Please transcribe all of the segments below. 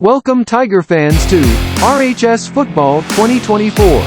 Welcome Tiger fans to RHS Football 2024.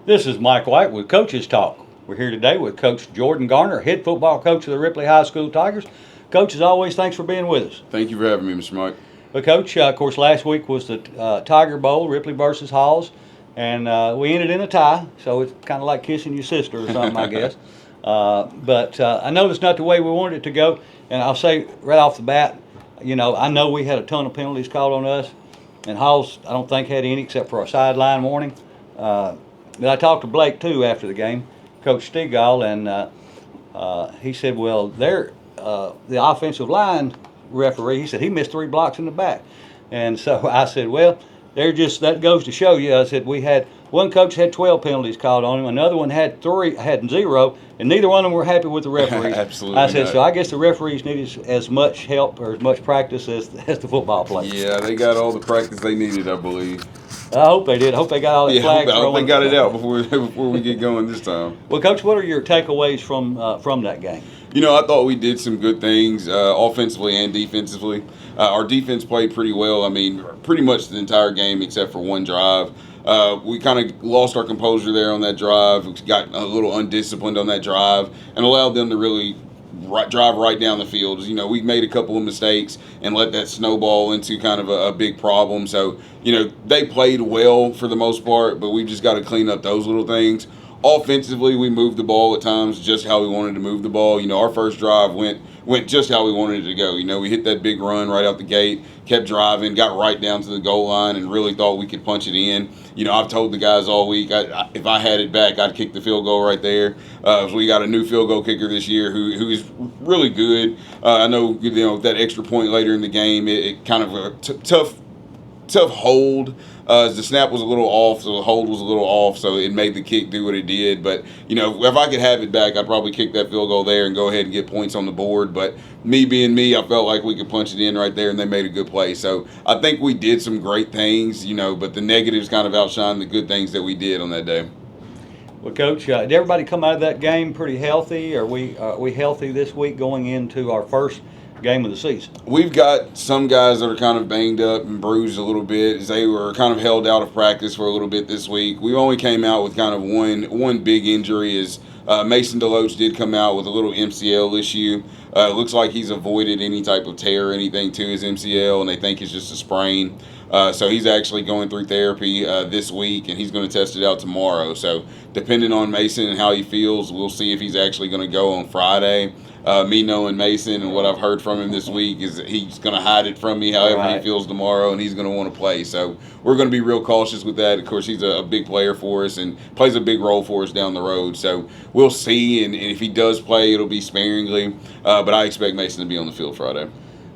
This is Mike White with Coaches Talk. We're here today with Coach Jordan Garner, head football coach of the Ripley High School Tigers. Coach, as always, thanks for being with us. Thank you for having me, Mr. Mike. Well, Coach, of course, last week was the Tiger Bowl, Ripley versus Halls, and we ended in a tie, so it's kind of like kissing your sister or something, I guess. But I know that's not the way we wanted it to go, and I'll say right off the bat, I know we had a ton of penalties called on us, and Halls, I don't think, had any except for a sideline warning. But I talked to Blake, too, after the game, Coach Stegall, and he said, well, the offensive line referee, he said he missed 3 blocks in the back. And so I said, well, that goes to show you. I said we had one coach had 12 penalties called on him, another one had 0, and neither one of them were happy with the referees. Absolutely. I said, not. So I guess the referees needed as much help or as much practice as the football players. Yeah, they got all the practice they needed, I believe. I hope they did. I hope they got all the flags. I hope they got it out before we get going this time. Well, Coach, what are your takeaways from that game? I thought we did some good things offensively and defensively. Our defense played pretty well. I mean, pretty much the entire game except for one drive. We kind of lost our composure there on that drive. We got a little undisciplined on that drive and allowed them to really drive right down the field. We made a couple of mistakes and let that snowball into kind of a big problem. So, they played well for the most part, but we've just got to clean up those little things. Offensively, we moved the ball at times just how we wanted to move the ball. Our first drive went just how we wanted it to go. We hit that big run right out the gate, kept driving, got right down to the goal line, and really thought we could punch it in. I've told the guys all week, if I had it back, I'd kick the field goal right there. So we got a new field goal kicker this year who is really good. I know, that extra point later in the game, it kind of a tough hold. The snap was a little off, so the hold was a little off, so it made the kick do what it did. But, if I could have it back, I'd probably kick that field goal there and go ahead and get points on the board. But me being me, I felt like we could punch it in right there, and they made a good play. So I think we did some great things, but the negatives kind of outshine the good things that we did on that day. Well, Coach, did everybody come out of that game pretty healthy? Are we healthy this week going into our first game of the season? We've got some guys that are kind of banged up and bruised a little bit as they were kind of held out of practice for a little bit this week. We only came out with kind of one big injury as Mason Deloach did come out with a little MCL issue. It looks like he's avoided any type of tear or anything to his MCL, and they think it's just a sprain. So he's actually going through therapy this week, and he's going to test it out tomorrow. So depending on Mason and how he feels, we'll see if he's actually going to go on Friday. Me knowing Mason and what I've heard from him this week is that he's going to hide it from me however he feels tomorrow, and he's going to want to play. So we're going to be real cautious with that. Of course, he's a big player for us and plays a big role for us down the road. So we'll see, and if he does play, it'll be sparingly. But I expect Mason to be on the field Friday.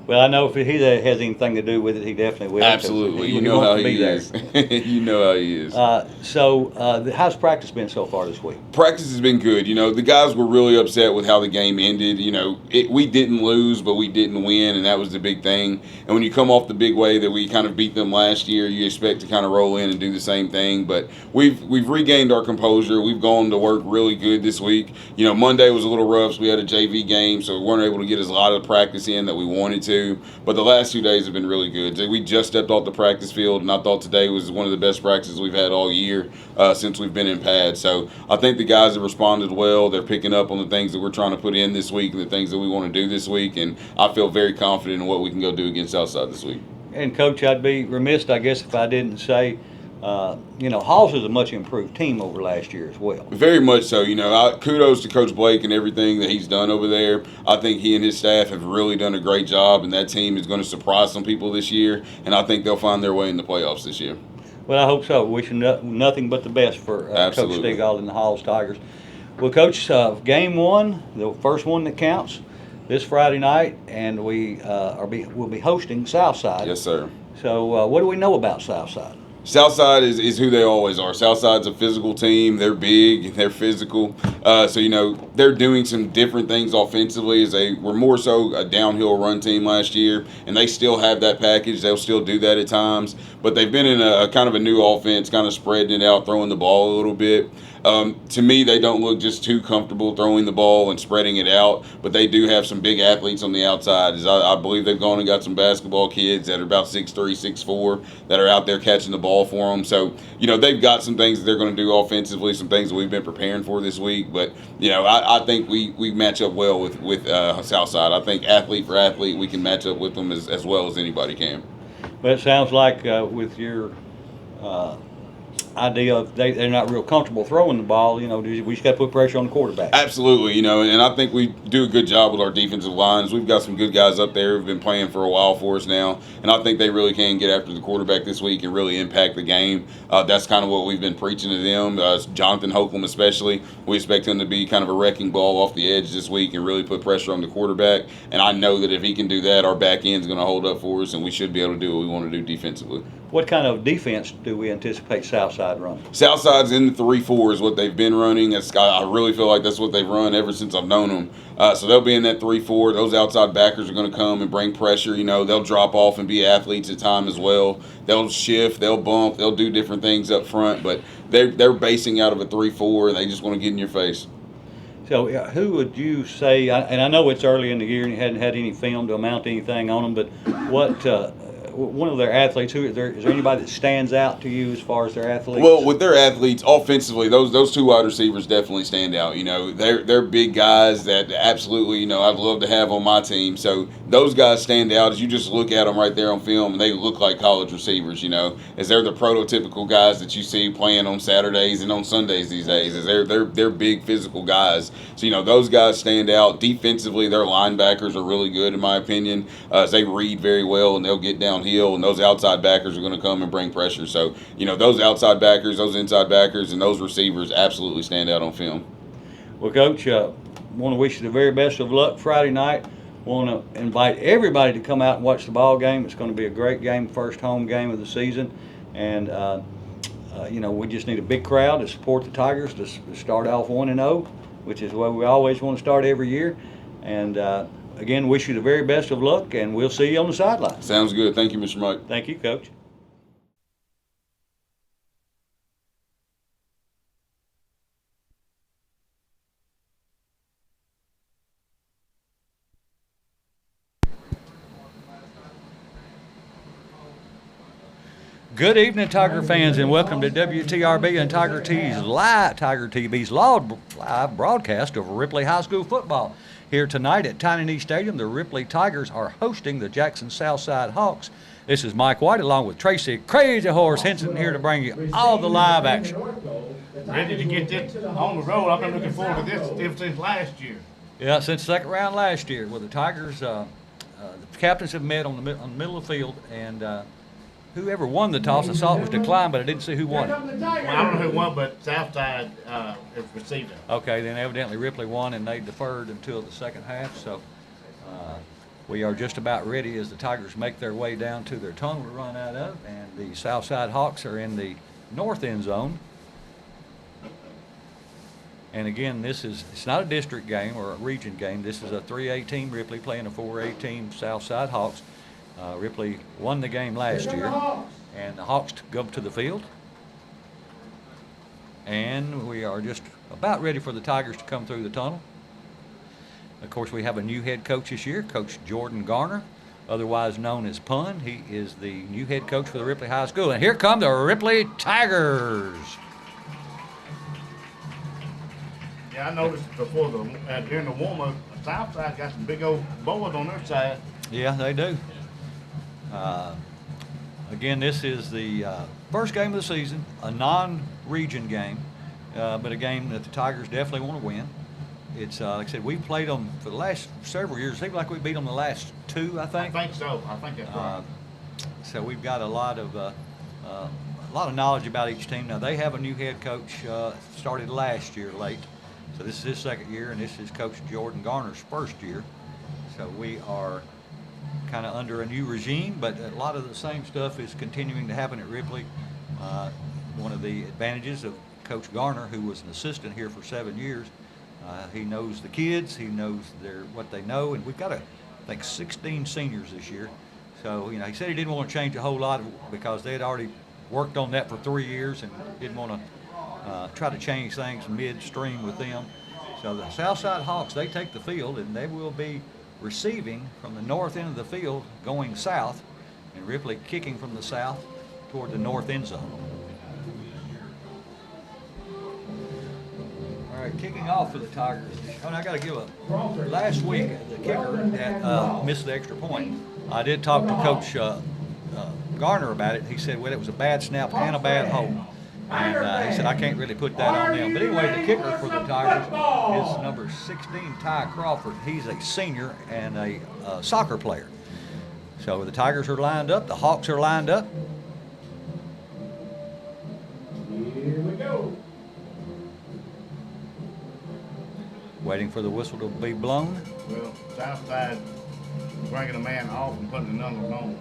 Well, I know if he has anything to do with it, he definitely will. Absolutely. You know how he is. You know how he is. How's practice been so far this week? Practice has been good. The guys were really upset with how the game ended. We didn't lose, but we didn't win, and that was the big thing. And when you come off the big way that we kind of beat them last year, you expect to kind of roll in and do the same thing. But we've regained our composure. We've gone to work really good this week. Monday was a little rough, so we had a JV game, so we weren't able to get as a lot of practice in that we wanted to. But the last 2 days have been really good. We just stepped off the practice field, and I thought today was one of the best practices we've had all year since we've been in pads. So I think the guys have responded well. They're picking up on the things that we're trying to put in this week and the things that we want to do this week, and I feel very confident in what we can go do against Southside this week. And, Coach, I'd be remiss, I guess, if I didn't say, Halls is a much improved team over last year as well. Very much so. Kudos to Coach Blake and everything that he's done over there. I think he and his staff have really done a great job, and that team is going to surprise some people this year, and I think they'll find their way in the playoffs this year. Well, I hope so. Wishing nothing but the best for Coach Stegall and the Halls Tigers. Well, Coach, game one, the first one that counts, this Friday night, and we'll be hosting Southside. Yes, sir. So what do we know about Southside? Southside is who they always are. Southside's a physical team. They're big. They're physical. They're doing some different things offensively as they were more so a downhill run team last year, and they still have that package. They'll still do that at times, but they've been in a kind of a new offense, kind of spreading it out, throwing the ball a little bit. To me, they don't look just too comfortable throwing the ball and spreading it out, but they do have some big athletes on the outside. I believe they've gone and got some basketball kids that are about 6'3", 6'4", that are out there catching the ball for them. So, they've got some things that they're going to do offensively, some things that we've been preparing for this week. But, I think we match up well with Southside. I think athlete for athlete, we can match up with them as well as anybody can. But it sounds like with your idea of they're not real comfortable throwing the ball, we just got to put pressure on the quarterback. Absolutely, and I think we do a good job with our defensive lines. We've got some good guys up there who've been playing for a while for us now, and I think they really can get after the quarterback this week and really impact the game. That's kind of what we've been preaching to them. Jonathan Holcomb especially, we expect him to be kind of a wrecking ball off the edge this week and really put pressure on the quarterback, and I know that if he can do that, our back end's going to hold up for us, and we should be able to do what we want to do defensively. What kind of defense do we anticipate Southside running? Southside's in the 3-4 is what they've been running. I really feel like that's what they've run ever since I've known them. So they'll be in that 3-4. Those outside backers are going to come and bring pressure. They'll drop off and be athletes at time as well. They'll shift, they'll bump, they'll do different things up front. But they're basing out of a 3-4, and they just want to get in your face. So who would you say, and I know it's early in the year and you hadn't had any film to amount to anything on them, but what one of their athletes, is there anybody that stands out to you as far as their athletes? Well, with their athletes, offensively, those two wide receivers definitely stand out. They're big guys that absolutely, I'd love to have on my team. So those guys stand out as you just look at them right there on film, and they look like college receivers, as they're the prototypical guys that you see playing on Saturdays and on Sundays these days. As they're big physical guys. So, those guys stand out. Defensively, their linebackers are really good, in my opinion. As they read very well, and they'll get downhill, and those outside backers are going to come and bring pressure. So, those outside backers, those inside backers, and those receivers absolutely stand out on film. Well, Coach, want to wish you the very best of luck Friday night. Want to invite everybody to come out and watch the ball game. It's going to be a great game, first home game of the season. And, we just need a big crowd to support the Tigers to start off 1-0, which is what we always want to start every year. And, again, wish you the very best of luck, and we'll see you on the sideline. Sounds good. Thank you, Mr. Mike. Thank you, Coach. Good evening, Tiger fans, and welcome to WTRB and Tiger TV's live broadcast of Ripley High School football. here tonight at Tiny Knee Stadium. The Ripley Tigers are hosting the Jackson Southside Hawks. This is Mike White along with Tracy Crazy Horse Henson here to bring you all the live action. Ready to get this on the road. I've been looking forward to this ever since last year. Yeah, since second round last year, where the Tigers, the captains have met on the middle of the field, and whoever won the toss, I saw it was declined, but I didn't see who won it. Well, I don't know who won, but Southside has received it. Okay, then evidently Ripley won, and they deferred until the second half. So we are just about ready as the Tigers make their way down to their tunnel to run out of, and the Southside Hawks are in the north end zone. And again, it's not a district game or a region game. This is a 3A team, Ripley playing a 4A team, Southside Hawks. Ripley won the game last year, and the Hawks go up to the field. And we are just about ready for the Tigers to come through the tunnel. Of course, we have a new head coach this year, Coach Jordan Garner, otherwise known as Pun. He is the new head coach for the Ripley High School. And here come the Ripley Tigers. Yeah, I noticed before during the warm-up, Southside got some big old boards on their side. Yeah, they do. Again, this is the first game of the season, a non-region game, but a game that the Tigers definitely want to win. It's like I said, we've played them for the last several years. It seems like we beat them the last two, I think. I think so. I think that's right. So we've got a lot of knowledge about each team. Now they have a new head coach, started last year late. So this is his second year, and this is Coach Jordan Garner's first year. So we are kind of under a new regime, but a lot of the same stuff is continuing to happen at Ripley. One of the advantages of Coach Garner, who was an assistant here for 7 years, he knows the kids, he knows what they know, and we've got, I think, 16 seniors this year. So, he said he didn't want to change a whole lot because they had already worked on that for 3 years and didn't want to try to change things midstream with them. So the Southside Hawks, they take the field, and they will be receiving from the north end of the field going south, and Ripley kicking from the south toward the north end zone. All right, kicking off for the Tigers. And I got to give last week, the kicker that missed the extra point. I did talk to Coach Garner about it. He said, well, it was a bad snap and a bad hold. And he said, I can't really put that on them. But anyway, the kicker for the Tigers is number 16, Ty Crawford. He's a senior and a soccer player. So the Tigers are lined up. The Hawks are lined up. Here we go. Waiting for the whistle to be blown. Well, Southside bringing a man off and putting the numbers on.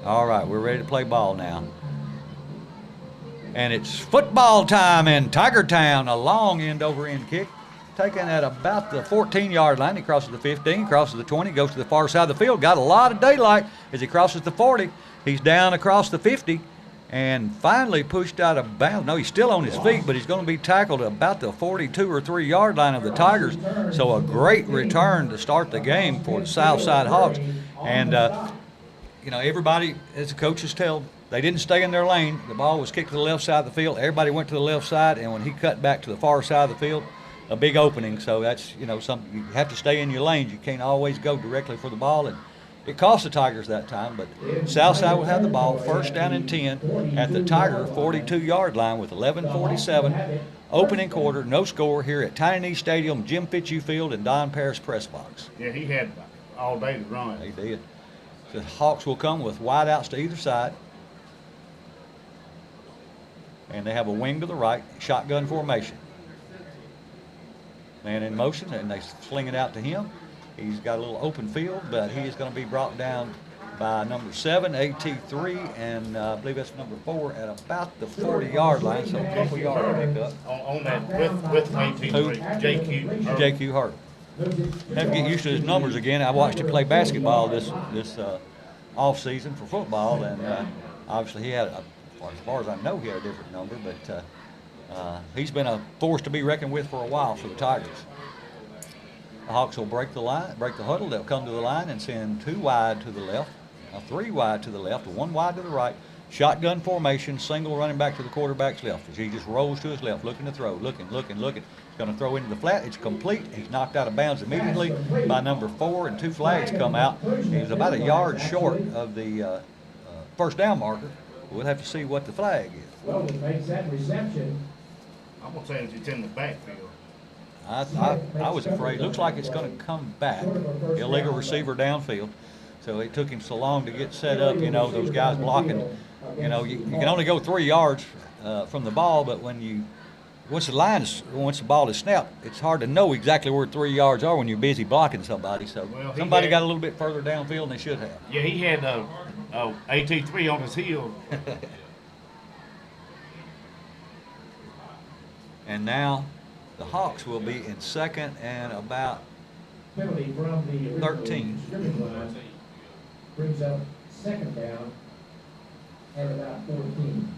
All right, we're ready to play ball now. And it's football time in Tiger Town. A long end-over-end kick, taken at about the 14-yard line. He crosses the 15, crosses the 20, goes to the far side of the field. Got a lot of daylight as he crosses the 40. He's down across the 50 and finally pushed out of bounds. No, he's still on his feet, but he's going to be tackled at about the 42 or 3-yard line of the Tigers. So a great return to start the game for the Southside Hawks. And everybody, as the coaches tell, they didn't stay in their lane. The ball was kicked to the left side of the field. Everybody went to the left side, and when he cut back to the far side of the field, a big opening. So that's, something you have to stay in your lanes. You can't always go directly for the ball, and it cost the Tigers that time. But Southside will have the ball, first down and 10 at the Tiger 42-yard line with 11:47. Opening quarter, no score here at Tiny Knee Stadium, Jim Fitzhugh Field, and Don Paris Press Box. Yeah, he had all day to run. They did. The Hawks will come with wideouts to either side. And they have a wing to the right, shotgun formation. Man in motion, and they sling it out to him. He's got a little open field, but he is going to be brought down by number 7, AT3, and I believe that's number 4 at about the 40-yard line, so a couple yards to pick up. On that with AT3, JQ. JQ Hart. Have to get used to his numbers again. I watched him play basketball this off season for football, and obviously he had, as far as I know, he had a different number, but he's been a force to be reckoned with for a while for the Tigers. The Hawks will break the huddle. They'll come to the line and send 2 wide to the left, 3 wide to the left, 1 wide to the right, Shotgun formation, single running back to the quarterback's left. As he just rolls to his left, looking to throw, looking. He's going to throw into the flat. It's complete. He's knocked out of bounds immediately by number 4, and 2 flags come out. He's about a yard short of the first down marker. We'll have to see what the flag is. Well, he makes that reception. I'm gonna say it's in the backfield. I was afraid. Looks like it's going to come back. Illegal receiver downfield. So it took him so long to get set up. You know, those guys blocking. You know, you can only go 3 yards from the ball, but once the ball is snapped, it's hard to know exactly where 3 yards are when you're busy blocking somebody. So somebody got a little bit further downfield than they should have. Yeah, he had AT3 on his heel. And now the Hawks will be in second and about Penalty from the 13. scrimmage line brings up second down at about 14.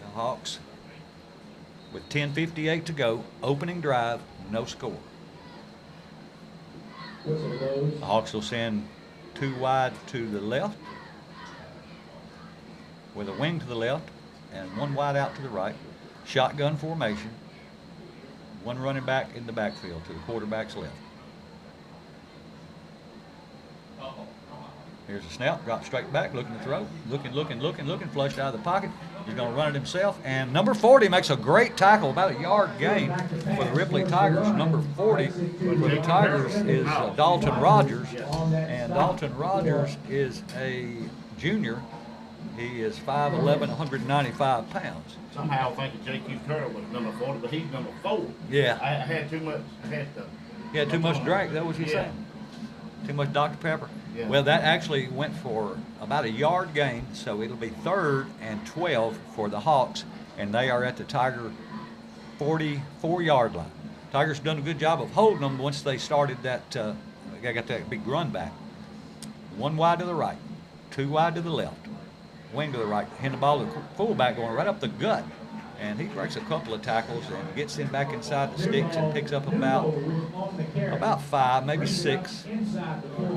The Hawks with 10:58 to go, opening drive, no score. Whistle blows. The Hawks will send 2 wide to the left with a wing to the left and 1 wide out to the right. Shotgun formation. 1 running back in the backfield to the quarterback's left. Here's a snap, drop straight back, looking to throw, looking, flushed out of the pocket. He's going to run it himself, and number 40 makes a great tackle, about a yard gain for the Ripley Tigers. Number 40 for the Tigers is Dalton Rogers, and Dalton Rogers is a junior. He is 5'11", 195 pounds. Somehow I think J.Q. Curl was number 40, but he's number 4. Yeah. I had too much. He had too much drink, that was what you saying? Too much Dr. Pepper? Yeah. Well, that actually went for about a yard gain, so it'll be 3rd and 12 for the Hawks, and they are at the Tiger 44-yard line. Tigers done a good job of holding them once they started that, they got that big run back. 1 wide to the right, 2 wide to the left, wing to the right, hand the ball to the fullback going right up the gut. And he breaks a couple of tackles and gets him back inside the sticks and picks up about 5, maybe 6.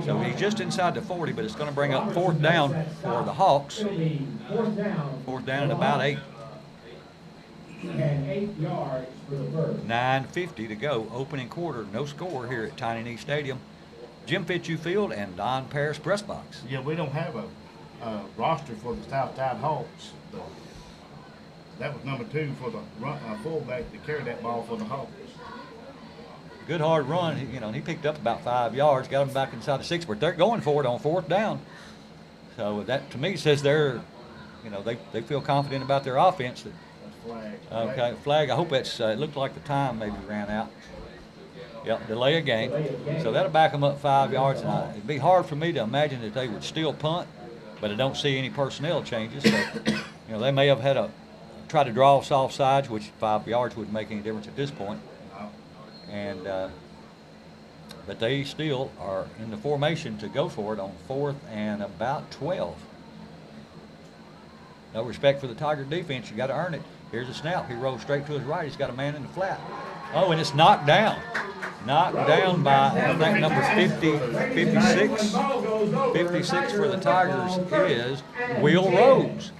So he's just inside the 40, but it's going to bring up 4th down for the Hawks. 4th down at about 8. And 8 yards for the first. 9:50 to go, opening quarter, no score here at Tiny Knee Stadium. Jim Fitzhugh Field and Don Paris press box. Yeah, we don't have a roster for the Southside Hawks. That was number 2 for the fullback to carry that ball for the Hawks. Good hard run. He picked up about 5 yards, got him back inside the 6, but they're going for it on 4th down. So that to me says they feel confident about their offense. That's flag. Okay, flag. I hope it's. It looked like the time maybe ran out. Yep, delay a game. So that'll back them up 5 yards. And it'd be hard for me to imagine that they would still punt, but I don't see any personnel changes. So, they may have had try to draw us off sides, which 5 yards wouldn't make any difference at this point. And but they still are in the formation to go for it on 4th and about 12. No respect for the Tiger defense. You got to earn it. Here's a snap. He rolls straight to his right. He's got a man in the flat. Oh, and it's knocked down. Knocked down by, I think, number 56. 56 for the Tigers is Will Rose.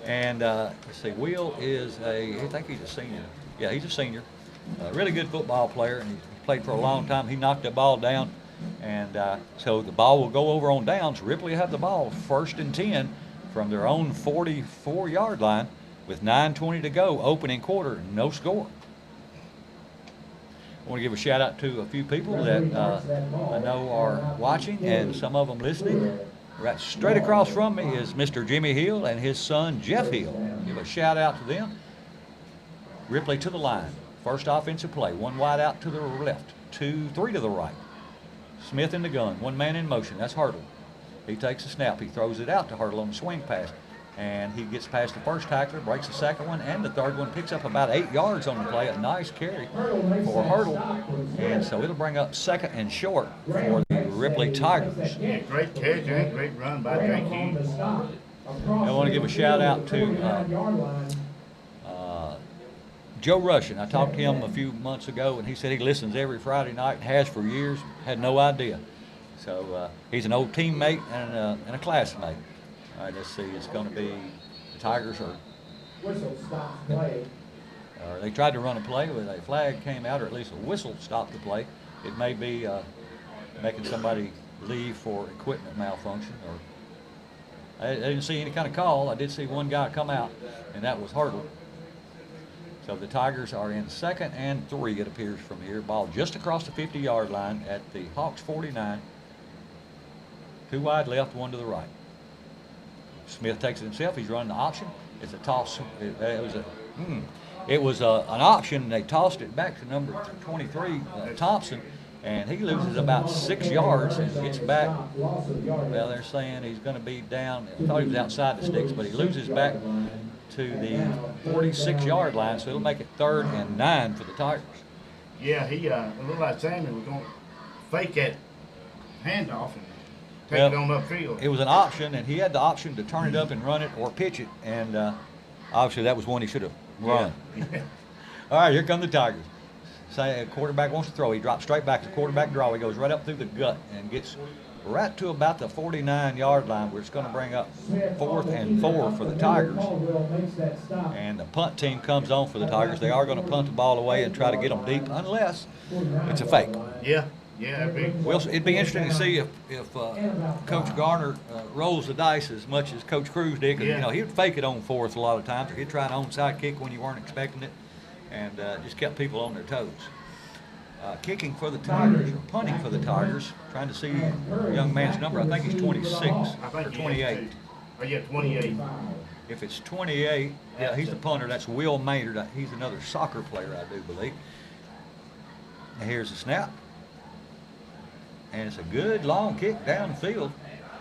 And let's see, Will is I think he's a senior. Yeah, he's a senior. Really good football player, and he played for a long time. He knocked that ball down, and so the ball will go over on downs. Ripley will have the ball 1st and 10 from their own 44-yard line with 9:20 to go, opening quarter, no score. I want to give a shout out to a few people that I know are watching, and some of them listening. Right straight across from me is Mr. Jimmy Hill and his son Jeff Hill. Give a shout out to them. Ripley to the line. First offensive play. 1 wide out to the left. 2, 3 to the right. Smith in the gun. 1 man in motion. That's Hurdle. He takes a snap. He throws it out to Hurdle on the swing pass. And he gets past the first tackler, breaks the second one, and the third one, picks up about 8 yards on the play. A nice carry for Hurdle. And so it'll bring up 2nd and short for the Ripley Tigers. Yeah, great catch and great run by J.Q. I want to give a shout out to Joe Russian. I talked to him a few months ago, and he said he listens every Friday night and has for years. Had no idea. So he's an old teammate and a classmate. All right, let's see. It's going to be the Tigers are. Whistle stops play. They tried to run a play, but a flag came out, or at least a whistle stopped the play. It may be making somebody leave for equipment malfunction, or I didn't see any kind of call. I did see one guy come out, and that was Hurdle. So the Tigers are in 2nd and 3, it appears from here. Ball just across the 50-yard line at the Hawks 49. 2 wide left, 1 to the right. Smith takes it himself. He's running the option. It's a toss. It was an option, and they tossed it back to number 23, Thompson, and he loses about 6 yards and gets back. Well, they're saying he's going to be down. I thought he was outside the sticks, but he loses back to the 46-yard line, so it'll make it 3rd and 9 for the Tigers. Yeah, he looked like Sammy was going to fake that handoff and take Well, it on upfield. It was an option, and he had the option to turn it up and run it or pitch it, and obviously that was one he should have run. Yeah. All right, here come the Tigers. Say a quarterback wants to throw. He drops straight back to quarterback draw. He goes right up through the gut and gets right to about the 49-yard line, where it's going to bring up 4th and 4 for the Tigers. And the punt team comes on for the Tigers. They are going to punt the ball away and try to get them deep, unless it's a fake. Yeah, it'd be. Well, it'd be interesting to see if Coach Garner rolls the dice as much as Coach Cruz did. 'Cause, Yeah. you know, he would fake it on 4th a lot of times, or he'd try an onside kick when you weren't expecting it, and just kept people on their toes. Kicking for the Tigers, or punting for the Tigers, trying to see the young man's number. I think he's 26 I think or he 28. is too. Oh, yeah, 28. If it's 28, yeah, he's the punter. That's Will Maynard. He's another soccer player, I do believe. And here's the snap. And it's a good long kick downfield.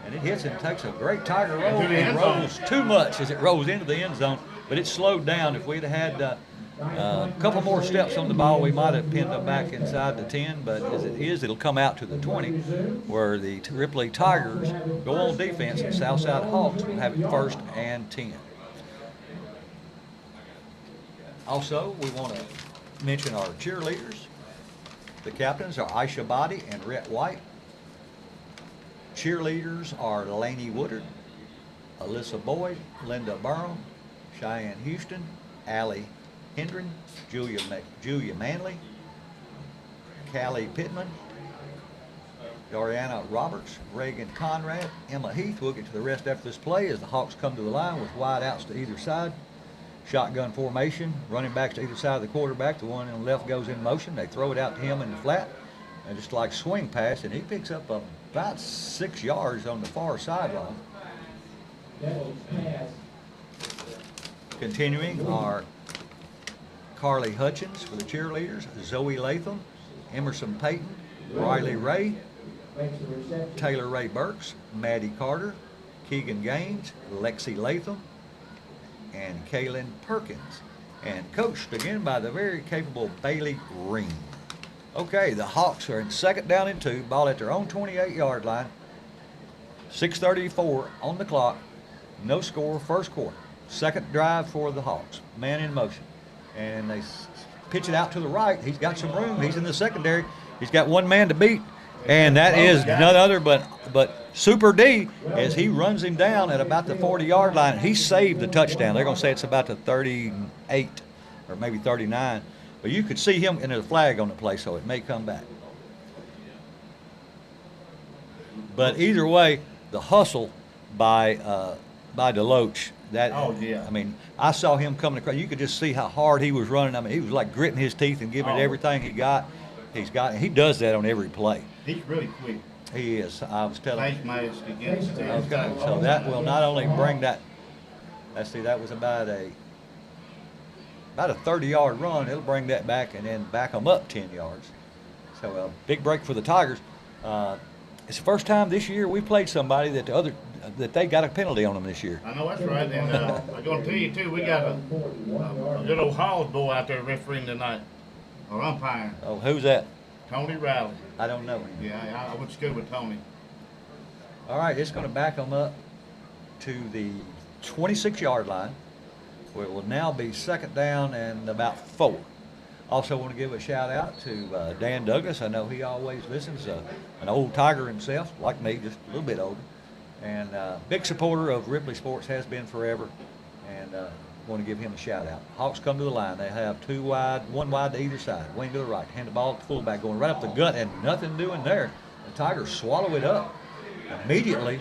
And it hits and takes a great Tiger roll and rolls too much as it rolls into the end zone. But it's slowed down. If we'd had a couple more steps on the ball, we might have pinned them back inside the 10. But as it is, it'll come out to the 20, where the Ripley Tigers go on defense, and Southside Hawks will have it 1st and 10. Also, we want to mention our cheerleaders. The captains are Aisha Body and Rhett White. Cheerleaders are Laney Woodard, Alyssa Boyd, Linda Burrow, Cheyenne Houston, Allie Hendren, Julia Manley, Callie Pittman, Doriana Roberts, Reagan Conrad, Emma Heath. We'll get to the rest after this play as the Hawks come to the line with wide outs to either side. Shotgun formation, running backs to either side of the quarterback. The one on the left goes in motion. They throw it out to him in the flat, and just like swing pass, and he picks up about 6 yards on the far sideline. Continuing are Carly Hutchins for the cheerleaders, Zoe Latham, Emerson Payton, Riley Ray, Taylor Ray Burks, Maddie Carter, Keegan Gaines, Lexi Latham, and Kaylin Perkins, and coached again by the very capable Bailey Ring. Okay, the Hawks are in 2nd down and 2, ball at their own 28-yard line. 6:34 on the clock, no score, 1st quarter. 2nd drive for the Hawks, man in motion, and they pitch it out to the right. He's got some room. He's in the secondary. He's got one man to beat, and that is none other but Super D, as he runs him down at about the 40-yard line. He saved the touchdown. They're going to say it's about the 38 or maybe 39. But you could see him, and there's a flag on the play, so it may come back. But either way, the hustle by Deloach, I mean, I saw him coming across. You could just see how hard he was running. I mean, he was like gritting his teeth and giving it everything he got. He does that on every play. He's really quick. He is. I was telling you. Face mask against the Okay, so that will not only bring that. Let's see, that was about a 30-yard run. It'll bring that back and then back them up 10 yards. So a big break for the Tigers. It's the first time this year we played somebody that they got a penalty on them this year. I know that's right, and I'm going to tell you too, we got a good old Halls boy out there refereeing tonight, or umpiring. Oh, who's that? Tony Riley. I don't know him. Yeah, I went to school with Tony. All right, it's going to back them up to the 26-yard line, where it will now be 2nd down and about 4. Also want to give a shout out to Dan Douglas. I know he always listens, an old Tiger himself, like me, just a little bit older. And big supporter of Ripley Sports, has been forever. And want to give him a shout out. Hawks come to the line. They have 2 wide, 1 wide to either side. Wing to the right. Hand the ball to the fullback, going right up the gut, and nothing doing there. The Tigers swallow it up immediately.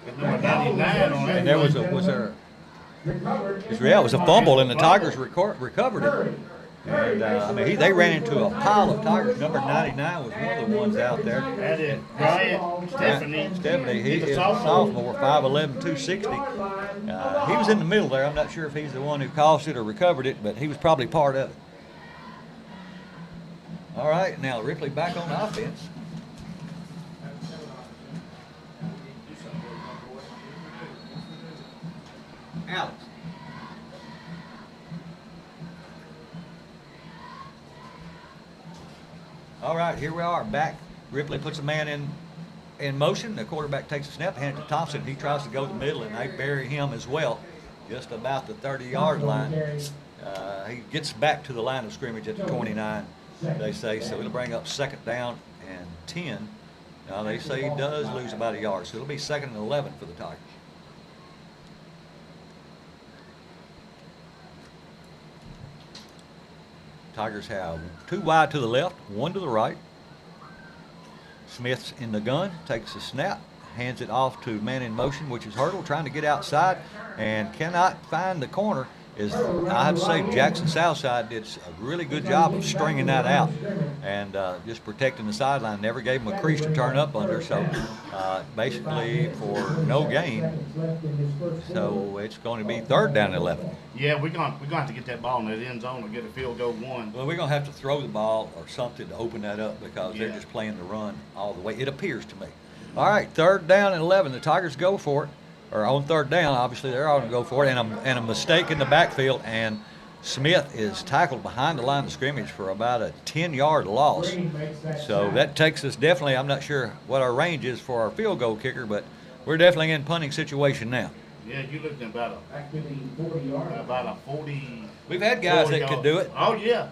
Number 99 on that. And there was there. Yeah, it was a fumble, and the Tigers recovered it. And I mean, they ran into a pile of Tigers. Number 99 was one of the ones out there. That is Bryant Stephanie, he is a sophomore, 5'11", 260. He was in the middle there. I'm not sure if he's the one who caused it or recovered it, but he was probably part of it. All right, now Ripley back on offense. Alex. All right, here we are back. Ripley puts a man in motion. The quarterback takes a snap, hands it to Thompson. He tries to go to the middle, and they bury him as well, just about the 30-yard line. He gets back to the line of scrimmage at the 29, they say, so it'll bring up 2nd down and 10. Now, they say he does lose about a yard, so it'll be 2nd and 11 for the Tigers. Tigers have 2 wide to the left, 1 to the right. Smith's in the gun, takes a snap, hands it off to man in motion, which is Hurdle, trying to get outside and cannot find the corner. I have to say, Jackson Southside did a really good job of stringing that out and just protecting the sideline. Never gave him a crease to turn up under, so basically for no gain. So it's going to be 3rd down and 11. Yeah, we're going to have to get that ball in that end zone or get a field goal 1. Well, we're going to have to throw the ball or something to open that up because they're just playing the run all the way. It appears to me. All right, 3rd down and 11. The Tigers go for it. Or on 3rd down, obviously they're all going to go for it, and a mistake in the backfield, and Smith is tackled behind the line of scrimmage for about a 10-yard loss. So that takes us definitely, I'm not sure what our range is for our field goal kicker, but we're definitely in punting situation now. Yeah, you looked at about a 40. We've had guys that could do it. Oh, yeah.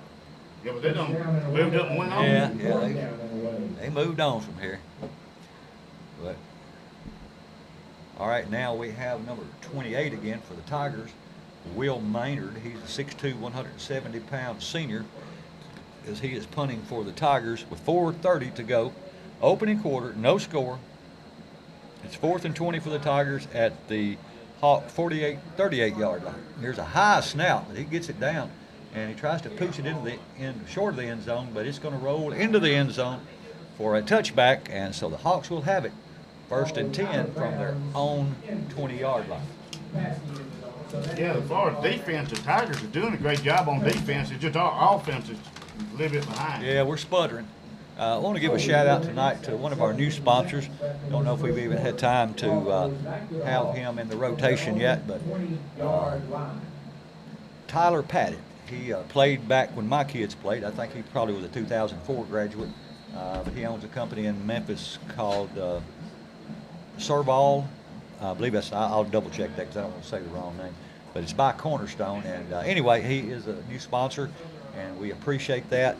Yeah, but they done moved up and went on. Yeah, they moved on from here. But all right, now we have number 28 again for the Tigers, Will Maynard. He's a 6'2", 170-pound senior, as he is punting for the Tigers with 4:30 to go. Opening quarter, no score. It's 4th and 20 for the Tigers at the Hawk 38-yard line. There's a high snap, but he gets it down, and he tries to push it into the short of the end zone, but it's going to roll into the end zone for a touchback, and so the Hawks will have it. 1st and 10 from their own 20-yard line. Yeah, as far as defense, the Tigers are doing a great job on defense. It's just our offense is a little bit behind. Yeah, we're sputtering. I want to give a shout out tonight to one of our new sponsors. Don't know if we've even had time to have him in the rotation yet, but Tyler Patton. He played back when my kids played. I think he probably was a 2004 graduate, but he owns a company in Memphis called Serval. I believe that's, I'll double check that because I don't want to say the wrong name, but it's by Cornerstone. And anyway, he is a new sponsor, and we appreciate that,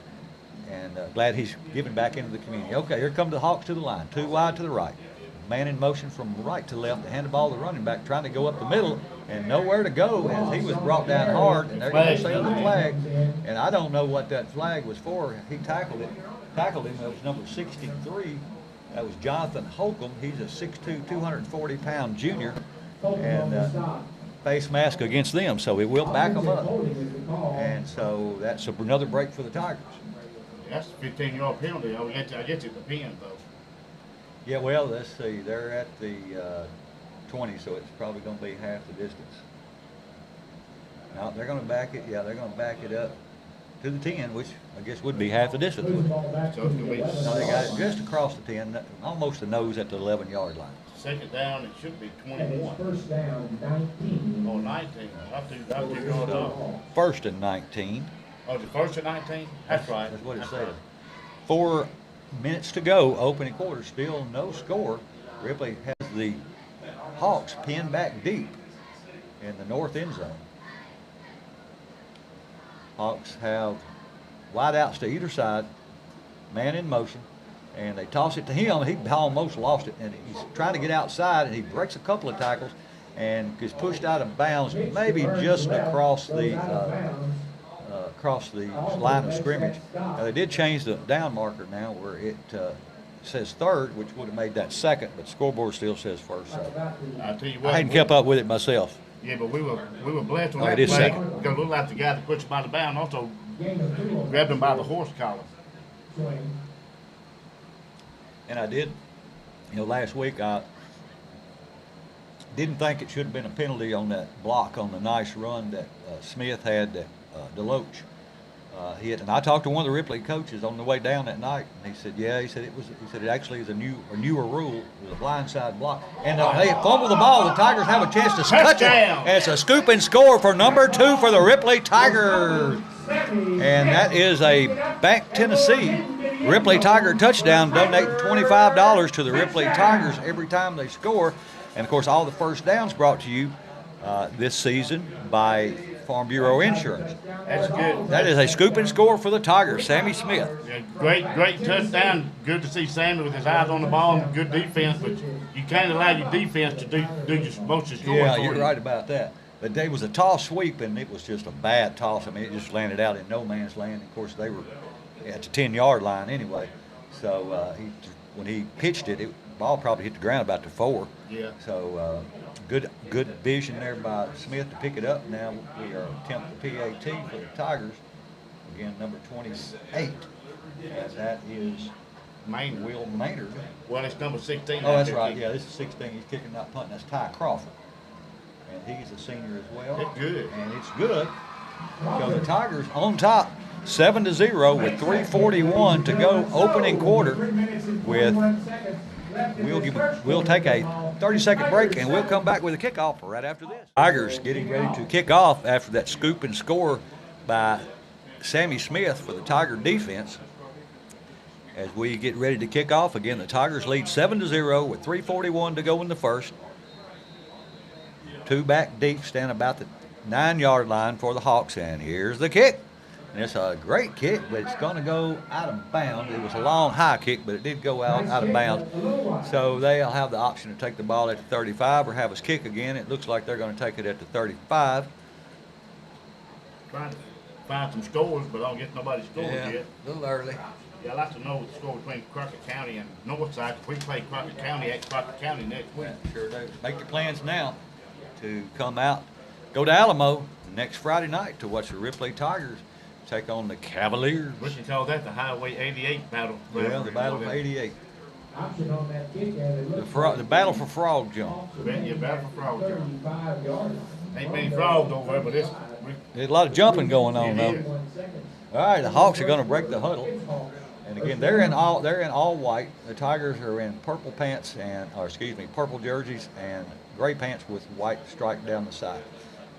and glad he's giving back into the community. Okay, here come the Hawks to the line, 2 wide to the right. Man in motion from right to left, to hand the ball to the running back, trying to go up the middle, and nowhere to go, as he was brought down hard, and they're going to say the flag, and I don't know what that flag was for. He tackled him. That was number 63. That was Jonathan Holcomb. He's a 6'2", 240-pound junior, and face mask against them, so we will back them up. And so that's another break for the Tigers. That's a 15-yard penalty. I guess it depends, though. Yeah, well, let's see. They're at the 20, so it's probably going to be half the distance. Now, they're going to back it. Yeah, they're going to back it up to the 10, which I guess would be half the distance. So it's going to be. No, they got it just across the 10, almost the nose at the 11-yard line. 2nd down, it should be 21. 1st down, 19. Oh, 19. I'll do yards off. 1st and 19. Oh, the 1st and 19? That's right. That's what it That's says. right. 4 minutes to go, opening quarter, still no score. Ripley has the Hawks pinned back deep in the north end zone. Hawks have wide outs to either side, man in motion, and they toss it to him. He almost lost it, and he's trying to get outside, and he breaks a couple of tackles and is pushed out of bounds, maybe just across the line of scrimmage. Now, they did change the down marker now where it says third, which would have made that second, but scoreboard still says first. So I tell you what, I hadn't kept up with it myself. Yeah, but we were blessed on Oh, that it is play second. because it looked like the guy that pushed him out of bounds also grabbed him by the horse collar. And I did, last week I didn't think it should have been a penalty on that block on the nice run that Smith had that Deloach hit. And I talked to one of the Ripley coaches on the way down that night, and he said, yeah, he said it actually is a newer rule. It was a blindside block. And they fumble the ball. The Tigers have a chance to touch it. And it's a scoop and score for number 2 for the Ripley Tigers. And that is a Bank Tennessee Ripley Tiger touchdown, donating $25 to the Ripley Tigers every time they score. And, of course, all the first downs brought to you this season by Farm Bureau Insurance. That's good. That is a scoop and score for the Tigers, Sammy Smith. Yeah, great touchdown. Good to see Sammy with his eyes on the ball and good defense, but you can't allow your defense to do most of the scoring. Yeah, for you're you. right about that. But there was a toss sweep, and it was just a bad toss. I mean, it just landed out in no man's land. Of course, they were at the 10-yard line anyway. So when he pitched it, the ball probably hit the ground about the 4. Yeah. So good vision there by Smith to pick it up. Now we are attempting the PAT for the Tigers. Again, number 28. And that is Maynard. Will Maynard. Well, it's number 16. Oh, that's right. Yeah, this is 16. He's kicking, not punting. That's Ty Crawford. And he's a senior as well. It's good. And it's good. So the Tigers on top, 7-0 with 3:41 to go, opening quarter. We'll take a 30-second break, and we'll come back with a kickoff right after this. Tigers getting ready to kick off after that scoop and score by Sammy Smith for the Tiger defense. As we get ready to kick off, again, the Tigers lead 7-0 with 3:41 to go in the first. 2 back deep, stand about the 9-yard line for the Hawks, and here's the kick. And it's a great kick, but it's going to go out of bounds. It was a long, high kick, but it did go out of bounds. So they'll have the option to take the ball at the 35 or have us kick again. It looks like they're going to take it at the 35. Trying to find some scores, but I don't get nobody scores yet. A little early. Yeah, I'd like to know the score between Crockett County and Northside. We play Crockett County at Crockett County next week. Yeah, sure do. Make your plans now to come out, go to Alamo next Friday night to watch the Ripley Tigers take on the Cavaliers. We can call that the Highway 88 battle. Well, the battle for 88. Option on that kick, and The battle for frog jump. Yeah, battle for frog jump. 35 yards. Ain't many frogs over there, but it's There's a lot of jumping going on, though. 1 second. All right, the Hawks are going to break the huddle. And again, they're in all white. The Tigers are in purple pants purple jerseys and gray pants with white stripe down the side.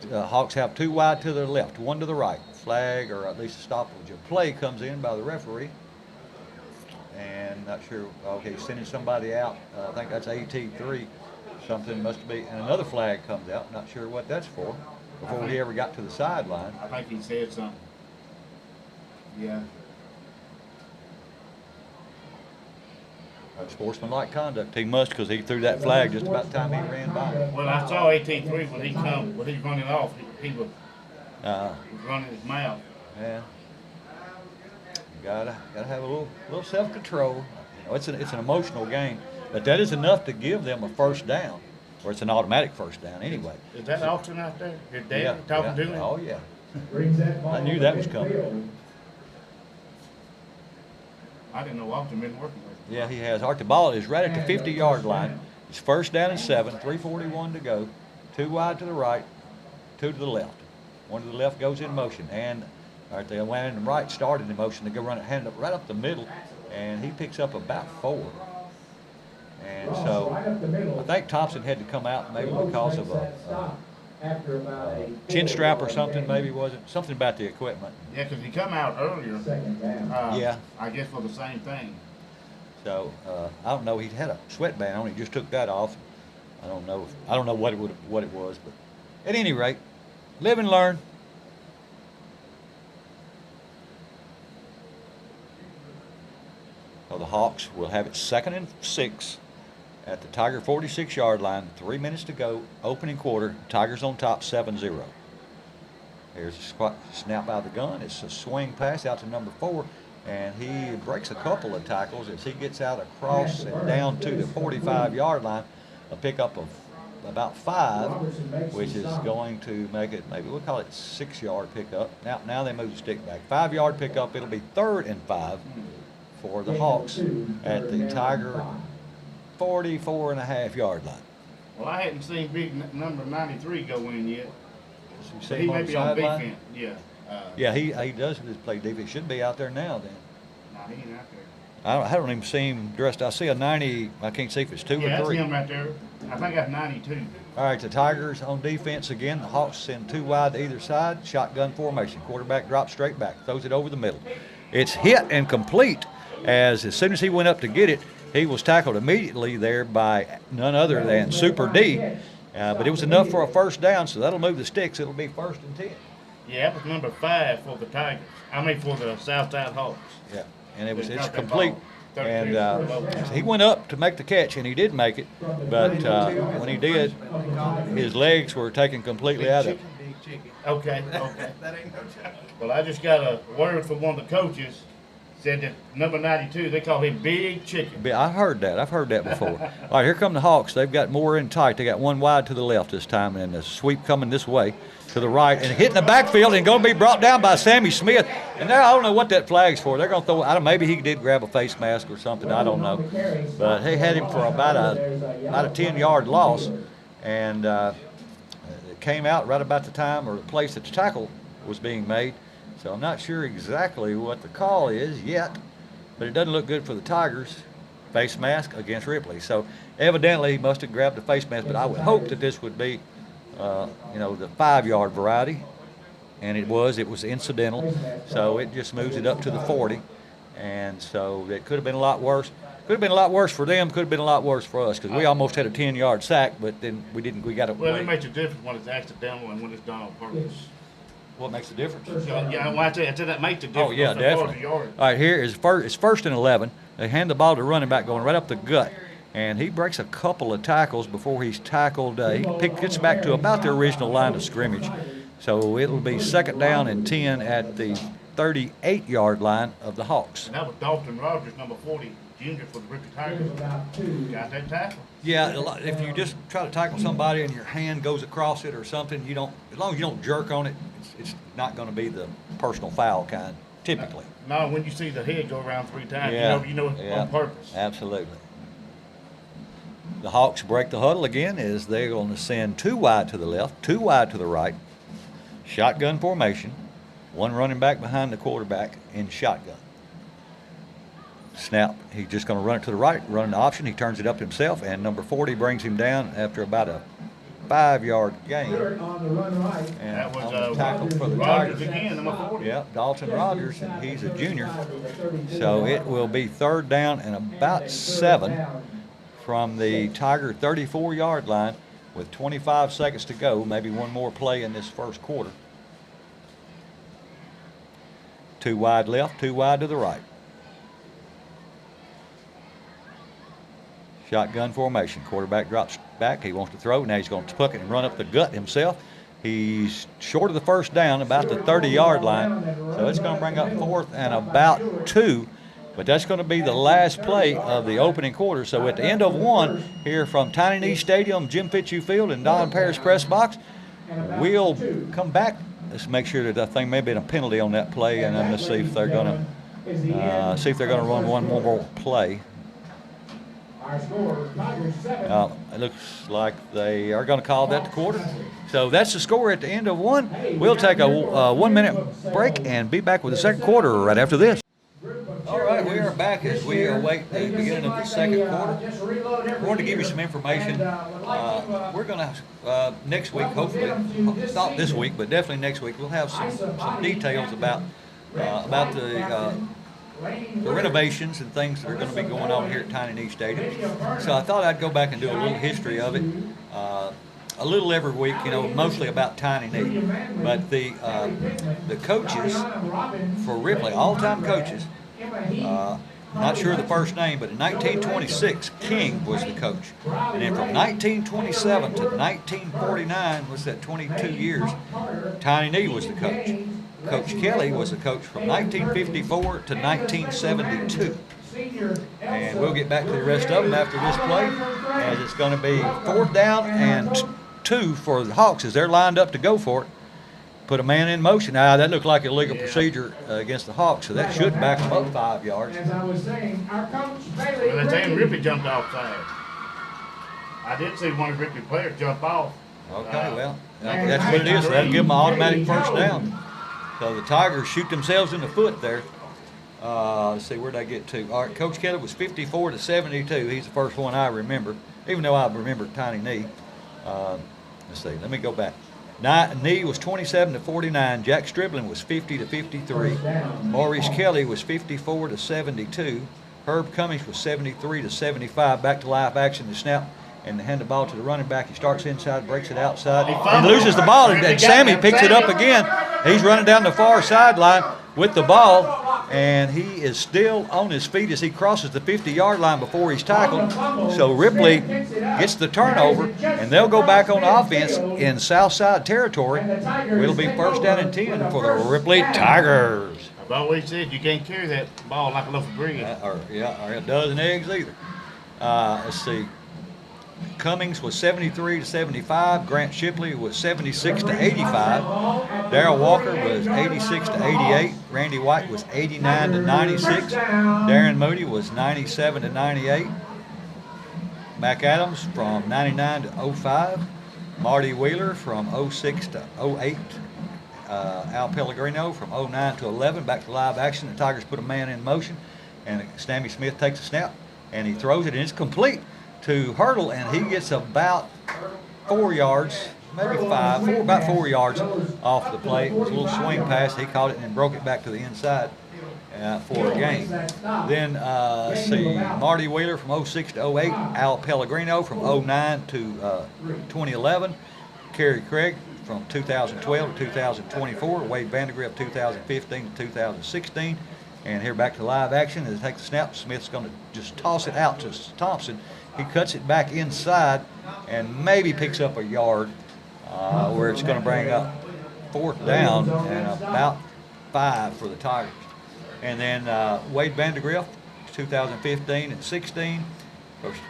The Hawks have 2 wide to their left, 1 to the right. Flag, or at least a stoppage of play, comes in by the referee. And not sure, okay, sending somebody out. I think that's AT3. Something must be, and another flag comes out. Not sure what that's for. Before he ever got to the sideline. I think he said something. Yeah. Sportsmanlike conduct. He must, because he threw that flag just about the time he ran by. Well, I saw AT3 when he running off. He was running his mouth. Yeah. You gotta have a little self-control. It's an emotional game, but that is enough to give them a first down, or it's an automatic first down anyway. Is that Austin out there? Your dad talking to him? Oh yeah. Brings that ball I knew that was to coming. midfield. I didn't know Austin been working with him. Yeah, he has. Art, the ball is right at the 50-yard line. It's first down and 7, 3:41 to go. 2 wide to the right, 2 to the left. 1 to the left goes in motion, and the one in the right started in motion. They go hand up right up the middle, and he picks up about 4. And Ross, so right up the middle. I think Thompson had to come out maybe Rose because of makes a that stop after about a chin strap or 4-yard something, gain. maybe wasn't something about the equipment. Yeah, because he come out earlier. Second down. Yeah. I guess for the same thing. So I don't know. He had a sweatband on. He just took that off. I don't know what it was, but at any rate, live and learn. So the Hawks will have it 2nd and 6 at the Tiger 46-yard line. 3 minutes to go. Opening quarter. Tigers on top 7-0. Here's a snap out of the gun. It's a swing pass out to number 4. And he breaks a couple of tackles as he gets out across and down to the 45-yard line. A pickup of about 5, which is going to make it, maybe we'll call it 6-yard pickup. Now they move the stick back. 5-yard pickup. It'll be 3rd and 5 for the Hawks at the Tiger 44.5-yard line. Well, I hadn't seen big number 93 go in yet. You So see he him may on the be on sideline? defense. Yeah. Yeah, he does play defense. Should be out there now then. No, he ain't out there. I don't even see him dressed. I see a 90. I can't see if it's 2 Yeah, or that's 3. him right there. I think that's 92. All right, the Tigers on defense again. The Hawks send 2 wide to either side. Shotgun formation. Quarterback drops straight back. Throws it over the middle. It's hit and complete as soon as he went up to get it, he was tackled immediately there by none other than Super D. But it was enough for a first down, so that'll move the sticks. It'll be 1st and 10. Yeah, that was number 5 for the Tigers. I mean, for the Southside Hawks. Yeah, and it's Dropped that complete. ball. And he went up to make the catch, and he did make it. But when he did, his legs were taken completely out of it. Okay. Well, I just got a word from one of the coaches. Said that number 92, they call him Big Chicken. I've heard that before. All right, here come the Hawks. They've got more in tight. They got 1 wide to the left this time, and the sweep coming this way to the right, and hitting the backfield and going to be brought down by Sammy Smith. And there, I don't know what that flag's for. They're going to throw. I don't. Maybe he did grab a face mask or something. I don't know. But he had him for about a 10-yard loss, and it came out right about the time or the place that the tackle was being made. So I'm not sure exactly what the call is yet, but it doesn't look good for the Tigers. Face mask against Ripley. So evidently he must have grabbed the face mask, but I would hope that this would be, the 5-yard variety. And it was incidental. So it just moves it up to the 40. And so it could have been a lot worse. Could have been a lot worse for them, could have been a lot worse for us, because we almost had a 10-yard sack, but then we didn't, we got to Well, wait. it makes a difference when it's accidental and when it's done on purpose. What makes the difference? Yeah, well, I tell you, that makes a difference. Oh, yeah, as far as the definitely. yard. All right, here is it's 1st and 11. They hand the ball to running back going right up the gut. And he breaks a couple of tackles before he's tackled. He gets back to about the original line of scrimmage. So it'll be 2nd down and 10 at the 38-yard line of the Hawks. And that was Dalton Rogers, number 40, junior for the Ripley Tigers. Got that tackle. Yeah, if you just try to tackle somebody and your hand goes across it or something, as long as you don't jerk on it, it's not going to be the personal foul kind, typically. No, when you see the head go around 3 times, Yeah, you know it's on purpose. Absolutely. The Hawks break the huddle again as they're going to send 2 wide to the left, 2 wide to the right. Shotgun formation. 1 running back behind the quarterback in shotgun. Snap. He's just going to run it to the right, running the option. He turns it up himself, and number 40 brings him down after about a 5-yard gain. And That was on the tackle for the Rogers Tigers. again, number 40. Yep, Dalton Rogers, and he's a junior. So it will be 3rd down and about 7 from the Tiger 34-yard line with 25 seconds to go. Maybe one more play in this first quarter. 2 wide left, 2 wide to the right. Shotgun formation. Quarterback drops back. He wants to throw. Now he's going to puck it and run up the gut himself. He's short of the first down, about the 30-yard line. So it's going to bring up 4th and about 2. But that's going to be the last play of the opening quarter. So at the end of 1 here from Tiny Knee Stadium, Jim Fitzhugh Field, and Don Paris Press Box, we'll come back. Let's make sure that thing may be a penalty on that play, and then let's see if they're going to run one more play. It looks like they are going to call that the quarter. So that's the score at the end of 1. We'll take a 1-minute break and be back with the second quarter right after this. All right, we are back as we await the beginning of the second quarter. We're going to give you some information. We're going to, next week, hopefully, not this week, but definitely next week, we'll have some details about the renovations and things that are going to be going on here at Tiny Knee Stadium. So I thought I'd go back and do a little history of it. A little every week, mostly about Tiny Knee. But the coaches for Ripley, all-time coaches, not sure of the first name, but in 1926, King was the coach. And then from 1927 to 1949, was that 22 years, Tiny Knee was the coach. Coach Kelly was the coach from 1954 to 1972. And we'll get back to the rest of them after this play, as it's going to be 4th down and 2 for the Hawks as they're lined up to go for it. Put a man in motion. Now, that looked like illegal procedure against the Hawks, so that should back them up 5 yards. As I was saying, our coach, Bailey. Well, they're saying Ripley jumped offside. I did see one of Ripley players jump off. Okay, well, that's what it is. So that'll give them an automatic first down. So the Tigers shoot themselves in the foot there. Let's see, where'd I get to? All right, Coach Kelly was 54 to 72. He's the first one I remember, even though I remember Tiny Knee. Let's see, let me go back. Knee was 27 to 49. Jack Stribling was 50 to 53. Maurice Kelly was 54 to 72. Herb Cummings was 73 to 75. Back to live action. The snap and hand the ball to the running back. He starts inside, breaks it outside, and loses the ball. And Sammy picks it up again. He's running down the far sideline with the ball, and he is still on his feet as he crosses the 50-yard line before he's tackled. So Ripley gets the turnover, and they'll go back on offense in Southside territory. It'll be 1st down and 10 for the Ripley Tigers. I've always said you can't carry that ball like a loaf of bread. Or a dozen eggs either. Let's see. Cummings was 73 to 75. Grant Shipley was 76 to 85. Darrell Walker was 86 to 88. Randy White was 89 to 96. Darren Moody was 97 to 98. Mac Adams from 99 to 05. Marty Wheeler from 06 to 08. Al Pellegrino from 09 to 11. Back to live action. The Tigers put a man in motion, and Sammy Smith takes a snap, and he throws it, and it's complete to Hurdle, and he gets about 4 yards, maybe 5, about 4 yards off the play. It was a little swing pass. He caught it and broke it back to the inside for a gain. Then, let's see, Marty Wheeler from 06 to 08, Al Pellegrino from 09 to 2011, Kerry Craig from 2012 to 2024, Wade Vandergrift 2015 to 2016. And here back to live action. As it takes the snap, Smith's going to just toss it out to Thompson. He cuts it back inside and maybe picks up a yard where it's going to bring up 4th down and about 5 for the Tigers. And then Wade Vandergrift, 2015 and 16.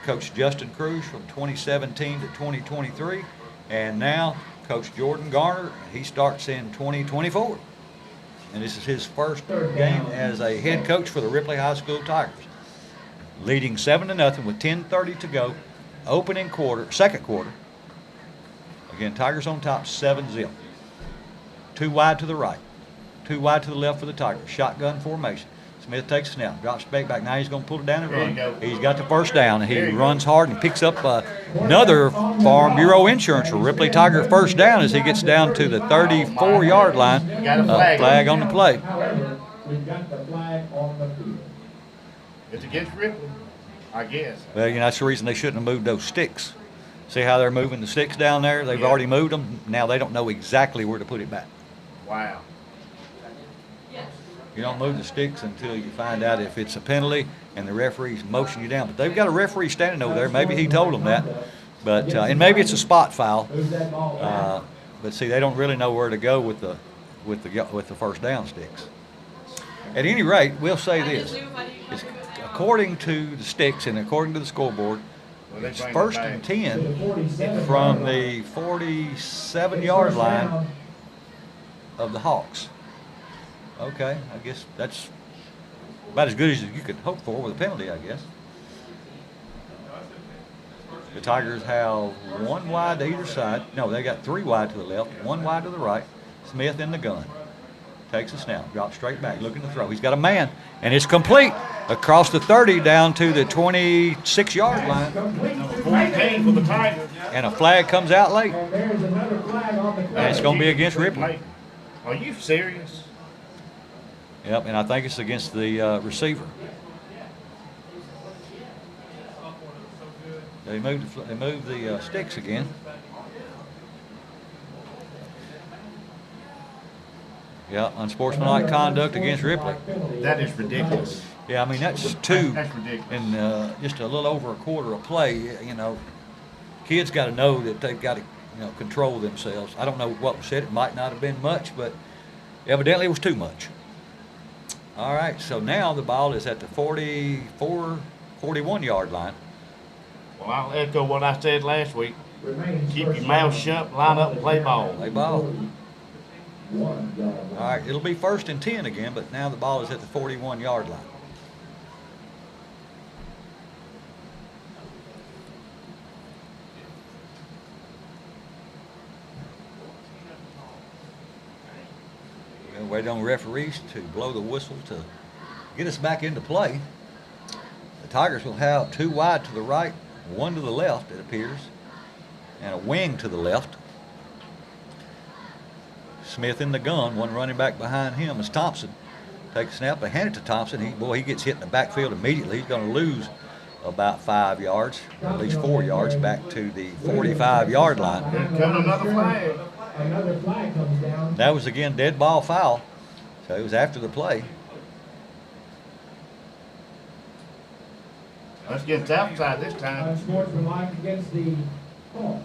Coach Justin Cruz from 2017 to 2023. And now Coach Jordan Garner, he starts in 2024. And this is his first game as a head coach for the Ripley High School Tigers. Leading 7-0 with 10:30 to go. Opening quarter, second quarter. Again, Tigers on top, 7-0. 2 wide to the right, 2 wide to the left for the Tigers. Shotgun formation. Smith takes a snap, drops back. Now he's going to pull it down and run. He's got the first down, and he runs hard and picks up another Farm Bureau insurance for Ripley Tiger first down as he gets down to the 34-yard line. Flag on the play. However, we've got the flag on the field. It's against Ripley, I guess. Well, that's the reason they shouldn't have moved those sticks. See how they're moving the sticks down there? They've already moved them. Now they don't know exactly where to put it back. Wow. You don't move the sticks until you find out if it's a penalty and the referee's motion you down. But they've got a referee standing over there. Maybe he told them that. But and maybe it's a spot foul. But see, they don't really know where to go with the first down sticks. At any rate, we'll say this: according to the sticks and according to the scoreboard, it's 1st and 10 from the 47-yard line of the Hawks. Okay, I guess that's about as good as you could hope for with a penalty, I guess. The Tigers have 1 wide to either side. No, they got 3 wide to the left, 1 wide to the right. Smith in the gun. Takes a snap, drops straight back, looking to throw. He's got a man, and it's complete across the 30 down to the 26-yard line. 14 for the Tigers. And a flag comes out late. And there's another flag on the field. And it's going to be against Ripley. Are you serious? Yep, and I think it's against the receiver. They moved the sticks again. Yeah, unsportsmanlike conduct against Ripley. That is ridiculous. Yeah, I mean, that's two That's ridiculous. in just a little over a quarter of play. You know, kids got to know that they've got to, control themselves. I don't know what was said. It might not have been much, but evidently it was too much. All right, so now the ball is at the 41-yard line. Well, I'll echo what I said last week. Remains Keep first your mouth down. shut, line up, and play ball. Play ball. 41-yard line. All right, it'll be 1st and 10 again, but now the ball is at the 41-yard line. We'll wait on referees to blow the whistle to get us back into play. The Tigers will have 2 wide to the right, 1 to the left, it appears, and a wing to the left. Smith in the gun, one running back behind him is Thompson. Take a snap, they hand it to Thompson. He gets hit in the backfield immediately. He's going to lose about 5 yards, at least 4 yards, back to the 45-yard line. Here comes another flag. Another flag comes down. That was again dead ball foul, so it was after the play. Let's get Southside this time. Unsportsmanlike against the call.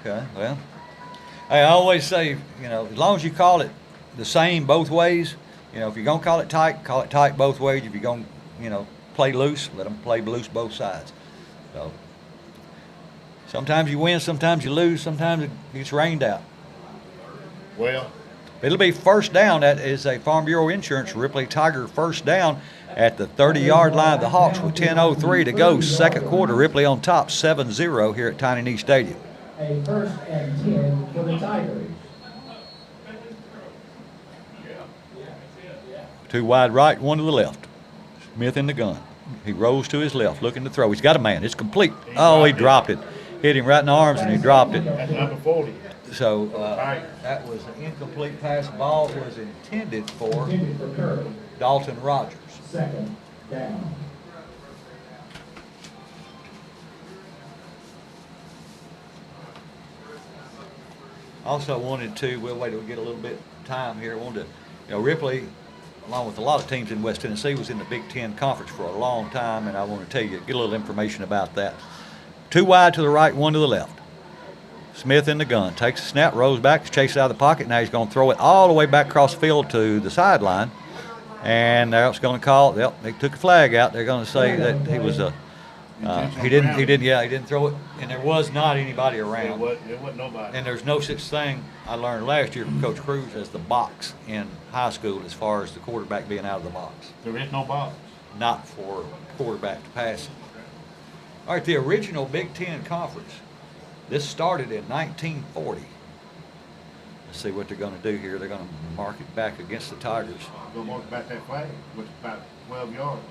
Okay, well, I always say, as long as you call it the same both ways, if you're going to call it tight both ways. If you're going to, play loose, let them play loose both sides. So sometimes you win, sometimes you lose, sometimes it gets rained out. Well, It'll be 1st down. That is a Farm Bureau Insurance Ripley Tiger 1st down at the 30-yard line of the Hawks with 10:03 to go. 2nd quarter, Ripley on top 7-0 here at Tiny Knee Stadium. A 1st and 10 for the Tigers. 2 wide right, 1 to the left. Smith in the gun. He rolls to his left, looking to throw. He's got a man. It's complete. Oh, he dropped it. Hit him right in the arms, and he dropped it. that's number 40. So that was an incomplete pass. Ball was intended for Intended for Curry. Dalton Rogers. 2nd down. Also wanted to, we'll wait till we get a little bit of time here. I wanted to, Ripley, along with a lot of teams in West Tennessee, was in the Big Ten Conference for a long time, and I want to tell you, get a little information about that. 2 wide to the right, 1 to the left. Smith in the gun, takes a snap, rolls back, chases out of the pocket. Now he's going to throw it all the way back across the field to the sideline. And they're going to call, they took a flag out. They're going to say that he was a, he didn't throw it, and there was not anybody There around. wasn't nobody. And there's no such thing, I learned last year from Coach Cruz, as the box in high school as far as the quarterback being out of the box. There is no box. Not for quarterback to pass. All right, the original Big Ten Conference. This started in 1940. Let's see what they're going to do here. They're going to mark it back against the Tigers. Go walk about that flag, which is about 12 yards.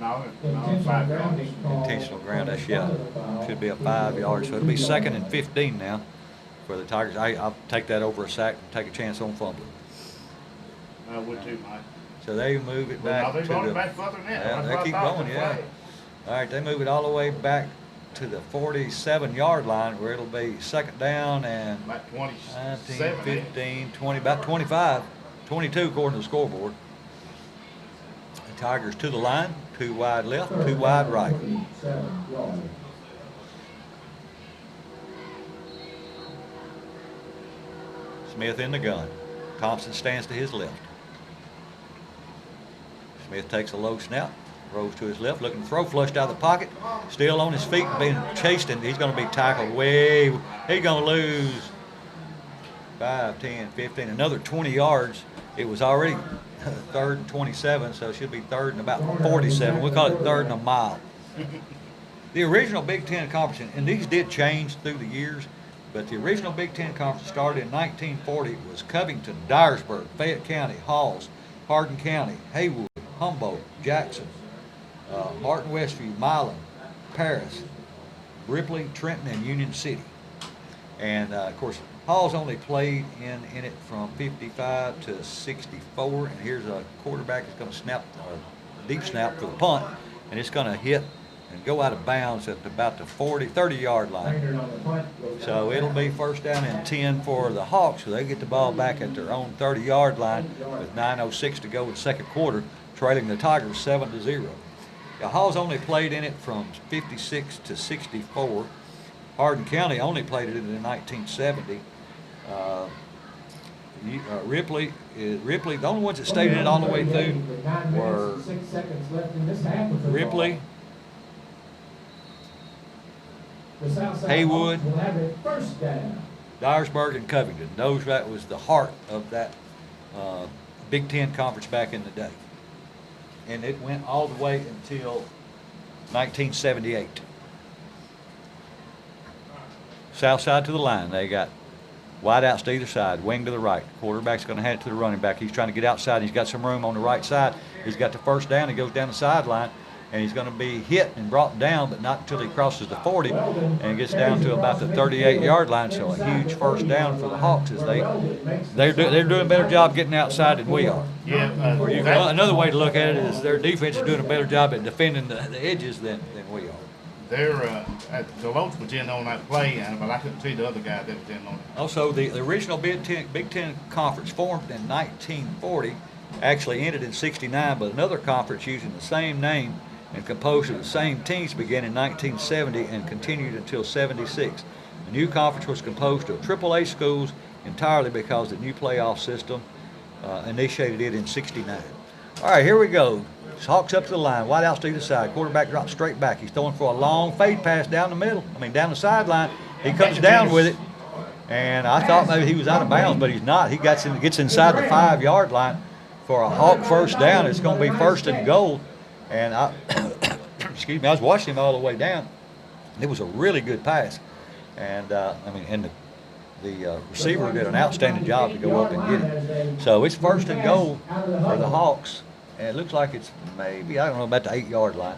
No, Intentional 5 yards. grounding call. Intentional ground, that's, should be a 5 yard. So it'll be 2nd and 15 now for the Tigers. I'll take that over a sack and take a chance on fumbling. I would too, Mike. So they move it Well, back now they're to going the, back further than that. yeah, That's they what I keep thought, going, the yeah. flag. All right, they move it all the way back to the 47-yard line where it'll be 2nd down and About 19, 27. 15, 20, about 25, 22 according to the scoreboard. The Tigers to the line, 2 wide left, 2 wide right. 47 yards. Smith in the gun. Thompson stands to his left. Smith takes a low snap, rolls to his left, looking to throw, flushed out of the pocket, still on his feet, being chased, and he's going to be tackled way. He's going to lose 5, 10, 15, another 20 yards. It was already 3rd and 27, so it should be 3rd and about 47. We call it 3rd and a mile. The original Big Ten Conference, and these did change through the years, but the original Big Ten Conference started in 1940. It was Covington, Dyersburg, Fayette County, Halls, Hardin County, Haywood, Humboldt, Jackson, Martin Westview, Milan, Paris, Ripley, Trenton, and Union City. And of course, Halls only played in it from 55 to 64. And here's a quarterback that's going to snap a deep snap for the punt, and it's going to hit and go out of bounds at about the 30-yard line. Trainer on the punt goes So out. it'll be first down and 10 for the Hawks, so they get the ball back at their own 30-yard line with 9:06 to go in the second quarter, trailing the Tigers 7-0. The Hawks only played in it from 56 to 64. Hardin County only played it in 1970. Ripley, the only ones that stayed in it all the way through With 9 minutes were and 6 seconds left in this half of football. Ripley, The Southside Haywood, Hawks will have a first down. Dyersburg, and Covington. That was the heart of that Big Ten conference back in the day. And it went all the way until 1978. South side to the line. They got wide outs to either side, wing to the right. Quarterback's going to hand it to the running back. He's trying to get outside. He's got some room on the right side. He's got the first down. He goes down the sideline, and he's going to be hit and brought down, but not until he crosses the 40 and gets down to about the 38-yard line. So a huge first down for the Hawks as they're doing a better job getting outside than we are. Yeah, Another way to look at it is their defense is doing a better job at defending the edges than we are. Deloach was in on that play, but I couldn't see the other guy that was in on it. Also, the original Big Ten Conference formed in 1940, actually ended in 69, but another conference using the same name and composed of the same teams began in 1970 and continued until 76. The new conference was composed of AAA schools entirely because the new playoff system initiated it in 69. All right, here we go. Hawks up to the line, wide outs to either side. Quarterback drops straight back. He's throwing for a long fade pass down the sideline. He comes down with it, and I thought maybe he was out of bounds, but he's not. He gets inside the 5-yard line for a Hawk first down. It's going to be first and goal. And I was watching him all the way down. It was a really good pass, and the receiver did an outstanding job to go up and get it. So it's first and goal for the Hawks. And it looks like it's maybe, I don't know, about the 8-yard line.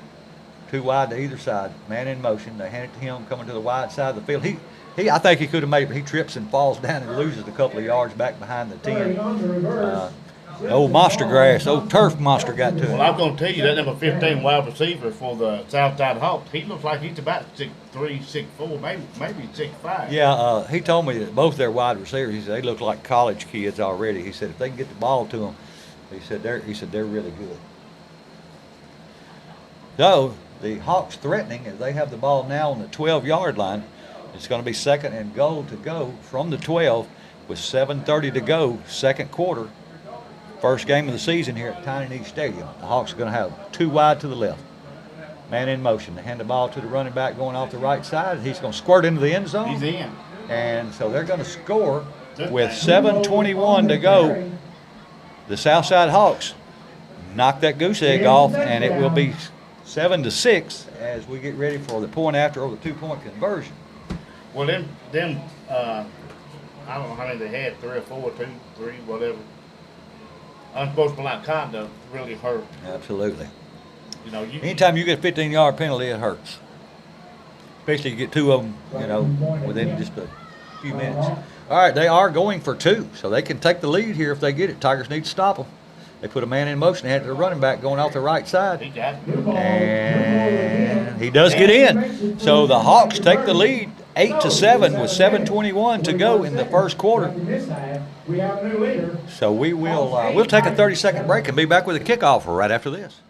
Too wide to either side. Man in motion. They hand it to him coming to the wide side of the field. I think he could have made it, but he trips and falls down and loses a couple of yards back behind the 10. Old monster grass, old turf monster got to Well, it. I'm going to tell you that number 15 wide receiver for the Southside Hawks, he looks like he's about 6'3", 6'4", maybe 6'5". Yeah, he told me that both their wide receivers, he said they look like college kids already. He said if they can get the ball to them, he said they're really good. So the Hawks threatening as they have the ball now on the 12-yard line. It's going to be second and goal to go from the 12 with 7:30 to go, second quarter. First game of the season here at Tiny Knee Stadium. The Hawks are going to have two wide to the left. Man in motion. They hand the ball to the running back going off the right side. He's going to squirt into the end zone. He's in. And so they're going to score with 7:21 to go. The Southside Hawks knock that goose egg off, and it will be 7-6 as we get ready for the point after or the 2-point conversion. Well, them I don't know how many they had, 3 or 4, 2, 3, whatever. Unsportsmanlike conduct really hurt. Absolutely. You know, Anytime you get a 15-yard penalty, it hurts. Especially you get two of them, within just a few minutes. All right, they are going for 2, so they can take the lead here if they get it. Tigers need to stop them. They put a man in motion. They had the running back going off the right side. he got it. And he does get in. So the Hawks take the lead 8-7 with 7:21 to go in the first quarter. We have a new leader. So we'll take a 30-second break and be back with a kickoff right after this.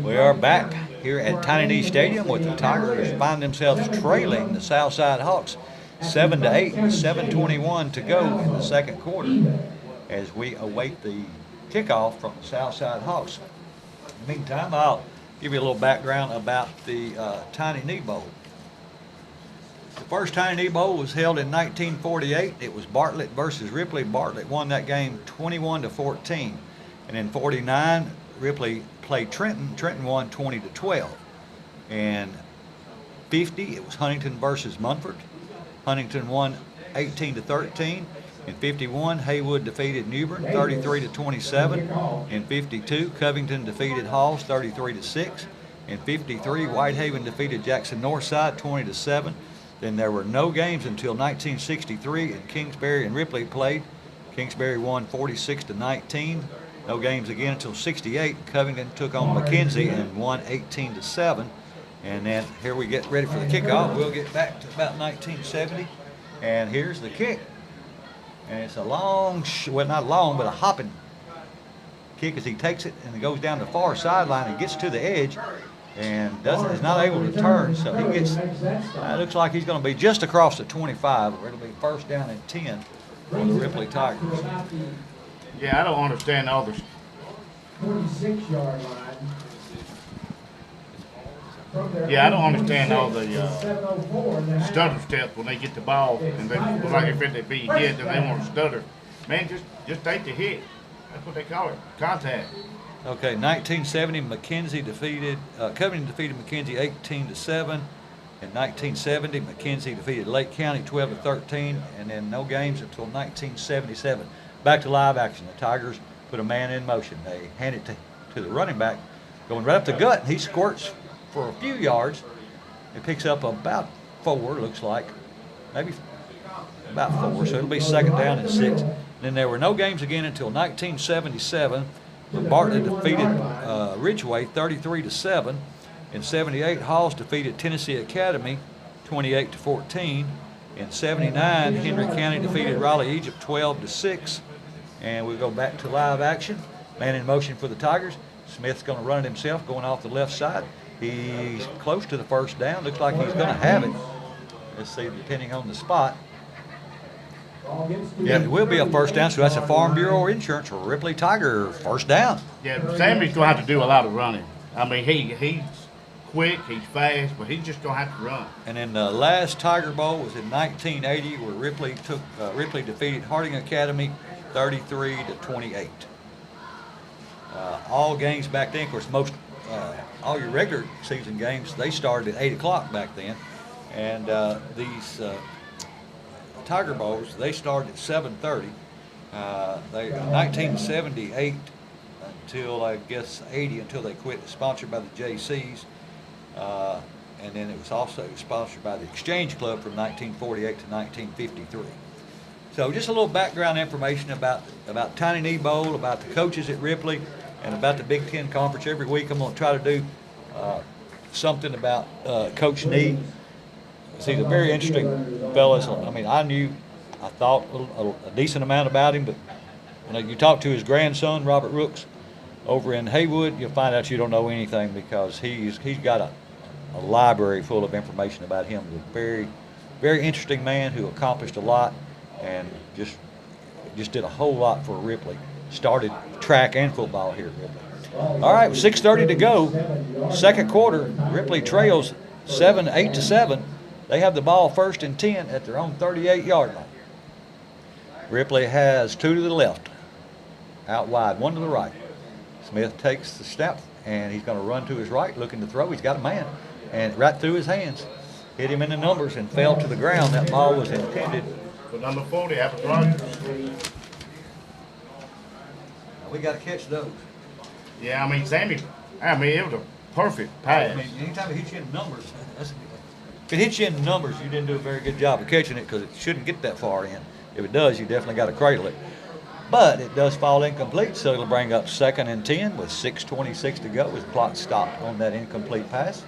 We are back here at Tiny Knee Stadium with the Tigers find themselves trailing the Southside Hawks 7-8 with 7:21 to go in the second quarter as we await the kickoff from the Southside Hawks. In the meantime, I'll give you a little background about the Tiny Knee Bowl. The first Tiny Knee Bowl was held in 1948. It was Bartlett versus Ripley. Bartlett won that game 21-14. And in 49, Ripley played Trenton. Trenton won 20-12. And 50, it was Huntington versus Munford. Huntington won 18-13. In 51, Haywood defeated New Bern 33-27. In 52, Covington defeated Halls 33-6. In 53, Whitehaven defeated Jackson Northside 20-7. Then there were no games until 1963, and Kingsbury and Ripley played. Kingsbury won 46-19. No games again until 68. Covington took on McKenzie and won 18-7. And then here we get ready for the kickoff. We'll get back to about 1970. And here's the kick. And it's a long, well, not long, but a hopping kick as he takes it and it goes down the far sideline and gets to the edge and is not able to turn. So he gets, it looks like he's going to be just across the 25, where it'll be first down and 10 for the Ripley Tigers. Yeah, I don't understand all the 46-yard line. Yeah, I don't understand all the stutter steps when they get the ball and they look like if they be hit, then they want to stutter. Man, just take the hit. That's what they call it, contact. Okay, 1970, Covington defeated McKenzie 18-7. In 1970, McKenzie defeated Lake County 12-13, and then no games until 1977. Back to live action. The Tigers put a man in motion. They hand it to the running back, going right up the gut. He squirts for a few yards. It picks up about 4, looks like. Maybe about 4, so it'll be second down and 6. And then there were no games again until 1977. Bartlett defeated Ridgeway 33-7. In 78, Halls defeated Tennessee Academy 28-14. In 79, Henry County defeated Raleigh Egypt 12-6. And we go back to live action. Man in motion for the Tigers. Smith's going to run it himself, going off the left side. He's close to the first down. Looks like he's going to have it. Let's see, depending on the spot. Yeah, it will be a first down, so that's a Farm Bureau insurance for Ripley Tiger first down. Yeah, Sammy's going to have to do a lot of running. I mean, he's quick, he's fast, but he's just going to have to run. And then the last Tiger Bowl was in 1980, where Ripley defeated Harding Academy 33-28. All games back then, of course, all your regular season games, they started at 8 o'clock back then. And these Tiger Bowls, they started at 7:30. 1978 until, I guess, 80, until they quit, sponsored by the JCs. And then it was also sponsored by the Exchange Club from 1948 to 1953. So just a little background information about Tiny Knee Bowl, about the coaches at Ripley, and about the Big Ten Conference. Every week I'm going to try to do something about Coach Knee. He's a very interesting fellow. I mean, I thought a decent amount about him, but when you talk to his grandson, Robert Rooks, over in Haywood, you'll find out you don't know anything, because he's got a library full of information about him. He's a very, very interesting man who accomplished a lot and just did a whole lot for Ripley. Started track and football here at Ripley. All right, 6:30 to go. Second quarter, Ripley trails 8-7. They have the ball first and 10 at their own 38-yard line. Ripley has 2 to the left, out wide, 1 to the right. Smith takes the snap, and he's going to run to his right, looking to throw. He's got a man, and right through his hands, hit him in the numbers and fell to the ground. That ball was intended For number 40, Apple Rogers. We got to catch those. Yeah, I mean, Sammy, it was a perfect pass. I mean, anytime it hits you in numbers, if it hits you in numbers, you didn't do a very good job of catching it, because it shouldn't get that far in. If it does, you definitely got to cradle it. But it does fall incomplete, so it'll bring up second and 10 with 6:26 to go as the clock stopped on that incomplete pass.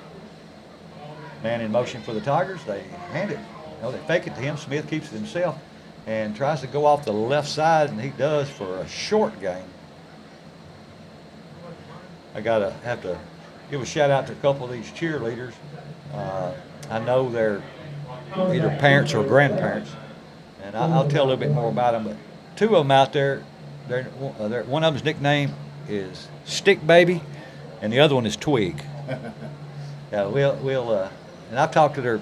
Man in motion for the Tigers. They hand it. They fake it to him. Smith keeps it himself and tries to go off the left side, and he does for a short gain. I have to give a shout out to a couple of these cheerleaders. I know they're either parents or grandparents, and I'll tell a little bit more about them. But 2 of them out there, one of them's nickname is Stick Baby, and the other one is Twig. Yeah, and I've talked to their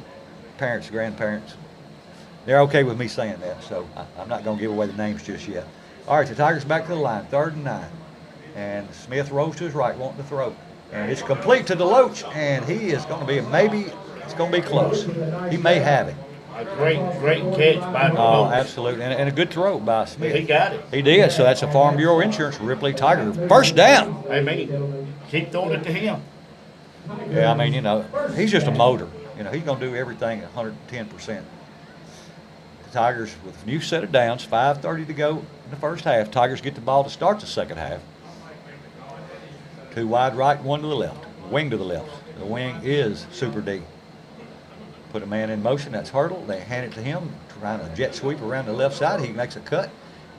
parents, grandparents. They're okay with me saying that, so I'm not going to give away the names just yet. All right, the Tigers back to the line, 3rd and 9. And Smith rolls to his right, wanting to throw. And it's complete to DeLoach, and he is going to be, it's going to be close. He may have it. A great catch by DeLoach. Oh, absolutely. And a good throw by Smith. He got it. He did, so that's a Farm Bureau Insurance Ripley Tiger. First down. Hey, man, keep throwing it to him. Yeah, I mean, he's just a motor. He's going to do everything at 110%. The Tigers with a new set of downs, 5:30 to go in the first half. Tigers get the ball to start the second half. 2 wide right, 1 to the left, wing to the left. The wing is Super D. Put a man in motion, that's Hurdle. They hand it to him, trying to jet sweep around the left side. He makes a cut,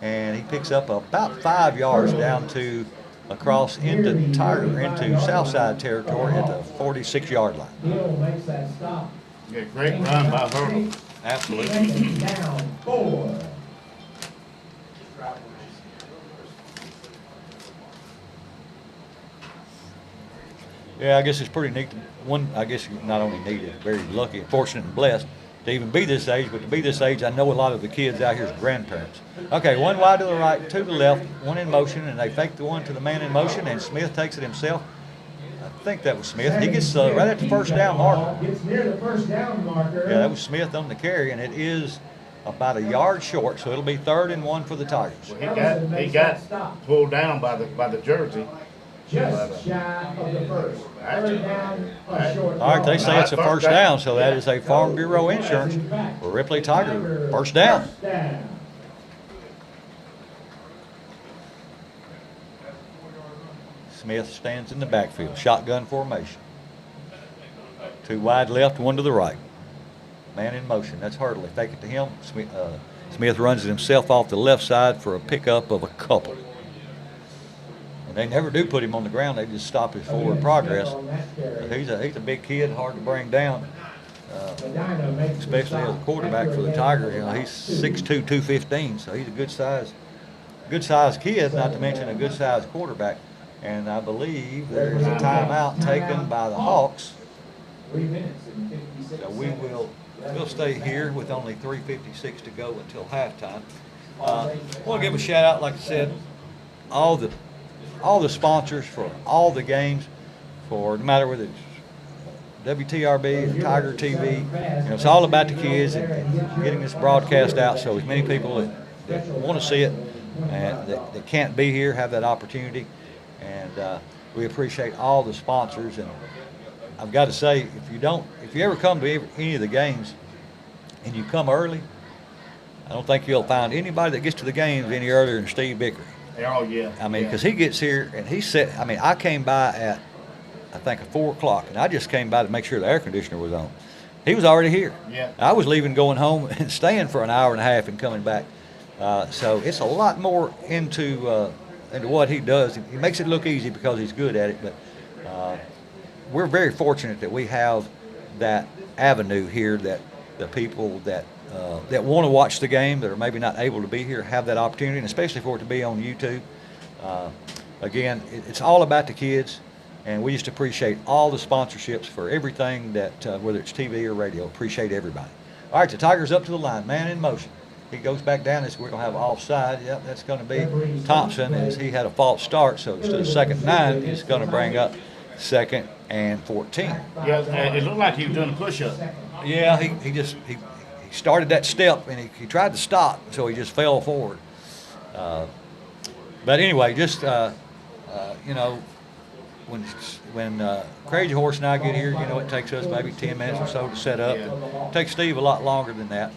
and he picks up about 5 yards down to across into Southside territory at the 46-yard line. Hill makes that stop. Yeah, great run by Hurdle. Absolutely. Second down, 4. Yeah, I guess it's pretty neat. I guess you're not only needed, very lucky, fortunate, and blessed to even be this age, but to be this age, I know a lot of the kids out here's grandparents. Okay, one wide to the right, two to the left, one in motion, and they fake the one to the man in motion, and Smith takes it himself. I think that was Smith. He gets right at the first down marker. Gets near the first down marker. Yeah, that was Smith on the carry, and it is about a yard short, so it'll be 3rd and 1 for the Tigers. He got pulled down by the jersey. Just shy of the first. Third down, a short. All right, they say it's a first down, so that is a Farm Bureau insurance for Ripley Tiger. First down. Smith stands in the backfield, shotgun formation. 2 wide left, 1 to the right. Man in motion, that's Hurdle. They fake it to him. Smith runs it himself off the left side for a pickup of a couple. And they never do put him on the ground, they just stop his forward progress. He's a big kid, hard to bring down, especially as a quarterback for the Tigers. You know, he's 6'2", 215, so he's a good size kid, not to mention a good size quarterback. And I believe there's a timeout taken by the Hawks. 3 minutes and 56 So we'll stay here with only 3:56 to go until halftime. I want to give a shout out, like I said, all the sponsors for all the games, for no matter whether it's WTRB or Tiger TV. You know, it's all about the kids and getting this broadcast out so as many people that want to see it and that can't be here have that opportunity. And we appreciate all the sponsors. And I've got to say, if you ever come to any of the games and you come early, I don't think you'll find anybody that gets to the games any earlier than Steve Bickery. Oh, yeah. I mean, because he gets here and I came by at, I think, 4 o'clock, and I just came by to make sure the air conditioner was on. He was already here. Yeah. I was leaving, going home, and staying for an hour and a half and coming back. So it's a lot more into what he does. He makes it look easy because he's good at it, but we're very fortunate that we have that avenue here, that the people that want to watch the game, that are maybe not able to be here, have that opportunity, and especially for it to be on YouTube. Again, it's all about the kids, and we just appreciate all the sponsorships for everything that, whether it's TV or radio. Appreciate everybody. All right, the Tigers up to the line, man in motion. He goes back down. We're going to have offside. Yep, that's going to be Thompson, as he had a false start. So instead of 2nd and 9, he's going to bring up 2nd and 14. Yeah, it looked like he was doing a push-up. Yeah, he started that step, and he tried to stop, so he just fell forward. But anyway, just you know, when Crazy Horse and I get here, you know, it takes us maybe 10 minutes or so to set up. It takes Steve a lot longer than that.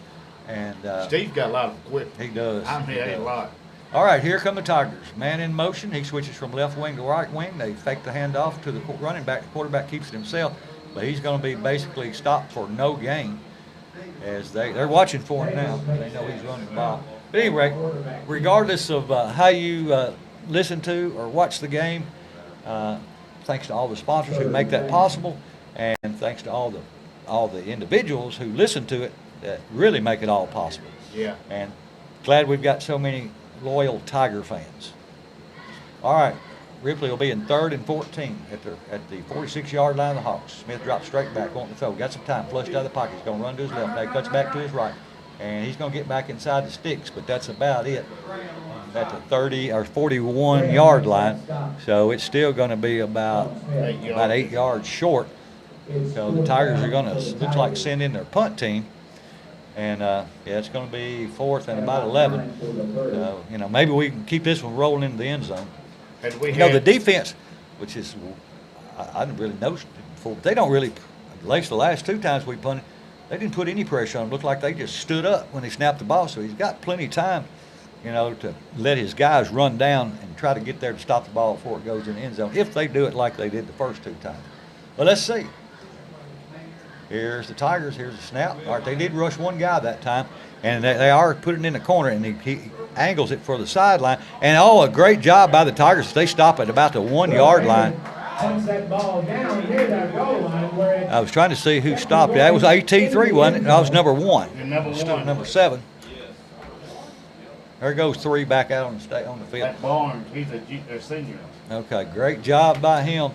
And Steve's got a lot of equipment. he does. I mean, a lot. All right, here come the Tigers. Man in motion. He switches from left wing to right wing. They fake the handoff to the running back. The quarterback keeps it himself, but he's going to be basically stopped for no gain, as they're watching for him now. They know he's running the ball. But anyway, regardless of how you listen to or watch the game, thanks to all the sponsors who make that possible, and thanks to all the individuals who listen to it that really make it all possible. Yeah. And glad we've got so many loyal Tiger fans. All right, Ripley will be in 3rd and 14 at the 46-yard line of the Hawks. Smith drops straight back, wanting to throw. Got some time, flushed out of the pocket. He's going to run to his left. Now he cuts back to his right, and he's going to get back inside the sticks, but that's about it. At the 30 or 41-yard line, so it's still going to be about 8 yards short. So the Tigers are going to looks like send in their punt team. And yeah, it's going to be 4th and about 11. You know, maybe we can keep this one rolling into the end zone. You know, the defense, which is I didn't really notice it before, but they don't really. At least the last 2 times we punted, they didn't put any pressure on him. Looked like they just stood up when they snapped the ball. So he's got plenty of time, you know, to let his guys run down and try to get there to stop the ball before it goes in the end zone. If they do it like they did the first 2 times. Well, let's see. Here's the Tigers. Here's the snap. All right, they did rush one guy that time, and they are putting it in the corner, and he angles it for the sideline. And, oh, a great job by the Tigers. They stop at about the 1 yard line. That ball down near that goal line where it, I was trying to see who stopped it. That was AT3, wasn't it? That was number 1. And number Still one. number 7. There goes 3 back out on the field. That Barnes, he's a senior. Okay, great job by him.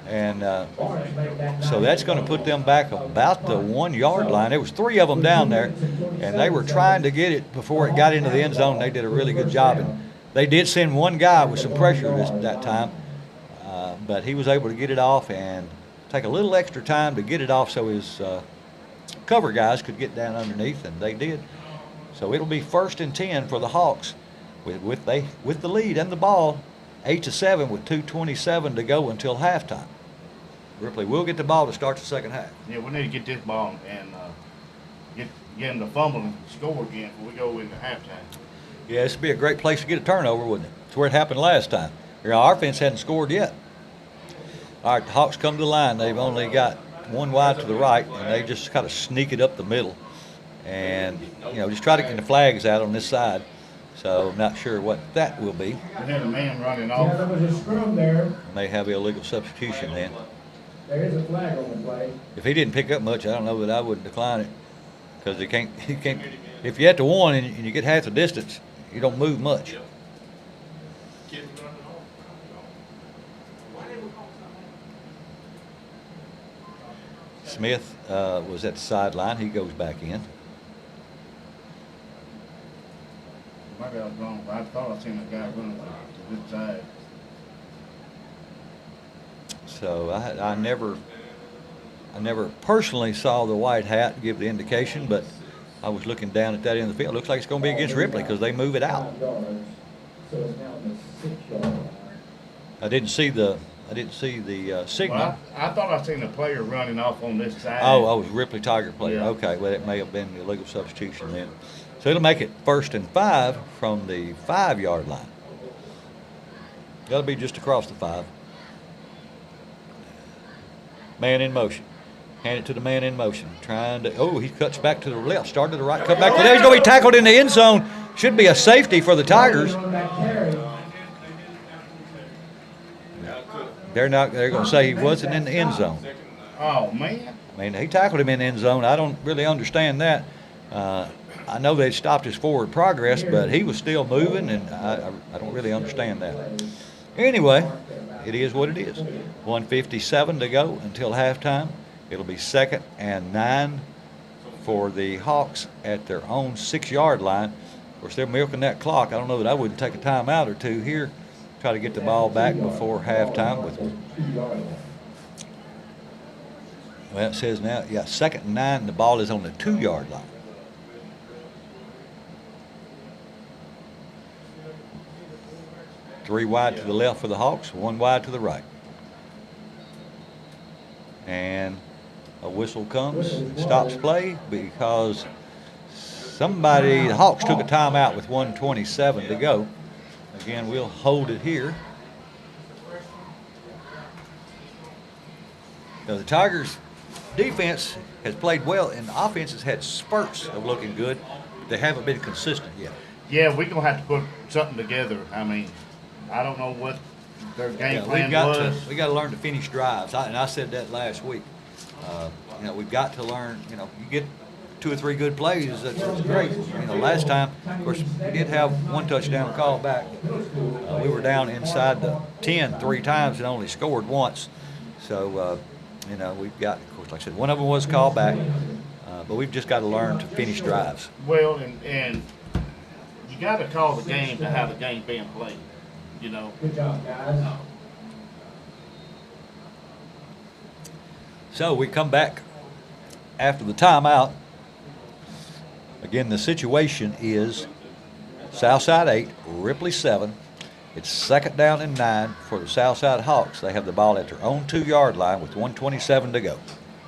And Barnes made that so that's going to put them back about the 1 yard line. There was 3 of them down there, and they were trying to get it before it got into the end zone. They did a really good job. And they did send one guy with some pressure that time, but he was able to get it off and take a little extra time to get it off so his cover guys could get down underneath, and they did. So it'll be 1st and 10 for the Hawks with the lead and the ball, 8-7 with 2:27 to go until halftime. Ripley will get the ball to start the second half. Yeah, we need to get this ball and get him to fumble and score again before we go into halftime. Yeah, this would be a great place to get a turnover, wouldn't it? It's where it happened last time. Our offense hadn't scored yet. All right, the Hawks come to the line. They've only got one wide to the right, and they just kind of sneak it up the middle. And, just try to get the flags out on this side. So I'm not sure what that will be. We had a man running there off. was a scrum there. May have illegal substitution then. There is a flag on the play. If he didn't pick up much, I don't know that I would decline it. Because he can't, if you're at the 1 and you get half the distance, you don't move much. Smith was at the sideline. He goes back in. Maybe I was wrong, but I thought I seen a guy running to the good side. So I never personally saw the white hat give the indication, but I was looking down at that end of the field. Looks like it's going to be against Ripley because they move it out. 5 yards. So it's now on the 6 yard line. I didn't see the signal. Well, I thought I seen a player running off on this side. Oh, it was Ripley Tiger player. Yeah. Okay, well, it may have been the illegal substitution then. So it'll make it 1st and 5 from the 5 yard line. That'll be just across the 5. Man in motion. Hand it to the man in motion. He cuts back to the left, started to the right, cut back to the left. He's going to be tackled in the end zone. Should be a safety for the Tigers. On that carry. They're going to say he wasn't in the end zone. Oh, man. I mean, he tackled him in the end zone. I don't really understand that. I know they stopped his forward progress, but he was still moving, and I don't really understand that. Anyway, it is what it is. 1:57 to go until halftime. It'll be 2nd and 9 for the Hawks at their own 6 yard line. Of course, they're milking that clock. I don't know that I wouldn't take a timeout or two here. Try to get the ball back before halftime. Well, it says now, 2nd and 9, the ball is on the 2 yard line. Three wide to the left for the Hawks, 1 wide to the right. And a whistle comes, stops play because the Hawks took a timeout with 1:27 to go. Again, we'll hold it here. Now, the Tigers' defense has played well, and the offense has had spurts of looking good. They haven't been consistent yet. Yeah, we're going to have to put something together. I mean, I don't know what their game plan was. We got to learn to finish drives. I said that last week. We've got to learn. You get 2 or 3 good plays. That's great. Last time, of course, we did have 1 touchdown call back. We were down inside the 10 3 times and only scored once. So, we've got, of course, like I said, one of them was called back. But we've just got to learn to finish drives. Well, and you got to call the game to how the game's being played. Good job, guys. So we come back after the timeout. Again, the situation is Southside 8, Ripley 7. It's 2nd down and 9 for the Southside Hawks. They have the ball at their own 2 yard line with 1:27 to go.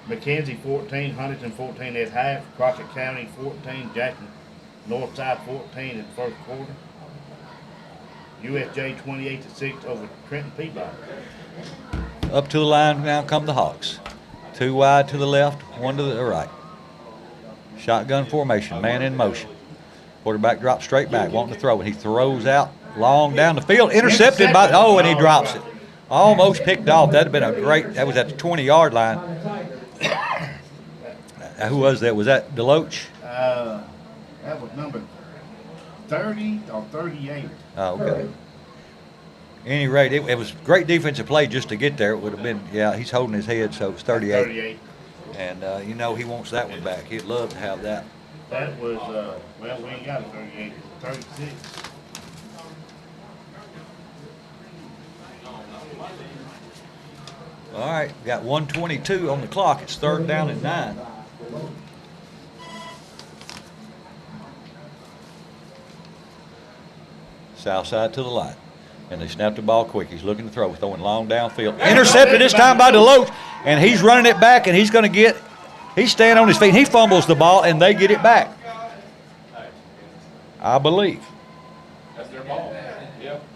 McKenzie 14, Huntington 14 at half, Crockett County 14, Jackson Northside 14 in the first quarter. USJ 28-6 over Trenton Peabody. up to the line. Now come the Hawks. 2 wide to the left, 1 to the right. Shotgun formation, man in motion. Quarterback drops straight back, wanting to throw, and he throws out long down the field. Intercepted by, and he drops it. Almost picked off. That'd have been a great, that was at the 20-yard line. Who was that? Was that Deloach? That was number 30 or 38. Oh, okay. Any rate, it was great defensive play just to get there. It would have been, yeah, he's holding his head, so it's 38. 38. And, you know, he wants that one back. He'd love to have that. That was, well, we ain't got a 38. 36. All right, got 1:22 on the clock. It's 3rd down and 9. Southside to the line. And they snap the ball quick. He's looking to throw, throwing long downfield. Intercepted this time by Deloach, and he's running it back, and he's going to get, he's staying on his feet. He fumbles the ball, and they get it back, I believe. That's their ball.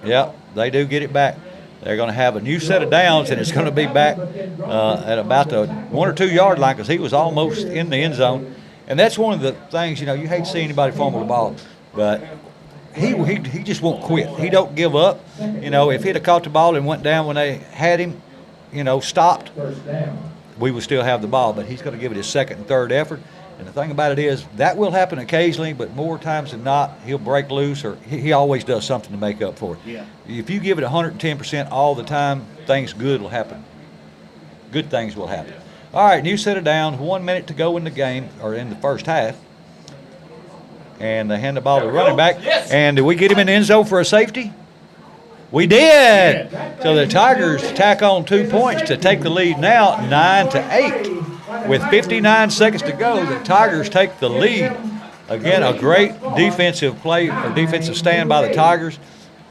Yep, they do get it back. They're going to have a new set of downs, and it's going to be back at about the 1 or 2 yard line because he was almost in the end zone. And that's one of the things, you know, you hate to see anybody fumble the ball, but he just won't quit. He don't give up. You know, if he'd have caught the ball and went down when they had him, you know, stopped, we would still have the ball. But he's going to give it his 2nd and 3rd effort. And the thing about it is that will happen occasionally, but more times than not, he'll break loose, or he always does something to make up for it. Yeah. If you give it 110% all the time, things good will happen. Good things will happen. All right, new set of downs. 1 minute to go in the game, or in the first half. And they hand the ball to the running back. Yes. And did we get him in the end zone for a safety? We did. So the Tigers tack on 2 points to take the lead now, 9-8. With 59 seconds to go, the Tigers take the lead. Again, a great defensive play or defensive stand by the Tigers.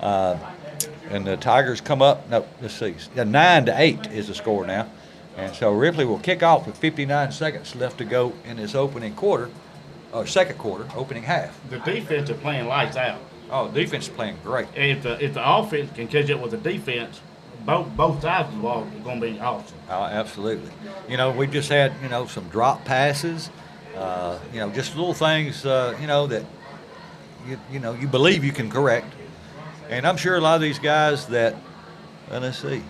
And the Tigers come up, no, let's see, 9-8 is the score now. And so Ripley will kick off with 59 seconds left to go in this opening quarter. Second quarter, opening half. The defense is playing lights out. Oh, the defense is playing great. And if the offense can catch up with the defense, both sides of the ball are going to be awesome. Oh, absolutely. You know, we just had, you know, some drop passes, you know, just little things, you know, that, you know, you believe you can correct. And I'm sure a lot of these guys that, let's see.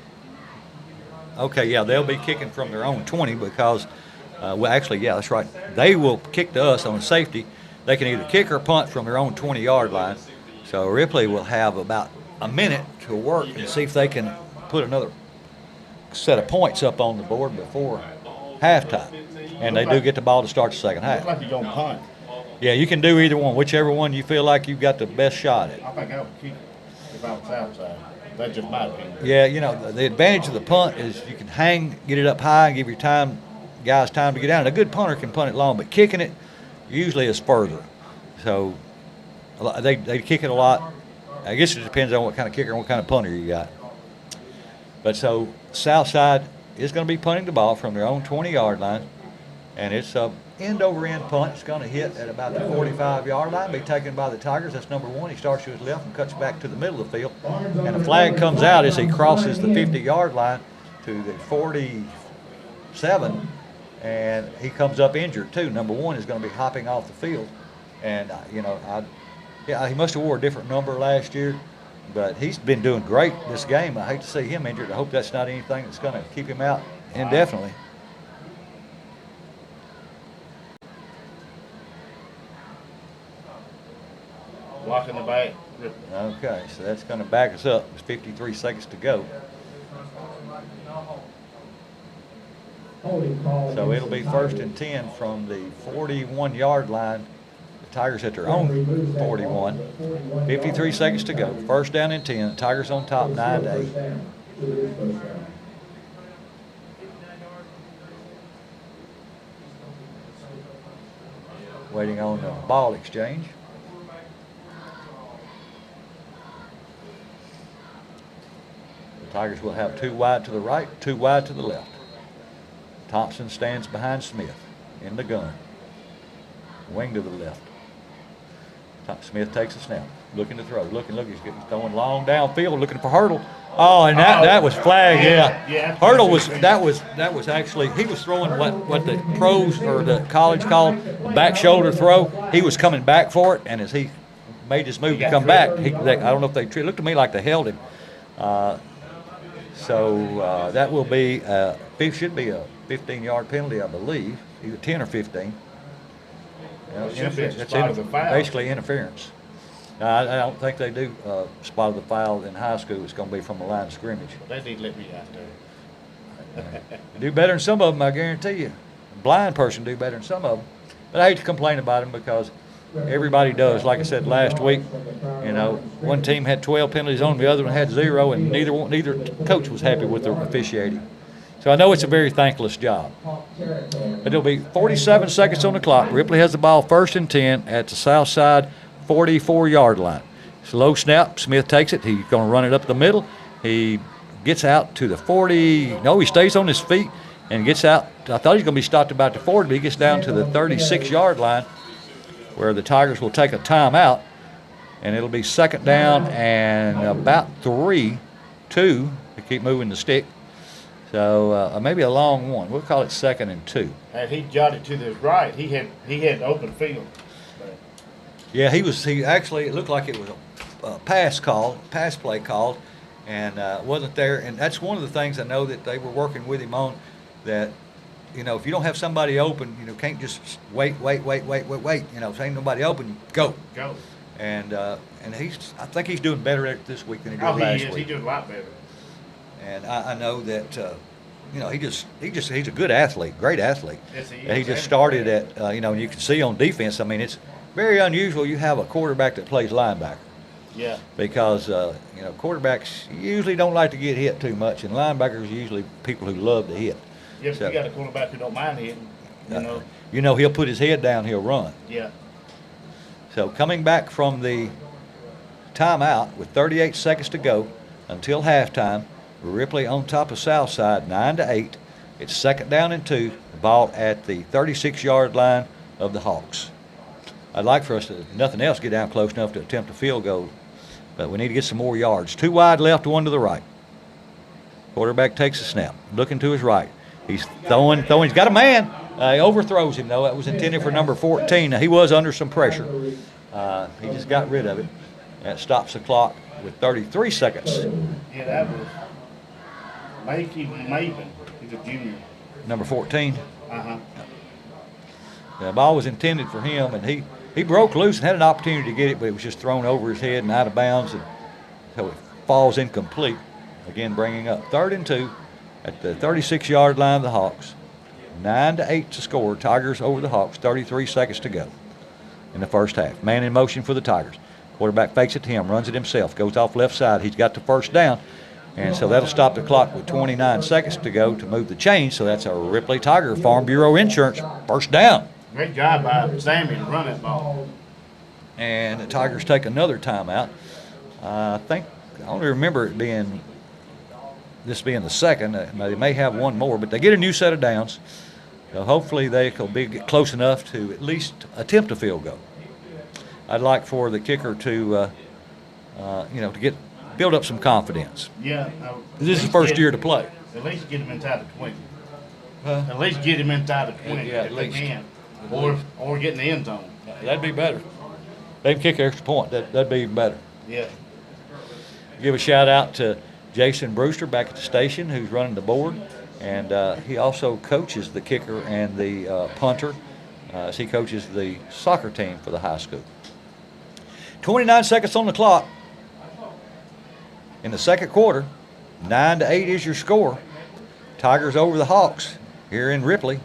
Okay, yeah, they'll be kicking from their own 20 because, well, actually, yeah, that's right. They will kick to us on safety. They can either kick or punt from their own 20-yard line. So Ripley will have about a minute to work and see if they can put another set of points up on the board before halftime. And they do get the ball to start the second half. Looks like you're going to punt. Yeah, you can do either one, whichever one you feel like you've got the best shot at. I think I would kick if I was Southside. That's just my opinion. Yeah, you know, the advantage of the punt is you can hang, get it up high, and give your guys time to get down. And a good punter can punt it long, but kicking it usually is further. So they kick it a lot. I guess it depends on what kind of kicker and what kind of punter you got. But so Southside is going to be punting the ball from their own 20-yard line, and it's a end-over-end punt. It's going to hit at about the 45-yard line, be taken by the Tigers. That's number 1. He starts to his left and cuts back to the middle of the field, and a flag comes out as he crosses the 50-yard line to the 47, and he comes up injured too. Number 1 is going to be hopping off the field, and you know, yeah, he must have wore a different number last year, but he's been doing great this game. I hate to see him injured. I hope that's not anything that's going to keep him out indefinitely. Walking the back. Okay, so that's going to back us up. There's 53 seconds to go. So it'll be 1st and 10 from the 41-yard line. The Tigers at their own 41. 53 seconds to go. 1st down and 10. Tigers on top, 9-8. Waiting on the ball exchange. The Tigers will have 2 wide to the right, 2 wide to the left. Thompson stands behind Smith in the gun. Wing to the left. Smith takes a snap, looking to throw, looking, he's throwing long downfield, looking for Hurdle. Oh, and that was flag, yeah. Hurdle that was actually, he was throwing what the pros or the college called back shoulder throw. He was coming back for it, and as he made his move to come back, I don't know if they it looked to me like they held him. So that will be should be a 15-yard penalty, I believe, either 10 or 15. It's basically interference. I don't think they do spot of the foul in high school. It's going to be from the line of scrimmage. They need to let me out there. Do better than some of them, I guarantee you. A blind person do better than some of them. But I hate to complain about them because everybody does. Like I said last week, one team had 12 penalties on them, the other one had 0, and neither coach was happy with their officiating. So I know it's a very thankless job. But it'll be 47 seconds on the clock. Ripley has the ball 1st and 10 at the Southside 44-yard line. Slow snap. Smith takes it. He's going to run it up the middle. He gets out to the 40. No, he stays on his feet and gets out. I thought he was going to be stopped about the 40, but he gets down to the 36-yard line where the Tigers will take a timeout, and it'll be 2nd down and about 3-2 to keep moving the stick. So maybe a long one. We'll call it 2nd and 2. Had he jotted to the right, he had open field. Yeah, he actually, it looked like it was a pass play called, and wasn't there. And that's one of the things I know that they were working with him on, that, if you don't have somebody open, can't just wait. If ain't nobody open, go. And I think he's doing better at it this week than he did last week. He's doing a lot better. And I know that, he's a good athlete, great athlete. Yes, he is. And he just started at, you can see on defense, I mean, it's very unusual you have a quarterback that plays linebacker. Yeah. Because, quarterbacks usually don't like to get hit too much, and linebackers are usually people who love to hit. Yes, you got a quarterback who don't mind hitting, he'll put his head down, he'll run. Yeah. So coming back from the timeout with 38 seconds to go until halftime, Ripley on top of Southside, 9-8. It's 2nd down and 2. The ball at the 36-yard line of the Hawks. I'd like for us to, if nothing else, get down close enough to attempt a field goal, but we need to get some more yards. 2 wide left, 1 to the right. Quarterback takes a snap, looking to his right. He's throwing. He's got a man. He overthrows him, though. That was intended for number 14. Now, he was under some pressure. He just got rid of it. That stops the clock with 33 seconds. Yeah, that was Makey Maven. He's a junior. Number 14. Uh-huh. The ball was intended for him, and he broke loose and had an opportunity to get it, but it was just thrown over his head and out of bounds, and so it falls incomplete. Again, bringing up 3rd and 2 at the 36-yard line of the Hawks. 9-8 to score. Tigers over the Hawks. 33 seconds to go in the first half. Man in motion for the Tigers. Quarterback fakes it to him, runs it himself, goes off left side. He's got the 1st down, and so that'll stop the clock with 29 seconds to go to move the chains. So that's a Ripley Tiger Farm Bureau Insurance 1st down. Great job by Sammy to run that ball. And the Tigers take another timeout. I only remember it being the 2nd. They may have one more, but they get a new set of downs. So hopefully they will be close enough to at least attempt a field goal. I'd like for the kicker to, build up some confidence. Yeah. This is his first year to play. At least get him inside the 20. At least get him inside the 20 if they can. Or get in the end zone. That'd be better. They can kick an extra point. That'd be even better. Yeah. Give a shout out to Jason Brewster back at the station, who's running the board, and he also coaches the kicker and the punter as he coaches the soccer team for the high school. 29 seconds on the clock in the 2nd quarter. 9-8 is your score. Tigers over the Hawks here in Ripley.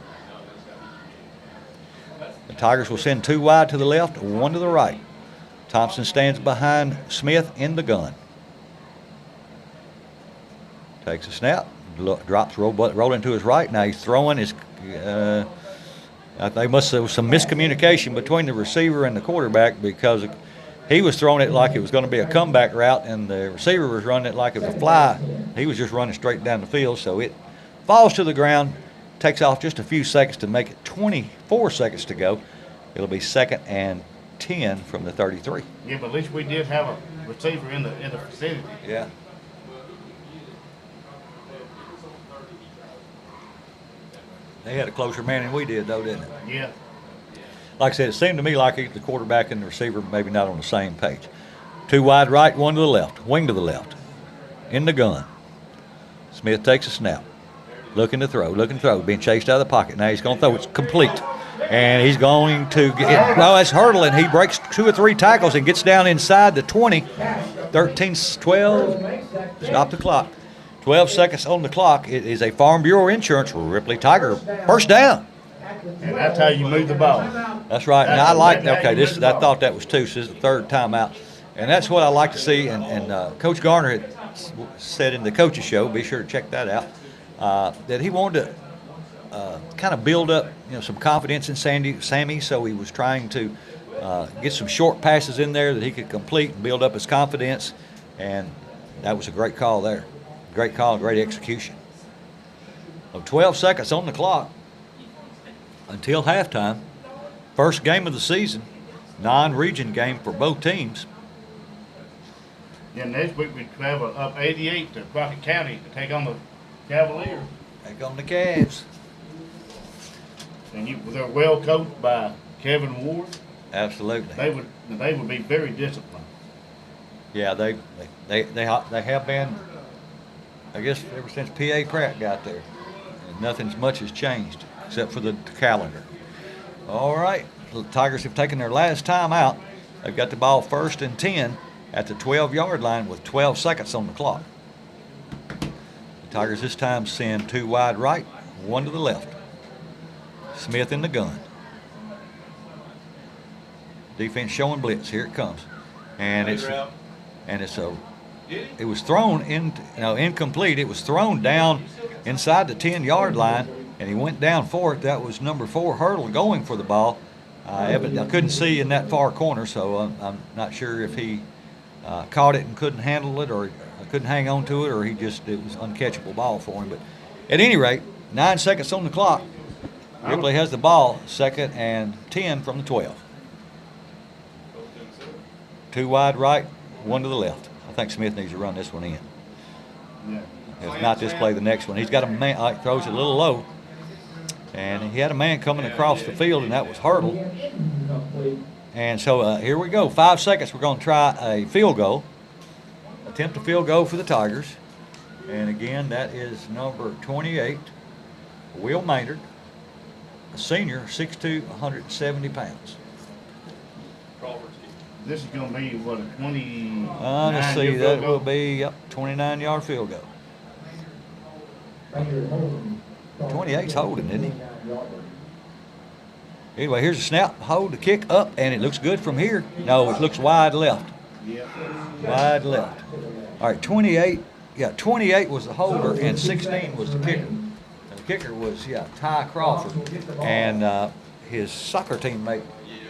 The Tigers will send 2 wide to the left, 1 to the right. Thompson stands behind Smith in the gun. Takes a snap, drops, rolling to his right. Now he's throwing his. I think must have some miscommunication between the receiver and the quarterback, because he was throwing it like it was going to be a comeback route, and the receiver was running it like it was a fly. He was just running straight down the field, so it falls to the ground, takes off just a few seconds to make it 24 seconds to go. It'll be 2nd and 10 from the 33. Yeah, but at least we did have a receiver in the vicinity. Yeah. They had a closer man than we did, though, didn't it? Yeah. Like I said, it seemed to me like the quarterback and the receiver maybe not on the same page. 2 wide right, 1 to the left, wing to the left. In the gun. Smith takes a snap. Looking to throw, being chased out of the pocket. Now he's going to throw. It's complete. And he's going to get, well, that's hurdling. He breaks 2 or 3 tackles and gets down inside the 20. 13, 12, stop the clock. 12 seconds on the clock. It is a Farm Bureau Insurance Ripley Tiger first down. And that's how you move the ball. That's right. And I like, okay, I thought that was 2, so this is the 3rd time out. And that's what I like to see. And Coach Garner had said in the coaches show, be sure to check that out, that he wanted to kind of build up, some confidence in Sammy. So he was trying to get some short passes in there that he could complete and build up his confidence. And that was a great call there. Great call, great execution. 12 seconds on the clock until halftime. First game of the season, non-region game for both teams. Then next week we travel up 88 to Crockett County to take on the Cavaliers. Take on the Cavs. And they're well coached by Kevin Ward. Absolutely. They would be very disciplined. Yeah, they have been, I guess, ever since P.A. Pratt got there. And nothing much has changed except for the calendar. All right, the Tigers have taken their last time out. They've got the ball 1st and 10 at the 12-yard line with 12 seconds on the clock. The Tigers this time send 2 wide right, 1 to the left. Smith in the gun. Defense showing blitz. Here it comes, and it was thrown incomplete. It was thrown down inside the 10-yard line, and he went down for it. That was number 4 Hurdle going for the ball. I couldn't see in that far corner, so I'm not sure if he caught it and couldn't handle it, or couldn't hang on to it, or it was uncatchable ball for him. But at any rate, 9 seconds on the clock. Ripley has the ball, 2nd and 10 from the 12. 2 wide right, 1 to the left. I think Smith needs to run this one in. Yeah. If not, this play the next one. He's got a man, throws it a little low. And he had a man coming across the field, and that was Hurdle. And so here we go. 5 seconds. We're going to try a field goal. Attempt a field goal for the Tigers. And again, that is number 28, Will Maynard, a senior, 6'2", 170 pounds. This is going to be, what, a 20? Let's see, that will be, 29-yard field goal. 28's holding, isn't he? Anyway, here's a snap, hold, the kick up, and it looks good from here. No, it looks wide left. Wide left. All right, 28 was the holder, and 16 was the kicker. And the kicker was, Ty Crawford. And his soccer teammate,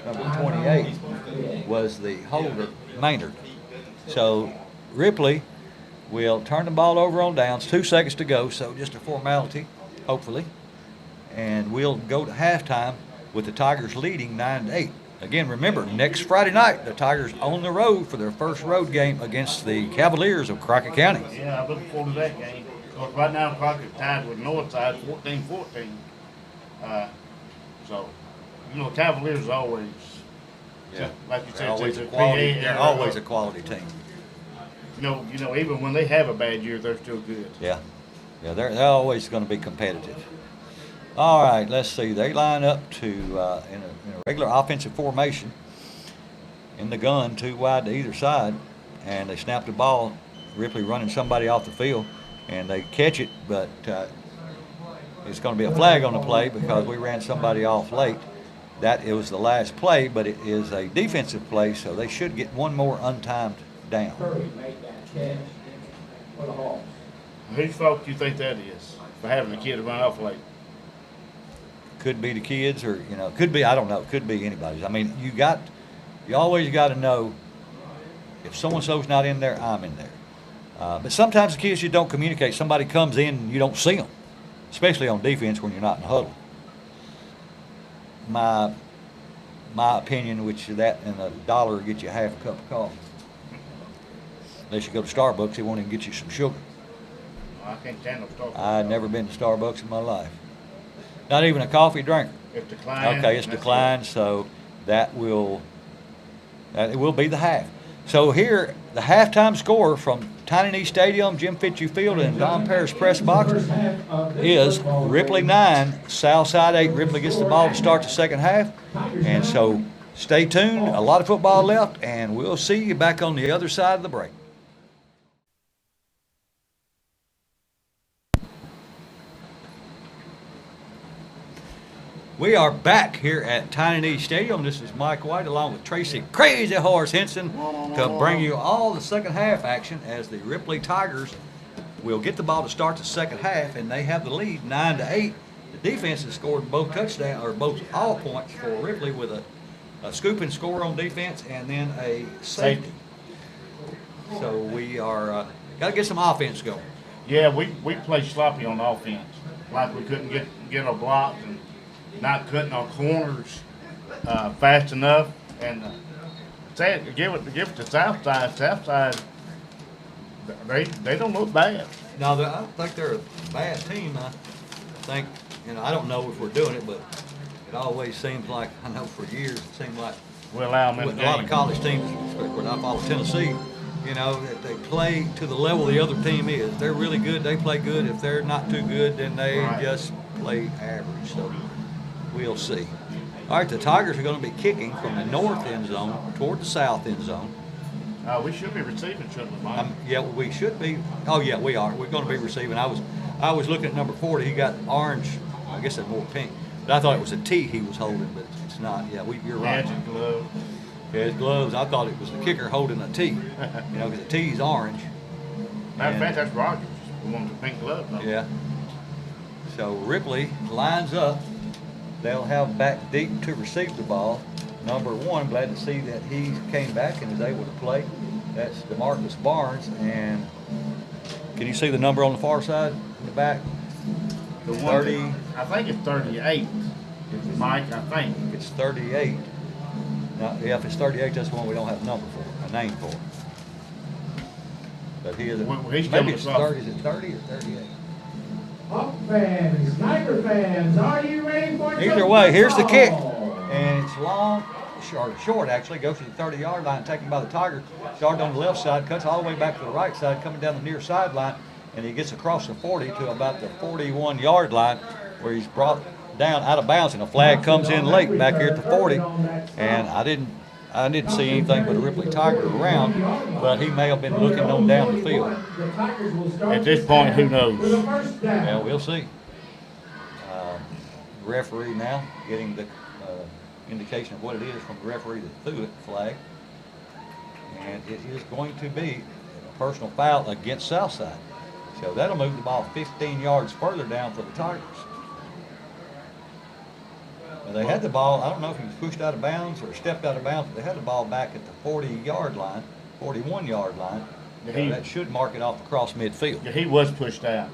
number 28, was the holder, Maynard. So Ripley will turn the ball over on downs. 2 seconds to go, so just a formality, hopefully. And we'll go to halftime with the Tigers leading 9-8. Again, remember, next Friday night, the Tigers on the road for their first road game against the Cavaliers of Crockett County. Yeah, I'm looking forward to that game. Because right now, Crockett tied with Northside 14-14. So, Cavaliers always, like you said, they're always a quality team. Even when they have a bad year, they're still good. Yeah, they're always going to be competitive. All right, let's see. They line up to in a regular offensive formation in the gun, 2 wide to either side, and they snap the ball. Ripley running somebody off the field, and they catch it, but it's going to be a flag on the play because we ran somebody off late. It was the last play, but it is a defensive play, so they should get one more untimed down. Whose fault do you think that is for having the kid run off late? Could be the kids, or could be, I don't know. Could be anybody's. I mean, you always got to know if so-and-so's not in there, I'm in there. But sometimes the kids, you don't communicate. Somebody comes in and you don't see them, especially on defense when you're not in the huddle. My my opinion, which is that and $1 will get you half a cup of coffee. Unless you go to Starbucks, they won't even get you some sugar. I can't stand no Starbucks. I've never been to Starbucks in my life. Not even a coffee drinker. It's declined. Okay, it's That's declined, so it will be the half. So here, the halftime score from Tiny Knee Stadium, Jim Fitzhugh Field, and Don Paris Press Box is Ripley 9, Southside 8. Ripley gets the ball to start the second half, and so stay tuned. A lot of football left, and we'll see you back on the other side of the break. We are back here at Tiny Knee Stadium. This is Mike White along with Tracy Crazy Horse Henson to bring you all the second half action as the Ripley Tigers will get the ball to start the second half, and they have the lead 9-8. The defense has scored both touchdowns, or both all points for Ripley with a scooping score on defense and then a safety. So we are got to get some offense going. Yeah, we play sloppy on offense. Like we couldn't get our blocks and not cutting our corners fast enough. And give it to Southside. Southside, they don't look bad. No, I don't think they're a bad team. I think, I don't know if we're doing it, but it always seems like, I know for years, it seemed like We allow them in with the a lot of game. college teams, when I follow Tennessee, that they play to the level the other team is. They're really good, they play good. If they're not too good, then they Right. just play average. So we'll see. All right, the Tigers are going to be kicking from the north end zone toward the south end zone. We should be receiving, shouldn't we, Mike? Yeah, we should be. Oh, yeah, we are. We're going to be receiving. I was looking at number 40. He got orange. I guess it's more pink. But I thought it was a T he was holding, but it's not. Yeah, you're right. Magic glove. Yeah, his gloves. I thought it was the kicker holding a T. Because the T's orange. Matter of And- fact, that's Rogers. The one with the pink glove. though. Yeah. So Ripley lines up. They'll have back deep to receive the ball. Number 1, glad to see that he came back and is able to play. That's DeMarcus Barnes. And can you see the number on the far side in the back? The one 30. I think it's 38. Mike, I think. It's 38. Now, yeah, if it's 38, that's the one we don't have a number for, a name for. But he is. Well, he's Maybe coming it's across. 30. Is it 30 or 38? Hawk fans, Sniper fans, are you ready for Either some way, here's the kick. football? And it's long, short actually, goes to the 30-yard line, taken by the Tiger. Started on the left side, cuts all the way back to the right side, coming down the near sideline, and he gets across the 40 to about the 41-yard line, where he's brought down out of bounds, and a flag comes in late back here at the 40. And I didn't see anything but a Ripley Tiger around, but he may have been looking on down the field. At this point, who knows? Yeah, we'll see. Referee now getting the indication of what it is from the referee that threw it, flag. And it is going to be a personal foul against Southside. So that'll move the ball 15 yards further down for the Tigers. Now, they had the ball, I don't know if he was pushed out of bounds or stepped out of bounds, but they had the ball back at the 40-yard line, 41-yard line. So that should mark it off across midfield. Yeah, he was pushed out.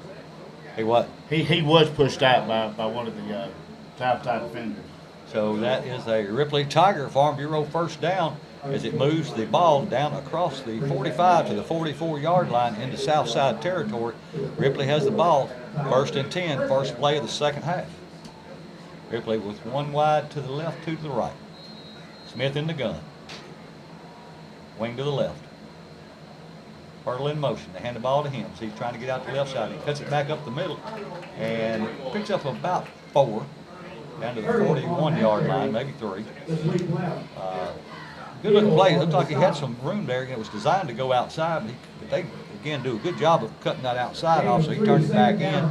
Hey, what? He was pushed out by one of the Southside defenders. So that is a Ripley Tiger Farm Bureau first down as it moves the ball down across the 45 to the 44-yard line into Southside territory. Ripley has the ball, 1st and 10, first play of the second half. Ripley with one wide to the left, two to the right. Smith in the gun. Wing to the left. Hurdle in motion. They hand the ball to him. So he's trying to get out the left side. He cuts it back up the middle and picks up about 4 down to the 41-yard line, maybe 3. Good looking play. It looked like he had some room there. It was designed to go outside, but they, again, do a good job of cutting that outside off, so he turned it back in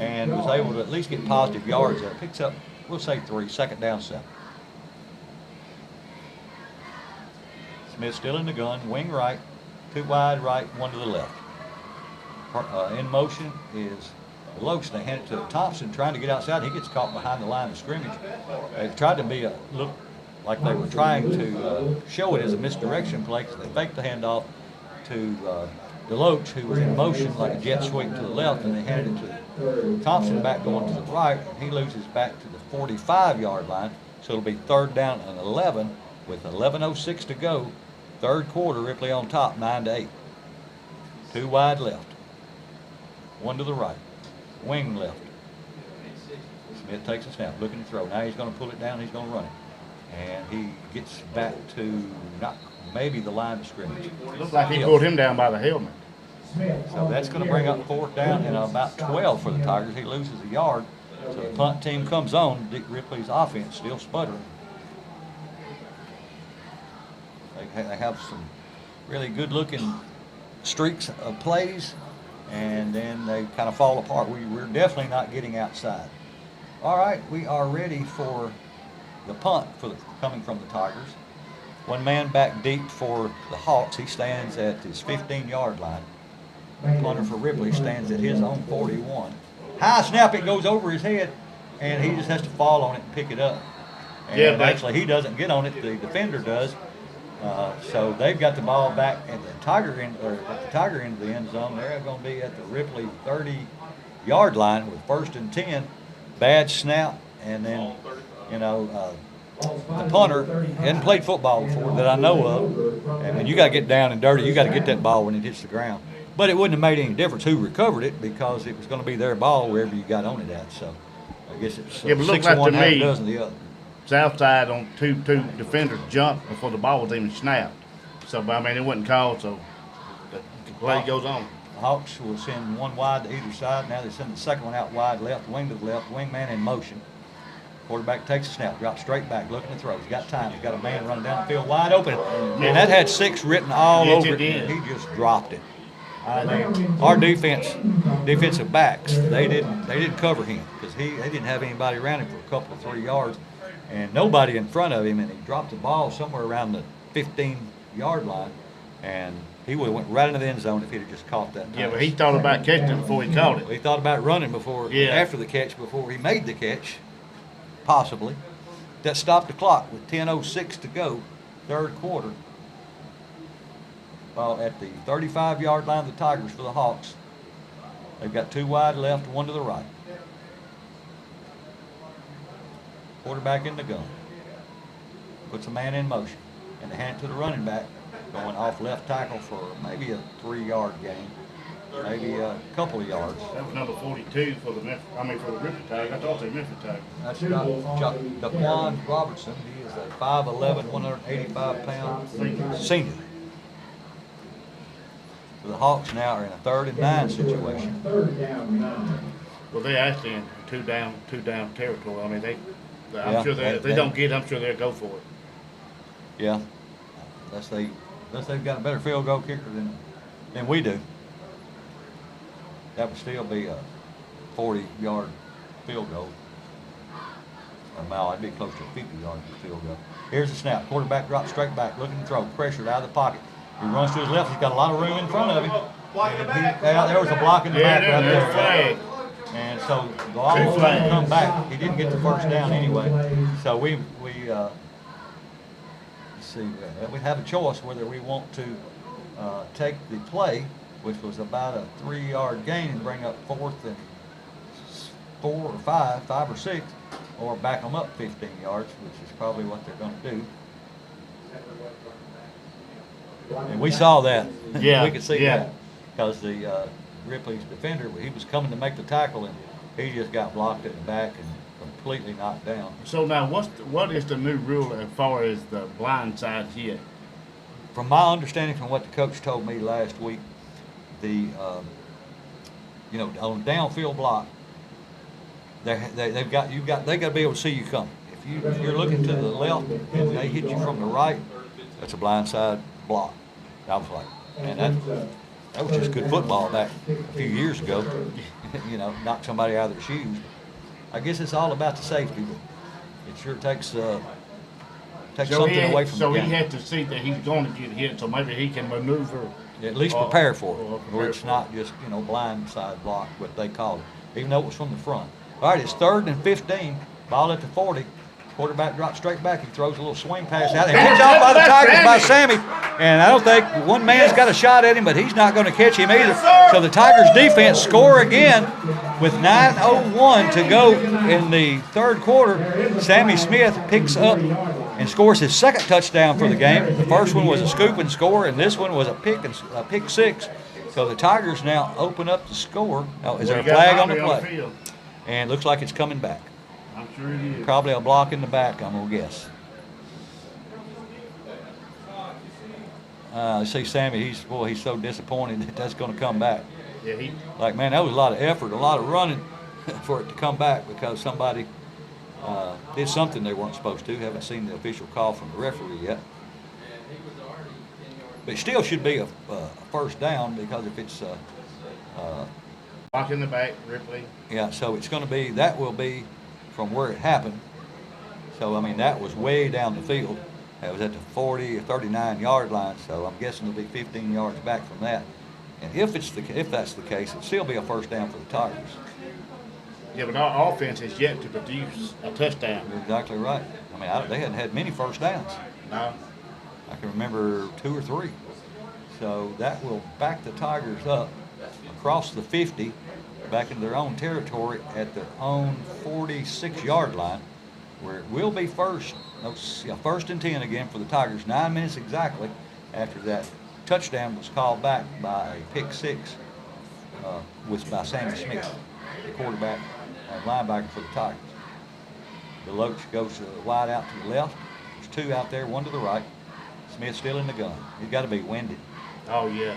and was able to at least get positive yards there. Picks up, we'll say 3, 2nd down 7. Smith still in the gun, wing right, 2 wide right, 1 to the left. In motion is Lokes. They hand it to Thompson trying to get outside. He gets caught behind the line of scrimmage. They tried to look like they were trying to show it as a misdirection play because they faked the handoff to Deloach, who was in motion like a jet sweep to the left, and they handed it to Thompson back going to the right, and he loses back to the 45-yard line. So it'll be 3rd down and 11 with 11:06 to go. 3rd quarter, Ripley on top, 9-8. 2 wide left. 1 to the right. Wing left. Smith takes a snap, looking to throw. Now he's going to pull it down. He's going to run it. And he gets back to maybe the line of scrimmage. Looks like he pulled him down by the helmet. So that's going to bring up 4th down and about 12 for the Tigers. He loses a yard. So the punt team comes on. Dick Ripley's offense still sputtering. They have some really good-looking streaks of plays, and then they kind of fall apart. We're definitely not getting outside. All right, we are ready for the punt coming from the Tigers. 1 man back deep for the Hawks. He stands at his 15-yard line. The punter for Ripley stands at his own 41. High snap, it goes over his head, and he just has to fall on it and pick it up. And yeah, actually, he doesn't get on it. The defender does. So they've got the ball back at the Tiger end of the end zone. They're going to be at the Ripley 30-yard line with 1st and 10. Bad snap, and then the punter hadn't played football before that I know of. And when you got to get down and dirty, you got to get that ball when it hits the ground. But it wouldn't have made any difference who recovered it because it was going to be their ball wherever you got on it at. So I guess it's 6 like one, to half me, a dozen the other. Southside on two defenders jumped before the ball was even snapped. So, I mean, it wasn't called, so the play goes on. The Hawks will send 1 wide to either side. Now they send the 2nd one out wide left, wing to the left, wingman in motion. Quarterback takes a snap, drops straight back, looking to throw. He's got time. He's got a man running down the field wide open. And that had 6 written all over it. And he just dropped it. Our defensive backs, they didn't cover him because they didn't have anybody around him for a couple of 3 yards. And nobody in front of him, and he dropped the ball somewhere around the 15-yard line, and he would have went right into the end zone if he'd have just caught that. Yeah, but he thought about catching it before he caught it. He thought about running after the catch, before he made the catch, possibly. That stopped the clock with 10:06 to go, 3rd quarter. Ball at the 35-yard line of the Tigers for the Hawks. They've got 2 wide left, 1 to the right. Quarterback in the gun. Puts a man in motion. And they hand it to the running back, going off left tackle for maybe a 3-yard gain. Maybe a couple of yards. That was number 42 for the Ripley tag. I thought they Memphis tag. That's Daquan Robertson. He is a 5'11", 185-pound senior. So the Hawks now are in a 3rd and 9 situation. 3rd down 9. Well, they're actually in two down territory. I mean, Yeah, sure if they don't get it, I'm sure they'll go for it. Yeah, unless they've got a better field goal kicker than we do. That would still be a 40-yard field goal. Well, it'd be close to a 50-yard field goal. Here's the snap. Quarterback drops straight back, looking to throw, pressured out of the pocket. He runs to his left. He's got a lot of room in front of him. There was a block in the back right there. Flag. And so the ball will come back. He didn't get the 1st down anyway. So we have a choice whether we want to take the play, which was about a 3-yard gain, and bring up 4th and 4 or 5 or 6, or back them up 15 yards, which is probably what they're going to do. And we saw that. Yeah, we could see that because the Ripley's defender, he was coming to make the tackle, and he just got blocked at the back and completely knocked down. So now, what is the new rule as far as the blind side hit? From my understanding, from what the coach told me last week, the on downfield block, they got to be able to see you coming. If you're looking to the left and they hit you from the right, that's a blindside block. I was like, man, that was just good football back a few years ago. Knock somebody out of their shoes. I guess it's all about the safety, but it sure takes something away from the game. So he had to see that he's going to get hit, so maybe he can maneuver. At least prepare for it, where it's not just blindside block, what they call it, even though it was from the front. All right, it's 3rd and 15. Ball at the 40. Quarterback drops straight back. He throws a little swing pass out. And picked off by the Tigers by Sammy. And I don't think one man's got a shot at him, but he's not going to catch him either. So the Tigers defense score again. With 9:01 to go in the third quarter, Sammy Smith picks up and scores his second touchdown for the game. The first one was a scoop and score, and this one was a pick six. So the Tigers now open up the score. Oh, is there a flag on the play? And looks like it's coming back. I'm sure it is. Probably a block in the back, I'm gonna guess. See Sammy, he's so disappointed that that's gonna come back. Yeah, Like, man, that was a lot of effort, a lot of running for it to come back because somebody did something they weren't supposed to. Haven't seen the official call from the referee yet. But it still should be a first down because if it's block in the back, Ripley. yeah, so it's going to be, that will be from where it happened. So, I mean, that was way down the field. That was at the 40 or 39-yard line, so I'm guessing it'll be 15 yards back from that. And if that's the case, it'll still be a first down for the Tigers. Yeah, but our offense has yet to produce a touchdown. You're exactly right. I mean, they hadn't had many first downs. No. I can remember 2 or 3. So that will back the Tigers up across the 50, back into their own territory at their own 46-yard line, where it will be first and 10 again for the Tigers. 9 minutes exactly after that touchdown was called back by a pick six by Sammy Smith, the quarterback and linebacker for the Tigers. DeLoach goes wide out to the left. There's 2 out there, 1 to the right. Smith still in the gun. He's got to be winded. Oh, yeah.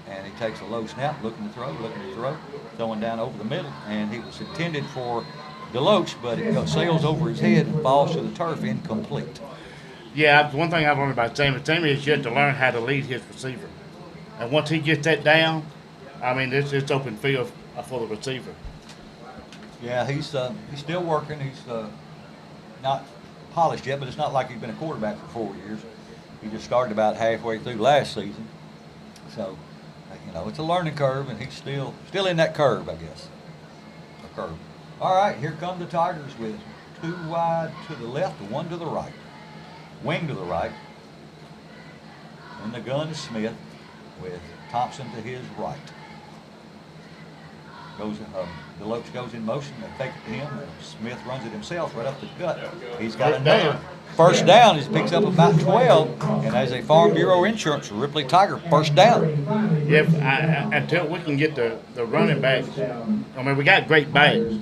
And he takes a low snap, looking to throw, throwing down over the middle. And he was intended for DeLoach, but it sails over his head and falls to the turf, incomplete. Yeah, one thing I've learned about Sammy is yet to learn how to lead his receiver. And once he gets that down, I mean, it's open field for the receiver. Yeah, he's still working. He's not polished yet, but it's not like he's been a quarterback for 4 years. He just started about halfway through last season. So, it's a learning curve, and he's still in that curve, I guess. A curve. All right, here come the Tigers with 2 wide to the left, 1 to the right. Wing to the right. In the gun is Smith with Thompson to his right. DeLoach goes in motion. They take it to him. Smith runs it himself right up the gut. He's got another first down. He picks up about 12. And as a Farm Bureau Insurance Ripley Tiger, first down. Yeah, until we can get the running backs. I mean, we got great backs,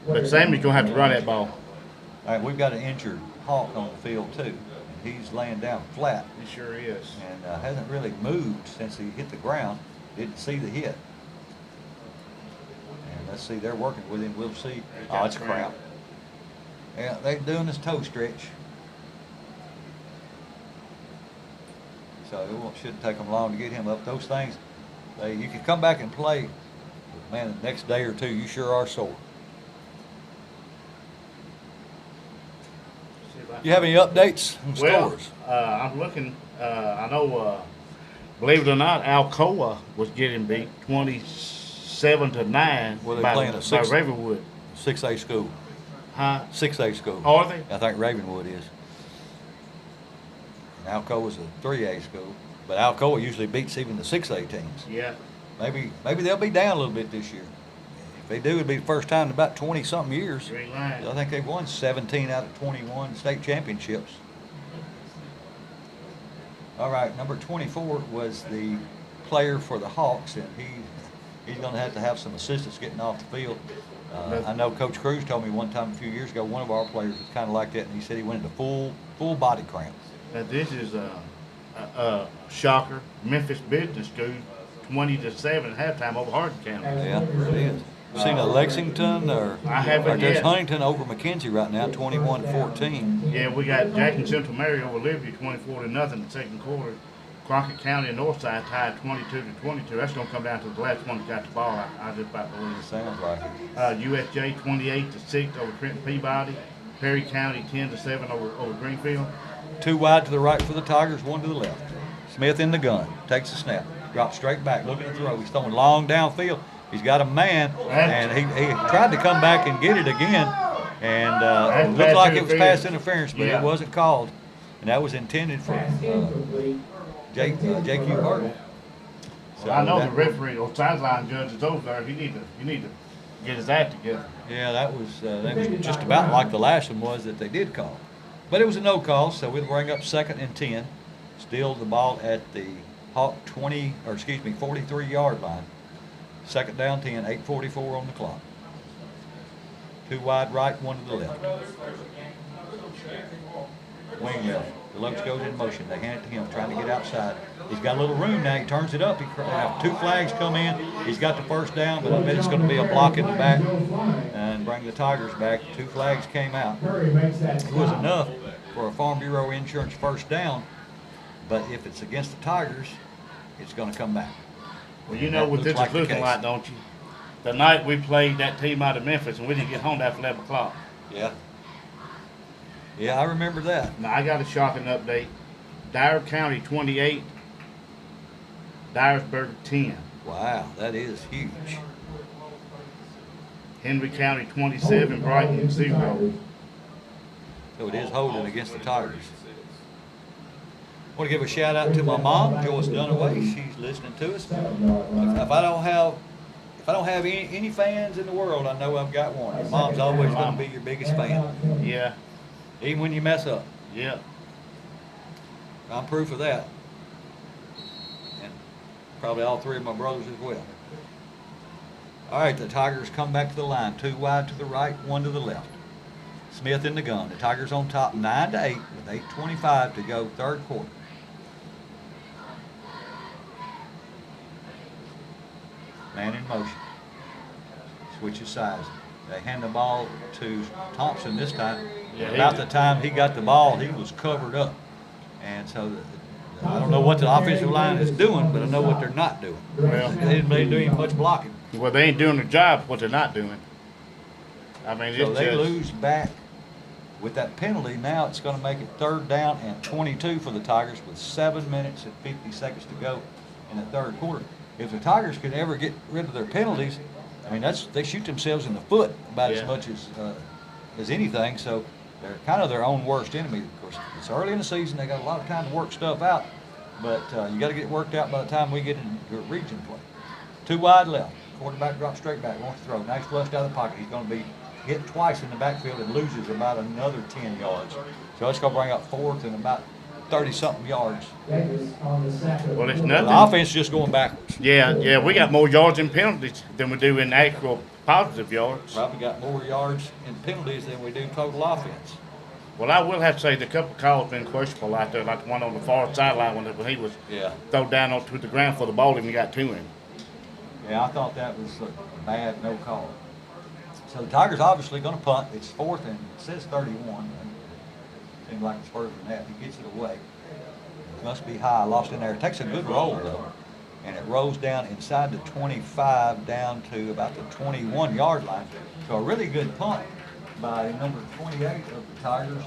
but Sammy's going to have to run that ball. All right, we've got an injured Hawk on the field, too. And he's laying down flat. He sure is. And hasn't really moved since he hit the ground. Didn't see the hit. Let's see, they're working with him. We'll see. Oh, it's a cramp. Yeah, they're doing this toe stretch. So it shouldn't take them long to get him up. Those things, you can come back and play, but man, the next day or 2, you sure are sore. You have any updates on scores? I'm looking. I know, believe it or not, Alcoa was getting beat 27-9 Were they by playing a Ravenwood. 6A school. Huh? 6A school. Oh, are they? I think Ravenwood is. And Alcoa's a 3A school, but Alcoa usually beats even the 6A teams. Yeah. Maybe they'll be down a little bit this year. If they do, it'll be the first time in about 20-something years. Great line. I think they've won 17 out of 21 state championships. All right, number 24 was the player for the Hawks, and he's going to have some assistance getting off the field. I know Coach Cruz told me one time a few years ago, one of our players was kind of like that, and he said he went into full body cramp. Now this is a shocker. Memphis Business School, 20-7 at halftime over Hardin County. Yeah, it is. Seen a Lexington or I haven't there's yet. Huntington over McKenzie right now, 21-14. Yeah, we got Jackson Central Mary over Liberty, 24-0 in the second quarter. Crockett County and Northside tied 22-22. That's going to come down to the last one that got the ball. I just about believe. Sounds like it. USJ 28-6 over Trenton Peabody. Perry County 10-7 over Greenfield. 2 wide to the right for the Tigers, 1 to the left. Smith in the gun, takes the snap, drops straight back, looking to throw. He's throwing long downfield. He's got a man, and he tried to come back and get it again, and it looked like it was pass interference, but it wasn't called, and that was intended for J.Q. Burton. So I know the referee or sideline judge is over there. You need to get his act together. Yeah, that was just about like the last one was that they did call. But it was a no call, so we'll bring up 2nd and 10. Still the ball at the Hawk 43-yard line. 2nd down 10, 8:44 on the clock. 2 wide right, 1 to the left. Wing left. Deluxe goes in motion. They hand it to him, trying to get outside. He's got a little room now. He turns it up. Two flags come in. He's got the first down, but I bet it's going to be a block in the back and bring the Tigers back. 2 flags came out. It was enough for a Farm Bureau Insurance first down, but if it's against the Tigers, it's going to come back. Well, you know what this is looking like, don't you? The night we played that team out of Memphis and we didn't get home after 11 o'clock. Yeah. Yeah, I remember that. Now, I got a shocking update. Dyer County 28, Dyersburg 10. Wow, that is huge. Henry County 27, Brighton 0. So it is holding against the Tigers. I want to give a shout out to my mom, Joyce Dunaway. She's listening to us. If I don't have any fans in the world, I know I've got one. Your mom's always going to be your biggest fan, Yeah, even when you mess up. yeah. I'm proof of that. And probably all 3 of my brothers as well. All right, the Tigers come back to the line. 2 wide to the right, 1 to the left. Smith in the gun. The Tigers on top 9-8 with 8:25 to go, 3rd quarter. Man in motion. Switches sides. They hand the ball to Thompson this time. Yeah, About the time he got the ball, he was covered up. And so I don't know what the offensive line is doing, but I know what they're not doing. Well, They didn't really do much blocking. well, they ain't doing their job, what they're not doing. I mean, So it's they just, lose back with that penalty. Now it's going to make it 3rd down and 22 for the Tigers with 7 minutes and 50 seconds to go in the 3rd quarter. If the Tigers could ever get rid of their penalties, I mean, they shoot themselves in the foot about as Yeah. much as anything. So they're kind of their own worst enemy. Of course, it's early in the season. They got a lot of time to work stuff out, but you got to get it worked out by the time we get into region play. 2 wide left. Quarterback drops straight back, wants to throw. Nice flush out of the pocket. He's going to be hit twice in the backfield and loses about another 10 yards. So it's going to bring up 4th and about 30-something yards. well, it's The nothing. offense is just going backwards. Yeah, we got more yards in penalties than we do in actual positive yards. Probably got more yards in penalties than we do total offense. Well, I will have to say the couple calls been questionable out there, like the one on the far sideline when he was Yeah. thrown down onto the ground for the ball and he got to him. Yeah, I thought that was a bad no call. So the Tigers obviously going to punt. It's 4th and it says 31. Seems like it's further than that. He gets it away. It must be high. Lost in there. It takes a good roll though, and it rolls down inside the 25 down to about the 21-yard line. So a really good punt by number 28 of the Tigers.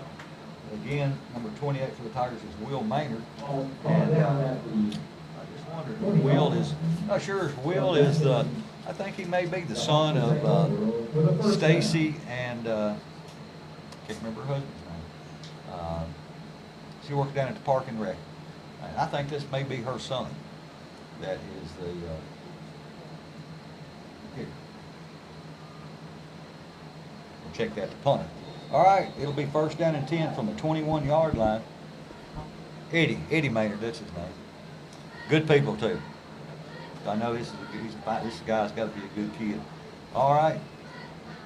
Again, number 28 for the Tigers is Will Maynard. And I just wondered, Will is, not sure if Will is the, I think he may be the son of Stacy and, can't remember her husband's name. She worked down at the Park and Rec. And I think this may be her son that is the kicker. We'll check that, the punter. All right, it'll be 1st down and 10 from the 21-yard line. Eddie Maynard, that's his name. Good people too. I know this guy's got to be a good kid. All right,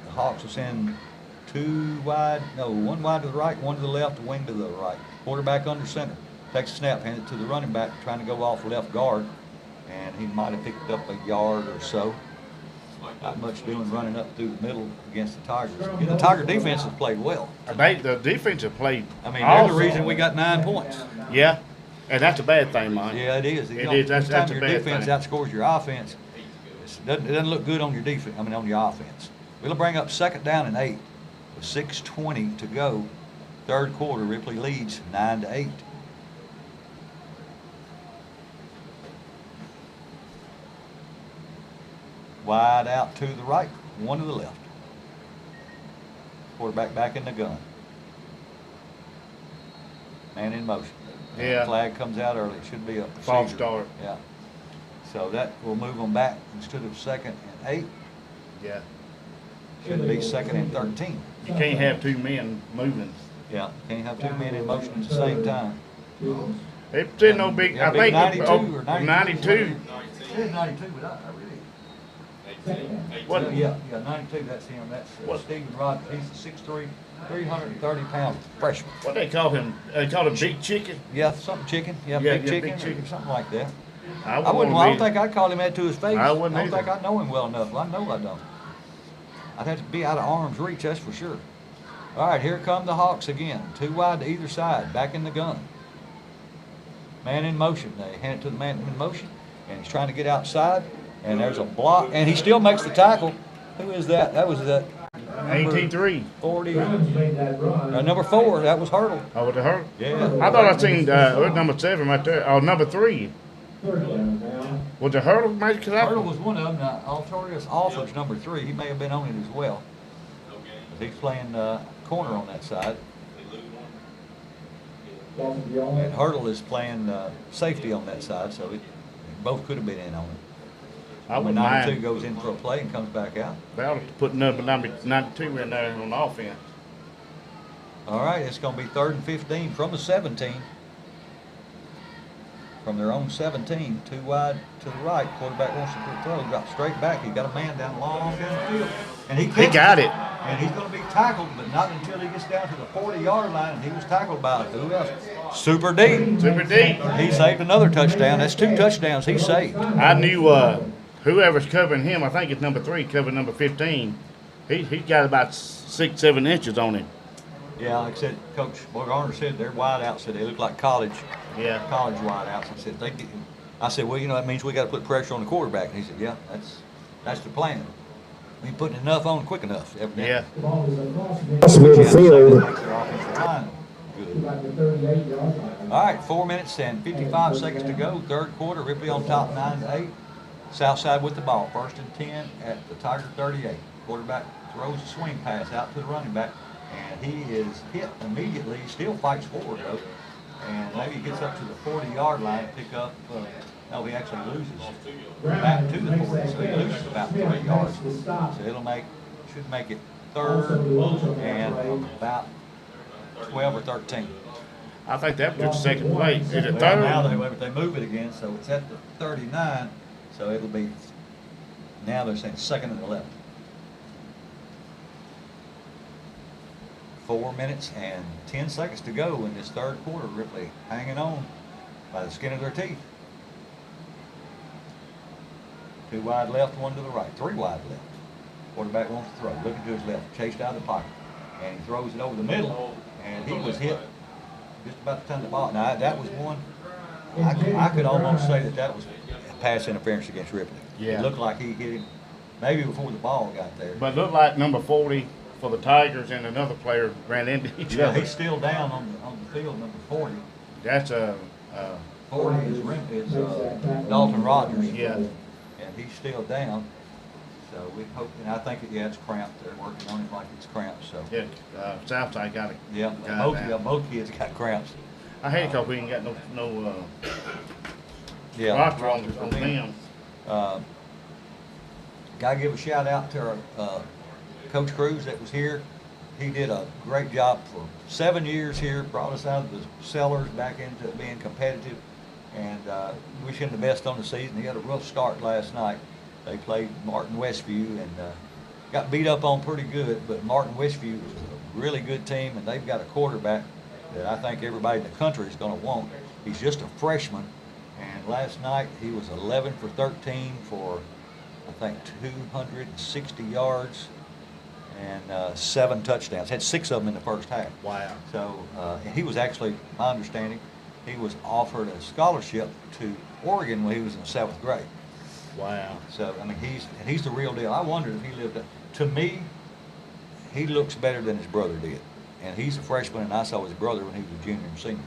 the Hawks will send 1 wide to the right, 1 to the left, a wing to the right. Quarterback under center. Takes a snap, hands it to the running back, trying to go off left guard, and he might have picked up a yard or so. Not much doing running up through the middle against the Tigers. And the Tiger defense has played well. The defense have played. I mean, they're the awesome. reason we got 9 points. Yeah, and that's a bad thing, man. Yeah, it is. It is. That's Anytime a your bad defense thing. outscores your offense, it doesn't look good on your defense. I mean, on your offense. We'll bring up 2nd down and 8 with 6:20 to go. 3rd quarter, Ripley leads 9-8. Wide out to the right, 1 to the left. Quarterback back in the gun. Man in motion. Yeah. Flag comes out early. It should be a False procedure. start. Yeah. So that will move them back instead of 2nd and 8. Yeah. Should be 2nd and 13. You can't have two men moving. Yeah, can't have two men in motion at the same time. It said no big, Yeah, I big think, 92 or 92. It said 92, but I really. What? Yeah, 92, that's him. That's What? Stephen Rogers. He's a 6'3", 330-pound freshman. What they call him? They call him Big Chicken? Yeah, something chicken. Yeah, Yeah, big yeah, chicken, big chicken. or something like that. I I wouldn't don't think I'd call him that to his face. I wouldn't don't think either. I know him well enough. Well, I know I don't. I'd have to be out of arm's reach, that's for sure. All right, here come the Hawks again. 2 wide to either side, back in the gun. Man in motion. They hand it to the man in motion, and he's trying to get outside, and there's a block, and he still makes the tackle. Who is that? That was that 18-3. 40, Brown's made that run. number 4. That was Hurdle. Oh, with the hurt? Yeah. I thought I seen number 7 right there. Oh, number 3. Third down now. Was the hurdle made? Cause Hurdle was one of them. Now, Altorius Alford's number 3. He may have been on it as well. He's playing corner on that side. Dalton Bjorn. And Hurdle is playing safety on that side, so both could have been in on it. I When wouldn't 92 mind. goes in for a play and comes back out. They ought to put number 92 in there on the offense. All right, it's going to be 3rd and 15 from the 17. From their own 17, 2 wide to the right. Quarterback wants to throw, drop straight back. He's got a man down long down the field. And he got it. And he's going to be tackled, but not until he gets down to the 40-yard line. And he was tackled by who else? Super D. Super deep. He saved another touchdown. That's 2 touchdowns he saved. I knew whoever's covering him, I think it's number 3, covering number 15. He got about 6-7 inches on him. Yeah, like I said, Coach Garner said their wideouts said they look like college Yeah. wideouts. He said I said, well, that means we got to put pressure on the quarterback. And he said, yeah, that's the plan. We ain't putting enough on quick enough. Evidently. Yeah. The ball is across But you have to say that makes their offensive line good. about the 38-yard line. All right, 4 minutes and 55 seconds to go. 3rd quarter. Ripley on top, 9-8. Southside with the ball. 1st and 10 at the Tiger 38. Quarterback throws a swing pass out to the running back, and he is hit immediately. He still fights forward though, and maybe he gets up to the 40-yard line to pick up. No, he actually loses back to the 40, so he loses about 3 yards. So should make it 3rd and about 12 or 13. I think that was just second play. Is it Well, now 3rd? they move it again, so it's at the 39, so it'll be, now they're saying 2nd and 11. 4 minutes and 10 seconds to go in this 3rd quarter. Ripley hanging on by the skin of their teeth. 2 wide left, 1 to the right. 3 wide left. Quarterback wants to throw, looking to his left, chased out of the pocket, and he throws it over the middle, and he was hit just about to turn the ball. Now that was one. I could almost say that was pass interference against Ripley. Yeah. It looked like he hit him maybe before the ball got there. But it looked like number 40 for the Tigers and another player ran into each Yeah, other. he's still down on the field, number 40. That's 40 is Dalton Rogers. yeah. And he's still down. So we hope, and I think it's cramped. They're working on it like it's cramped. So Yeah, Southside got it. yeah, both kids got cramps. I hate it because we ain't got no Yeah. roster on them. Gotta give a shout out to our Coach Cruz that was here. He did a great job for 7 years here, brought us out of the cellars back into being competitive, and wish him the best on the season. He had a rough start last night. They played Martin Westview and got beat up on pretty good, but Martin Westview is a really good team, and they've got a quarterback that I think everybody in the country is going to want. He's just a freshman, and last night he was 11 for 13 for, I think, 260 yards and 7 touchdowns. Had 6 of them in the first half. Wow. So and he was actually, my understanding, he was offered a scholarship to Oregon when he was in the 7th grade. Wow. So I mean, he's the real deal. I wondered if he lived up. To me, he looks better than his brother did, and he's a freshman, and I saw his brother when he was a junior and senior.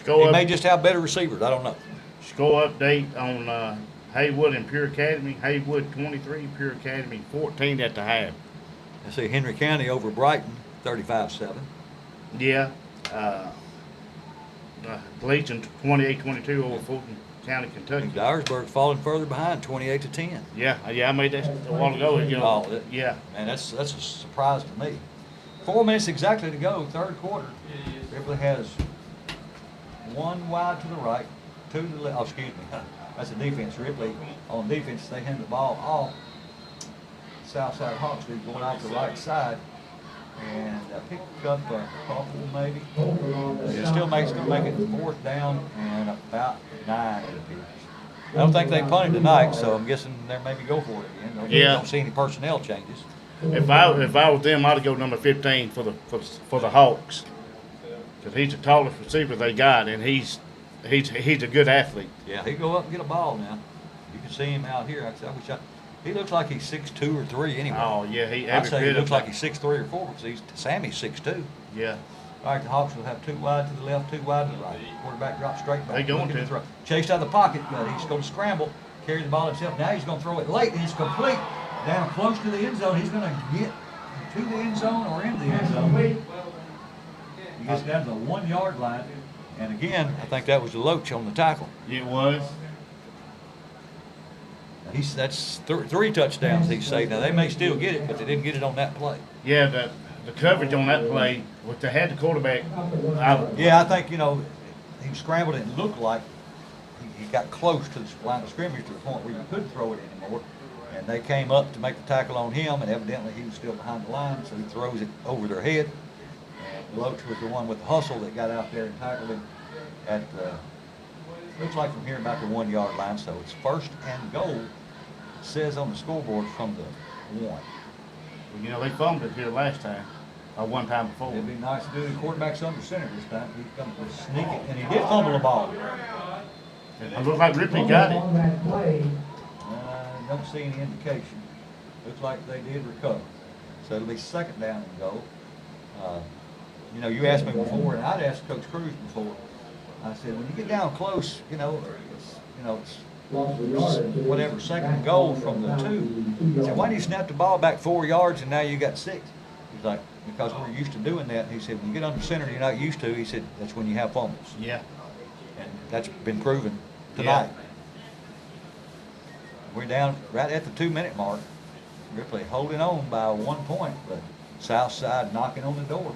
He may just have better receivers. I don't know. Score update on Haywood and Pure Academy. Haywood 23, Pure Academy 14 at the half. I see Henry County over Brighton, 35-7. Yeah. Gleason 28-22 over Fulton County, Kentucky. Dyersburg's falling further behind, 28-10. Yeah, I made that a while ago. You know, Oh, yeah. Man, that's a surprise to me. 4 minutes exactly to go, third quarter. Ripley has 1 wide to the right, 2 to the left. Oh, excuse me. That's the defense. Ripley, on defense, they hand the ball off. Southside Hawks do going out to the right side. And pick up a couple maybe. It still makes them make it 4th down and about 9 it appears. I don't think they punted tonight, so I'm guessing they're maybe go for it again. Yeah. Don't see any personnel changes. If I was them, I'd go number 15 for the Hawks, because he's the tallest receiver they got, and he's a good athlete. Yeah, he go up and get a ball now. You can see him out here. He looks like he's 6'2" or 3 anyway. Oh yeah, I'd say he looks like he's 6'3" or 4 because Sammy's 6'2". Yeah. All right, the Hawks will have 2 wide to the left, 2 wide to the right. Quarterback drops straight back. They going Looking to. throw. Chased out of the pocket, but he's going to scramble, carry the ball himself. Now he's going to throw it late, and it's complete. Down close to the end zone. He's going to get to the end zone or into the end zone. He gets down to the 1 yard line. And again, I think that was the Loach on the tackle. It was. That's 3 touchdowns he's saved. Now they may still get it, but they didn't get it on that play. Yeah, the coverage on that play, what they had the quarterback. Yeah, I think, he scrambled and it looked like he got close to the line of scrimmage to the point where you couldn't throw it anymore. And they came up to make the tackle on him, and evidently he was still behind the line, so he throws it over their head. And Loach was the one with the hustle that got out there and tackled him at looks like from here about the 1 yard line, so it's 1st and goal. It says on the scoreboard from the 1. Well, they fumbled it here last time, or one time before. It'd be nice to do the quarterback's under center this time. He comes to sneak it, and he did fumble the ball. It looked like Ripley got it. On that play, Don't see any indication. Looks like they did recover. So it'll be 2nd down and goal. You asked me before, and I'd asked Coach Cruz before. I said, when you get down close, it's whatever, 2nd and goal from the 2. I said, why do you snap the ball back 4 yards and now you got 6? He's like, because we're used to doing that. He said, when you get under center, you're not used to. He said, that's when you have fumbles. Yeah. And that's been proven tonight. We're down right at the 2-minute mark. Ripley holding on by 1 point, but Southside knocking on the door.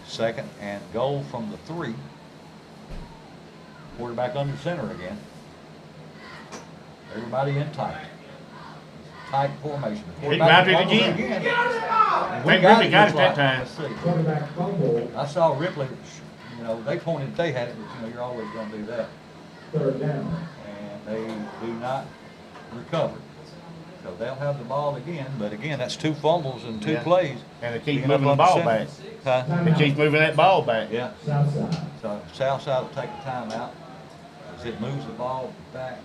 2nd and goal from the 3. Quarterback under center again. Everybody in tight. Tight formation. He grabbed it again. They Ripley got it that time. Let's see. quarterback fumble, I saw Ripley, they pointed that they had it, but you're always going to do that. 3rd down. And they do not recover. So they'll have the ball again, but again, that's 2 fumbles and 2 Yeah. plays. And they keep Being up moving the under ball center. back. Huh? They keep moving that ball back. Yeah. Southside. So Southside will take the timeout as it moves the ball back.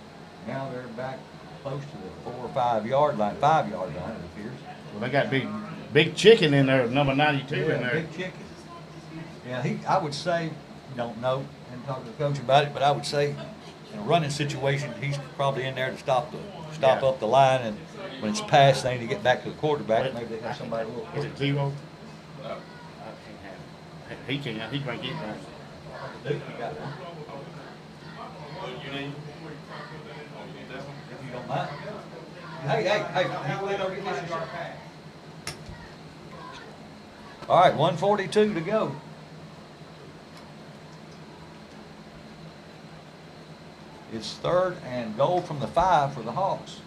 Now they're back close to the 4 or 5 yard line, 5 yard line it appears. Well, they got big chicken in there, number 92 in there. Big chicken. Yeah, I would say, don't know, and talk to the coach about it, but I would say in a running situation, he's probably in there to stop up the line, and when it's passed, they need to get back to the quarterback. Maybe they have somebody a little Is quicker. it 0? He can't. He can't get there. Duke, you got one. If you don't mind. Hey, you go in over get this yourself. All right, 1:42 to go. It's 3rd and goal from the 5 for the Hawks.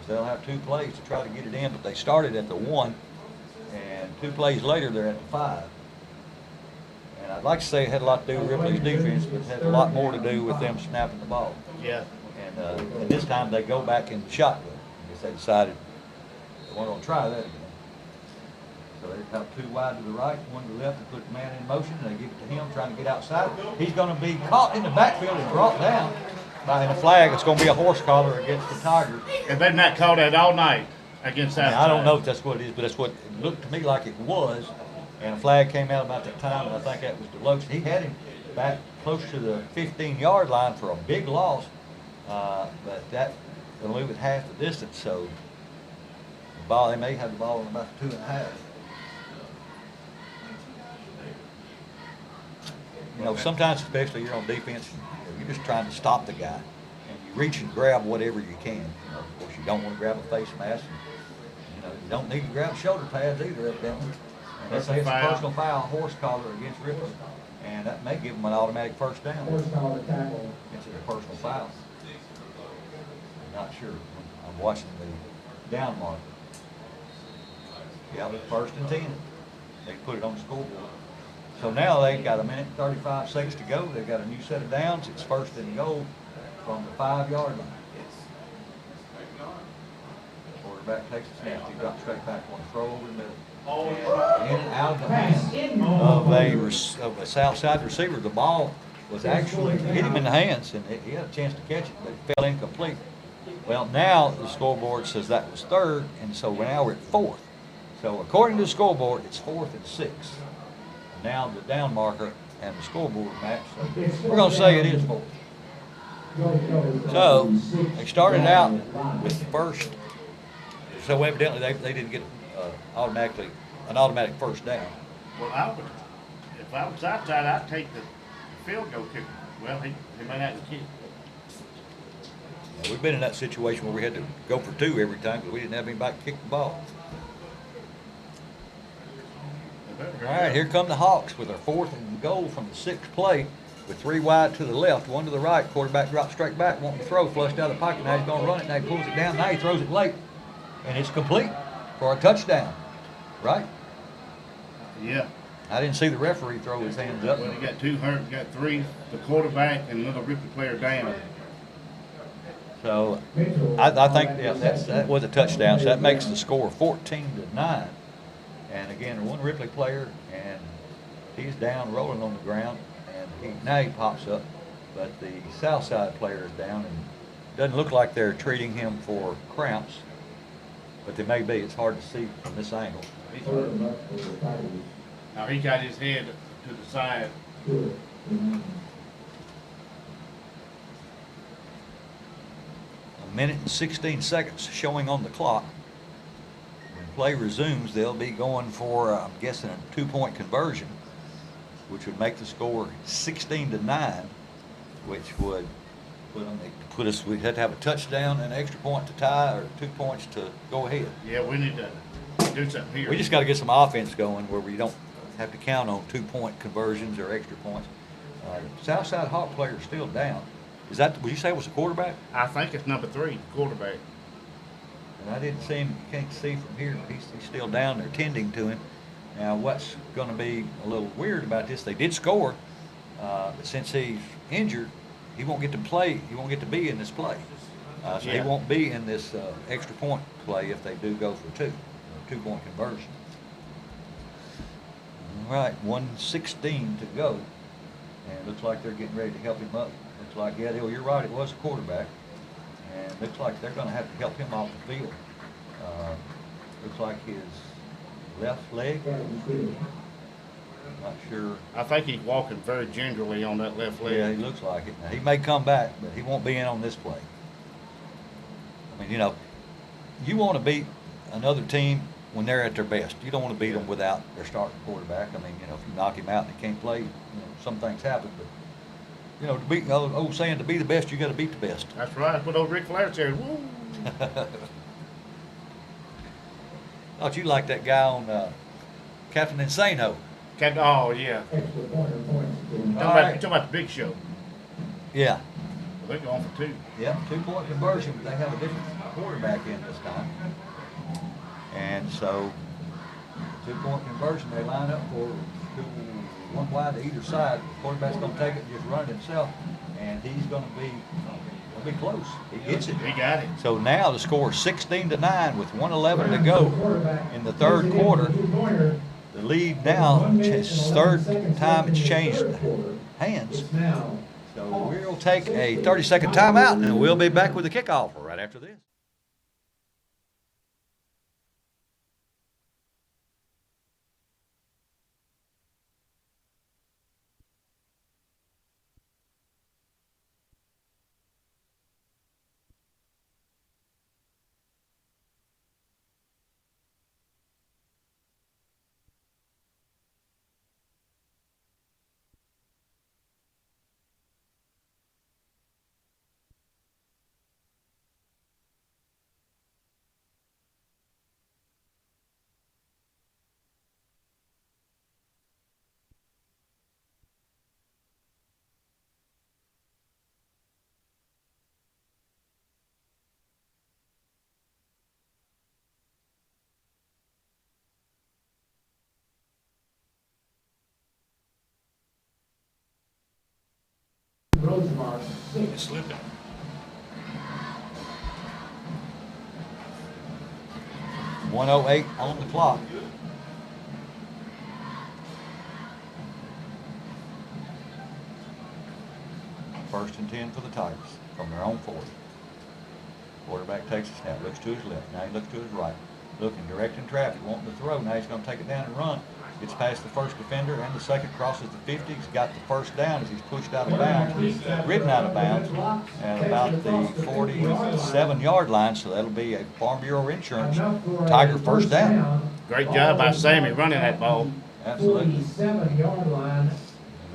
They'll have 2 plays to try to get it in, but they started at the 1, and 2 plays later they're at the 5. And I'd like to say it had a lot to do with Ripley's defense, but it had a lot more to do with them snapping the ball. Yeah. And this time they go back in the shotgun. I guess they decided they weren't going to try that again. So they have 2 wide to the right, 1 to the left, and put the man in motion. They give it to him, trying to get outside. He's going to be caught in the backfield and brought down by a flag. It's going to be a horse collar against the Tigers. And they've not called that all night against that. I don't know if that's what it is, but that's what it looked to me like it was. And a flag came out about that time, and I think that was Deloach. He had him back close to the 15-yard line for a big loss, but that will move it half the distance. So the ball, they may have the ball in about 2.5. You know, sometimes, especially you're on defense, you're just trying to stop the guy, and you reach and grab whatever you can. You know, of course, you don't want to grab a face mask. And, you know, you don't need to grab shoulder pads either, evidently. And they say it's a personal foul, horse collar against Ripley, and that may give them an automatic first down. Horse collar tackle. Into the personal foul. I'm not sure. I'm watching the down marker. Yeah, but 1st and 10. They put it on the scoreboard. So now they've got 1 minute and 35 seconds to go. They've got a new set of downs. It's 1st and goal from the 5-yard line. Quarterback takes a snap. He drops straight back on the throw over the middle. And in and out of the hands of a Southside receiver. The ball was actually hit him in the hands, and he had a chance to catch it, but it fell incomplete. Well, now the scoreboard says that was 3rd, and so now we're at 4th. So according to the scoreboard, it's 4th and 6. Now the down marker and the scoreboard match, so we're going to say it is 4th. So they started out with the first. So evidently they didn't get an automatic first down. Well, if I was outside, I'd take the field goal kicker. Well, he may not kick. We've been in that situation where we had to go for 2 every time because we didn't have anybody to kick the ball. All right, here come the Hawks with their 4th and goal from the 6th play with 3 wide to the left, 1 to the right. Quarterback drops straight back, wanting to throw, flushed out of the pocket. Now he's going to run it. Now he pulls it down. Now he throws it late, and it's complete for a touchdown. Right? Yeah. I didn't see the referee throw his hands up. Well, he got 2 hurt, he got 3, the quarterback and another Ripley player down. So I think that was a touchdown. So that makes the score 14-9. And again, 1 Ripley player, and he's down rolling on the ground, and now he pops up. But the Southside player is down, and doesn't look like they're treating him for cramps, but they may be. It's hard to see from this angle. Now he got his head to the side. A minute and 16 seconds showing on the clock. When play resumes, they'll be going for, I'm guessing, a 2-point conversion, which would make the score 16-9, which would put us. We'd have to have a touchdown and an extra point to tie, or 2 points to go ahead. Yeah, we need to do something here. We just got to get some offense going where we don't have to count on 2-point conversions or extra points. Southside Hawk player is still down. Is that? Would you say it was a quarterback? I think it's number 3, quarterback. And I didn't see him. You can't see from here. He's still down there tending to him. Now, what's going to be a little weird about this? They did score, but since he's injured, he won't get to play. He won't get to be in this play. So he won't be in this extra point play if they do go for 2-point conversion. All right, 1:16 to go, and looks like they're getting ready to help him up. Looks like, yeah, you're right, it was a quarterback, and looks like they're going to have to help him off the field. Looks like his left leg. Not sure. I think he's walking very gingerly on that left leg. Yeah, he looks like it. Now, he may come back, but he won't be in on this play. I mean, you want to beat another team when they're at their best. You don't want to beat them without their starting quarterback. I mean, if you knock him out and he can't play, some things happen. But, to beat, old saying, to be the best, you got to beat the best. That's right. That's what old Rick Flair said. Woo! Thought you liked that guy on Captain Insano. Oh, yeah. Extra point or points. You're talking about the big show. Yeah. Well, they're going for 2. Yeah, 2-point conversion, but they have a different quarterback in this time. And so, 2-point conversion, they line up for 1 wide to either side. The quarterback's going to take it and just run it himself, and he's going to be close. He gets it. He got it. So now the score is 16-9 with 1:11 to go in the 3rd quarter. The lead now, it's 3rd time it's changed hands. So we'll take a 30-second timeout, and we'll be back with the kickoff right after this. Rosemar, 6. It's slipping. .108 on the clock. First and 10 for the Tigers from their own 40. Quarterback takes a snap, looks to his left, now he looks to his right. Looking, directing traffic, wanting to throw, now he's going to take it down and run. Gets past the first defender and the second, crosses the 50. He's got the first down as he's pushed out of bounds, ridden out of bounds, and about the 47-yard line, so that'll be a Farm Bureau Insurance Tiger first down. Great job by Sammy running that ball. Absolutely. 47-yard line.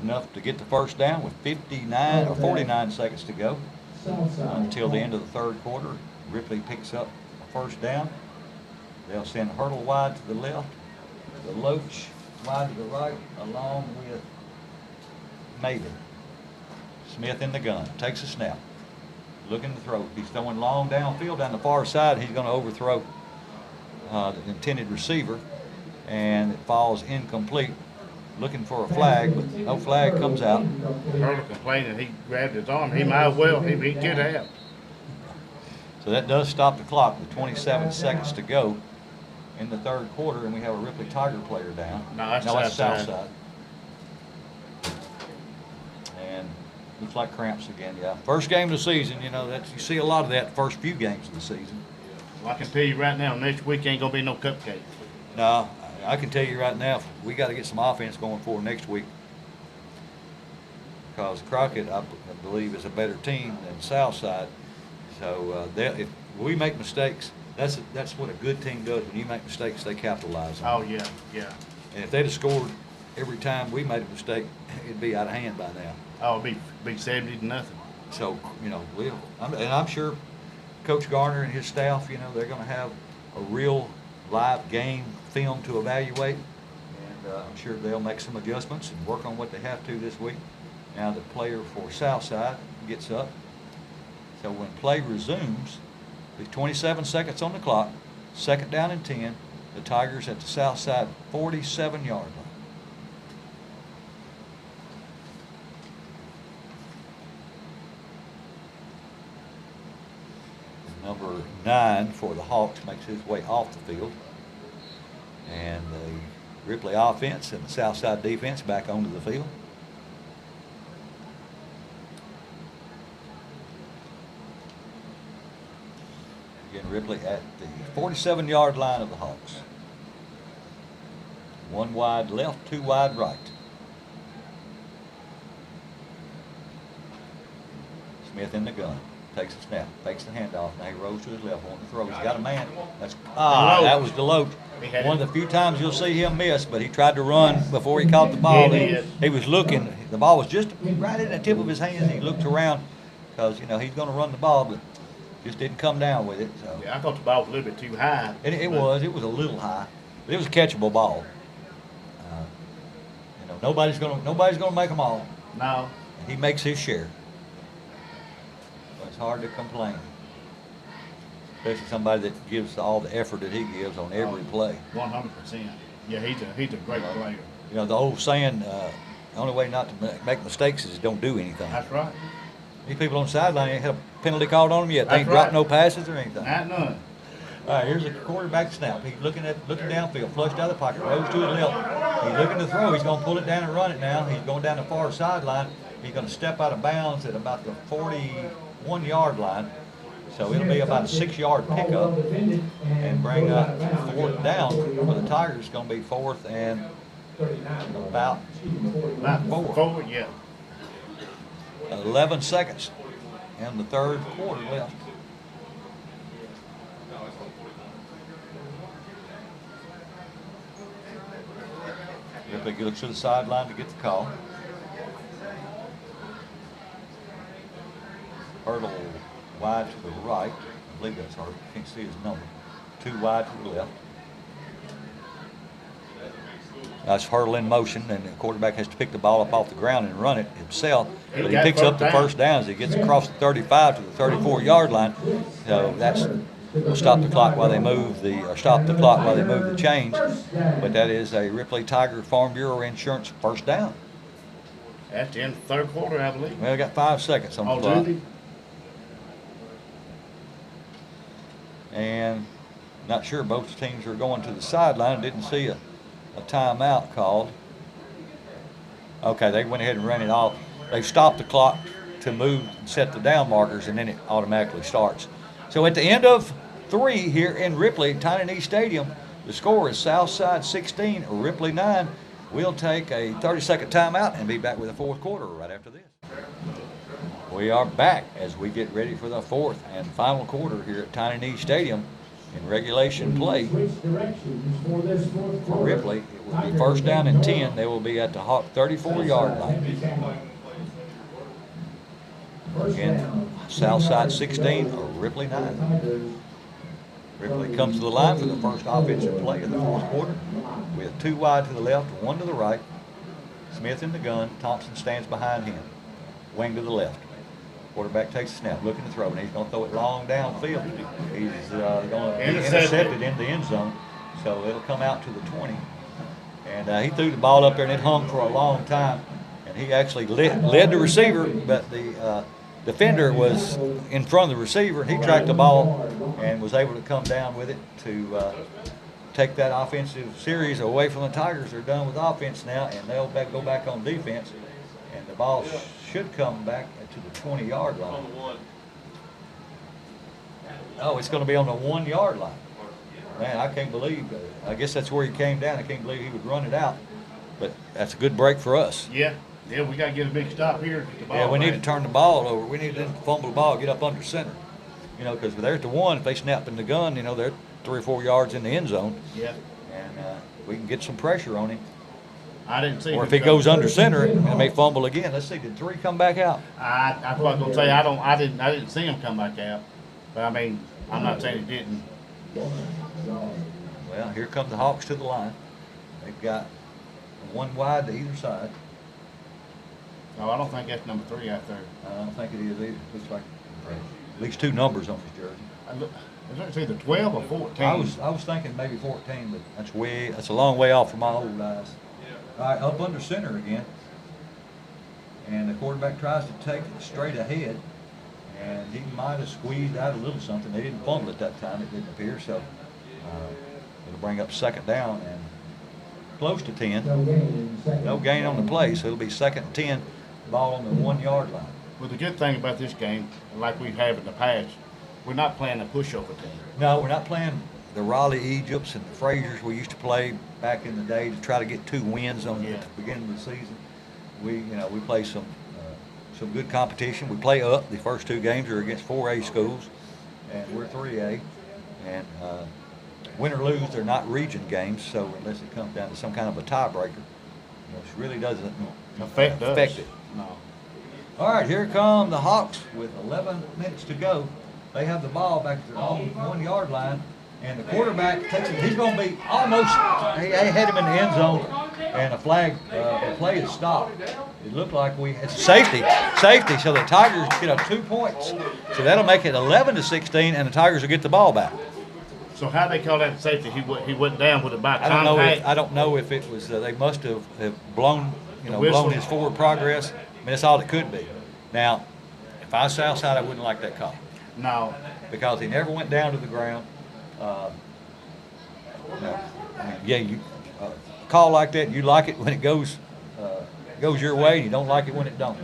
Enough to get the first down with 59 or 49 seconds to go until the end of the third quarter. Ripley picks up a first down. They'll send Hurdle wide to the left, the Loach wide to the right, along with Maven. Smith in the gun, takes a snap, looking to throw. He's throwing long downfield down the far side. He's going to overthrow the intended receiver, and it falls incomplete. Looking for a flag, but no flag comes out. Hurdle complaining he grabbed his arm. He might as well. He could have. So that does stop the clock with 27 seconds to go in the third quarter, and we have a Ripley Tiger player down. No, that's Southside. Southside. And looks like cramps again, yeah. First game of the season, you know, you see a lot of that first few games of the season. Well, I can tell you right now, next week ain't going to be no cupcake. No, I can tell you right now, we got to get some offense going for next week, because Crockett, I believe, is a better team than Southside. So if we make mistakes, that's what a good team does. When you make mistakes, they capitalize on Oh, it. yeah, yeah. And if they'd have scored every time we made a mistake, it'd be out of hand by now. Oh, it'd be 70-0. So, you know, I'm sure Coach Garner and his staff, you know, they're going to have a real live game film to evaluate. And I'm sure they'll make some adjustments and work on what they have to this week. Now the player for Southside gets up. So when play resumes, with 27 seconds on the clock, second down and 10, the Tigers at the Southside 47-yard line. Number 9 for the Hawks makes his way off the field. And the Ripley offense and the Southside defense back onto the field. Again, Ripley at the 47-yard line of the Hawks. One wide left, two wide right. Smith in the gun. Takes a snap, fakes the handoff, now he rolls to his left, on the throw. He's got a man. That was Deloach. One of the few times you'll see him miss, but he tried to run before he caught the ball. He was looking, the ball was just right in the tip of his hands. He looked around because, you know, he's going to run the ball, but just didn't come down with it. So. Yeah, I thought the ball was a little bit too high. It was a little high, but it was a catchable ball. You know, nobody's gonna make them all. No. He makes his share. It's hard to complain, especially somebody that gives all the effort that he gives on every play. 100%. Yeah, he's a great player. You know, the old saying, the only way not to make mistakes is don't do anything. That's right. These people on the sideline ain't had a penalty called on them yet. They ain't That's dropped right. no passes or anything. Not none. All right, here's a quarterback snap. He's looking downfield, flushed out of the pocket, rolls to his left. He's looking to throw. He's going to pull it down and run it now. He's going down the far sideline. He's going to step out of bounds at about the 41-yard line. So it'll be about a 6-yard pickup and bring up fourth down for the Tigers. It's going to be fourth and about four. Yeah. 11 seconds in the third quarter left. Ripley looks to the sideline to get the call. Hurdle wide to the right. I believe that's Hurdle. Can't see his number. Two wide to the left. That's Hurdle in motion, and the quarterback has to pick the ball up off the ground and run it himself. But he picks up the first down as he gets across the 35 to the 34-yard line. So we'll stop the clock while they move the chains. But that is a Ripley Tiger Farm Bureau Insurance first down. That's the end of the third quarter, I believe. Well, we got 5 seconds on the Oh, clock. do And not sure both teams are going to the sideline. Didn't see a timeout called. Okay, they went ahead and ran it off. They stopped the clock to move and set the down markers, and then it automatically starts. So at the end of 3 here in Ripley, Tiny Knee Stadium, the score is Southside 16, Ripley 9. We'll take a 30-second timeout and be back with the fourth quarter right after this. We are back as we get ready for the fourth and final quarter here at Tiny Knee Stadium in regulation play. For Ripley, it will be first down and 10. They will be at the Hawk 34-yard line. Again, Southside 16 or Ripley 9. Ripley comes to the line for the first offensive play of the fourth quarter with 2 wide to the left, 1 to the right. Smith in the gun. Thompson stands behind him. Wing to the left. Quarterback takes a snap, looking to throw, and he's going to throw it long downfield. He's going to be intercepted in the end zone, so it'll come out to the 20. And he threw the ball up there, and it hung for a long time. And he actually led the receiver, but the defender was in front of the receiver, and he tracked the ball and was able to come down with it to take that offensive series away from the Tigers. They're done with offense now, and they'll go back on defense. And the ball should come back to the 20-yard line. Oh, it's going to be on the 1-yard line. Man, I can't believe, I guess that's where he came down. I can't believe he would run it out. But that's a good break for us. Yeah, we got to get a big stop here. Get the ball Yeah, we need back. to turn the ball over. We need to fumble the ball, get up under center. You know, because they're at the 1. If they snap in the gun, you know, they're 3 or 4 yards in the end zone. Yeah. And we can get some pressure on him. I didn't see. Or if he goes under center, it may fumble again. Let's see, did 3 come back out? I was gonna say I didn't see him come back out, but I mean I'm not saying he didn't. Well, here come the Hawks to the line. They've got 1 wide to either side. No, I don't think that's number 3 out there. I don't think it is either. Looks like at least 2 numbers on his jersey. It's either 12 or 14. I was thinking maybe 14, but that's a long way off from my old eyes. All right, up under center again. And the quarterback tries to take it straight ahead. And he might have squeezed out a little something. They didn't fumble at that time, it didn't appear. So it'll bring up second down and close to 10. No gain on the play, so it'll be second and 10, ball on the 1-yard line. Well, the good thing about this game, like we have in the past, we're not playing a pushover team. No, we're not playing the Raleigh Egypts and the Frasers we used to play back in the day to try to get 2 wins at the beginning of the season. We play some good competition. We play up. The first 2 games are against 4A schools, and we're 3A. And win or lose, they're not region games. So unless it comes down to some kind of a tiebreaker, it really doesn't affect it. No. All right, here come the Hawks with 11 minutes to go. They have the ball back at their own 1-yard line. And the quarterback takes it. He's going to be almost, he had him in the end zone, and a flag, the play is stopped. It looked like it's safety, so the Tigers get up 2 points. So that'll make it 11-16, and the Tigers will get the ball back. So how they call that safety? He went down with it by I don't know if it was, they must have blown, blown his forward progress. I mean, that's all it could be. Now, if I was Southside, I wouldn't like that call. No. Because he never went down to the ground. A call like that, you like it when it goes your way, and you don't like it when it don't.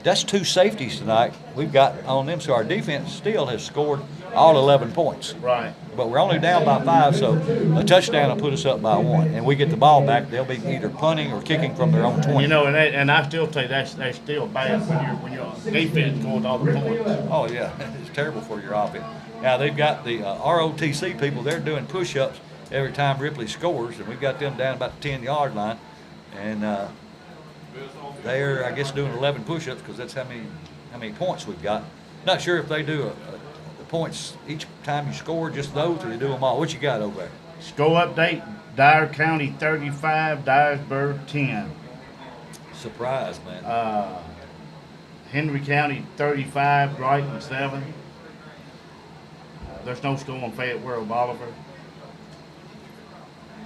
That's 2 safeties tonight we've got on them, so our defense still has scored all 11 points. Right. But we're only down by 5, so a touchdown will put us up by 1, and we get the ball back. They'll be either punting or kicking from their own 20. And I still say that's still bad when your defense scores all the points. Oh yeah, it's terrible for your offense. Now they've got the ROTC people. They're doing push-ups every time Ripley scores, and we've got them down about the 10-yard line, and they're, I guess, doing 11 push-ups because that's how many points we've got. Not sure if they do the points each time you score, just those, or they do them all. What you got over there? Score update: Dyer County 35, Dyersburg 10. Surprise, man. Henry County 35, Brighton 7. There's no score on Fayetteville, Bolivar.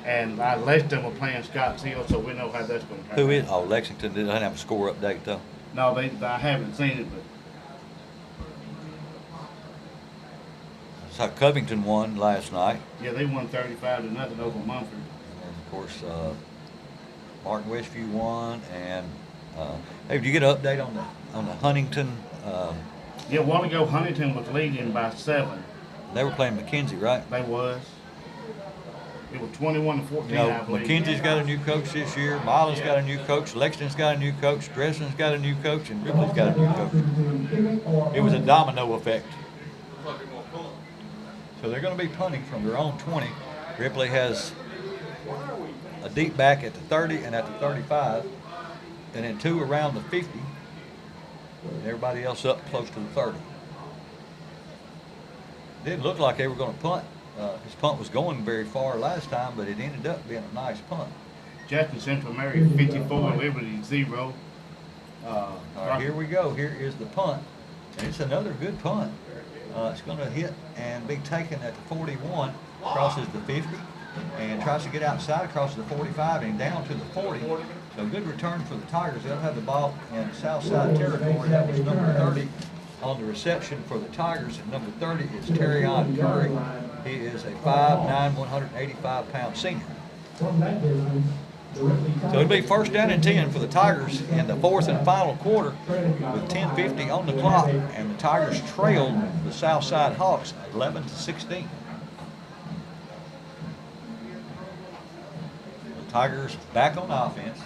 And Lexington were playing Scotts Hill, so we know how that's going to turn. Who is? Oh, Lexington didn't have a score update though. No, I haven't seen it, but So Covington won last night. yeah, they won 35-0 over Mumford. And of course, Martin Westview won. And hey, did you get an update on the Huntington? Yeah, a while ago, Huntington was leading by 7. They were playing McKenzie, right? They was. It was 21-14, You know, I believe. McKenzie's got a new coach this year. Milan's got a new coach. Lexington's got a new coach. Dresden's got a new coach, and Ripley's got a new coach. It was a domino effect. So they're going to be punting from their own 20. Ripley has a deep back at the 30 and at the 35, and then 2 around the 50, and everybody else up close to the 30. It didn't look like they were going to punt. His punt was going very far last time, but it ended up being a nice punt. Jackson Central Mary 54, Liberty 0. All right, here we go. Here is the punt, and it's another good punt. It's going to hit and be taken at the 41, crosses the 50, and tries to get outside, crosses the 45, and down to the 40. So good return for the Tigers. They'll have the ball in Southside territory. That was number 30 on the reception for the Tigers, and number 30 is Terrion Curry. He is a 5'9", 185-pound senior. So it'll be first down and 10 for the Tigers in the 4th and final quarter with 10:50 on the clock, and the Tigers trailed the Southside Hawks 11-16. The Tigers back on offense,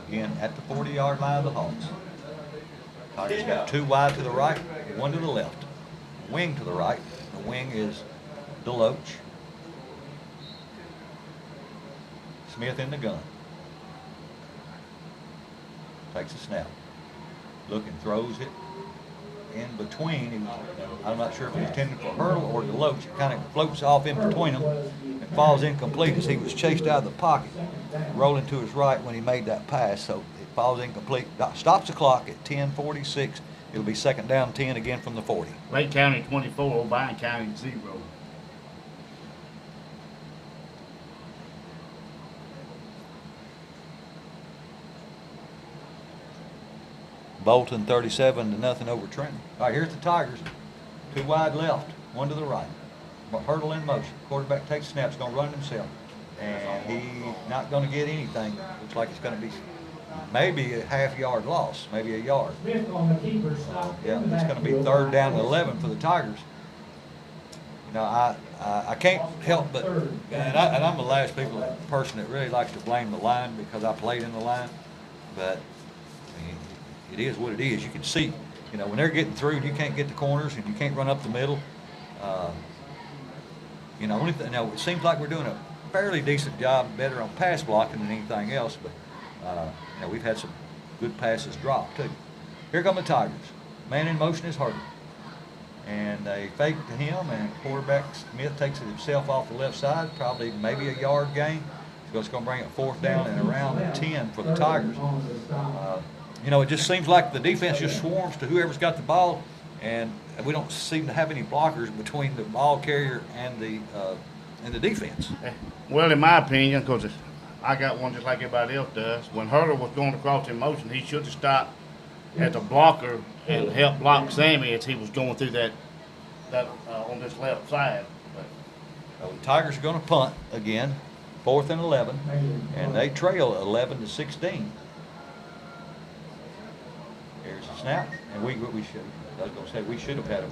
again at the 40-yard line of the Hawks. Tigers got 2 wide to the right, 1 to the left. Wing to the right. The wing is Deloach. Smith in the gun. Takes a snap. Looking, throws it in between. I'm not sure if he was intended for Hurdle or Deloach. It kind of floats off in between them and falls incomplete as he was chased out of the pocket, rolling to his right when he made that pass. So it falls incomplete. Stops the clock at 10:46. It'll be second down 10 again from the 40. Lake County 24, O'Brien County 0. Bolton 37-0 over Trenton. All right, here's the Tigers. 2 wide left, 1 to the right. Hurdle in motion. Quarterback takes snaps, going to run himself. And he's not going to get anything. Looks like it's going to be maybe a half-yard loss, maybe a yard. Yeah, it's going to be 3rd down and 11 for the Tigers. You know, I can't help but, and I'm the last person that really likes to blame the line because I played in the line, but I mean, it is what it is. You can see, you know, when they're getting through, you can't get the corners and you can't run up the middle. You know, now it seems like we're doing a fairly decent job, better on pass blocking than anything else, but you know, we've had some good passes drop too. Here come the Tigers. Man in motion is Hurdle. And they fake to him, and quarterback Smith takes it himself off the left side, probably maybe a yard gain. So it's going to bring it 4th down and around 10 for the Tigers. You know, it just seems like the defense just swarms to whoever's got the ball, and we don't seem to have any blockers between the ball carrier and the defense. Well, in my opinion, because I got one just like everybody else does, when Hurdle was going across in motion, he should have stopped at the blocker and helped block Sammy as he was going through that on this left side. So the Tigers are going to punt again, 4th and 11, and they trail 11-16. Here's the snap, and we should. I was going to say we should have had them.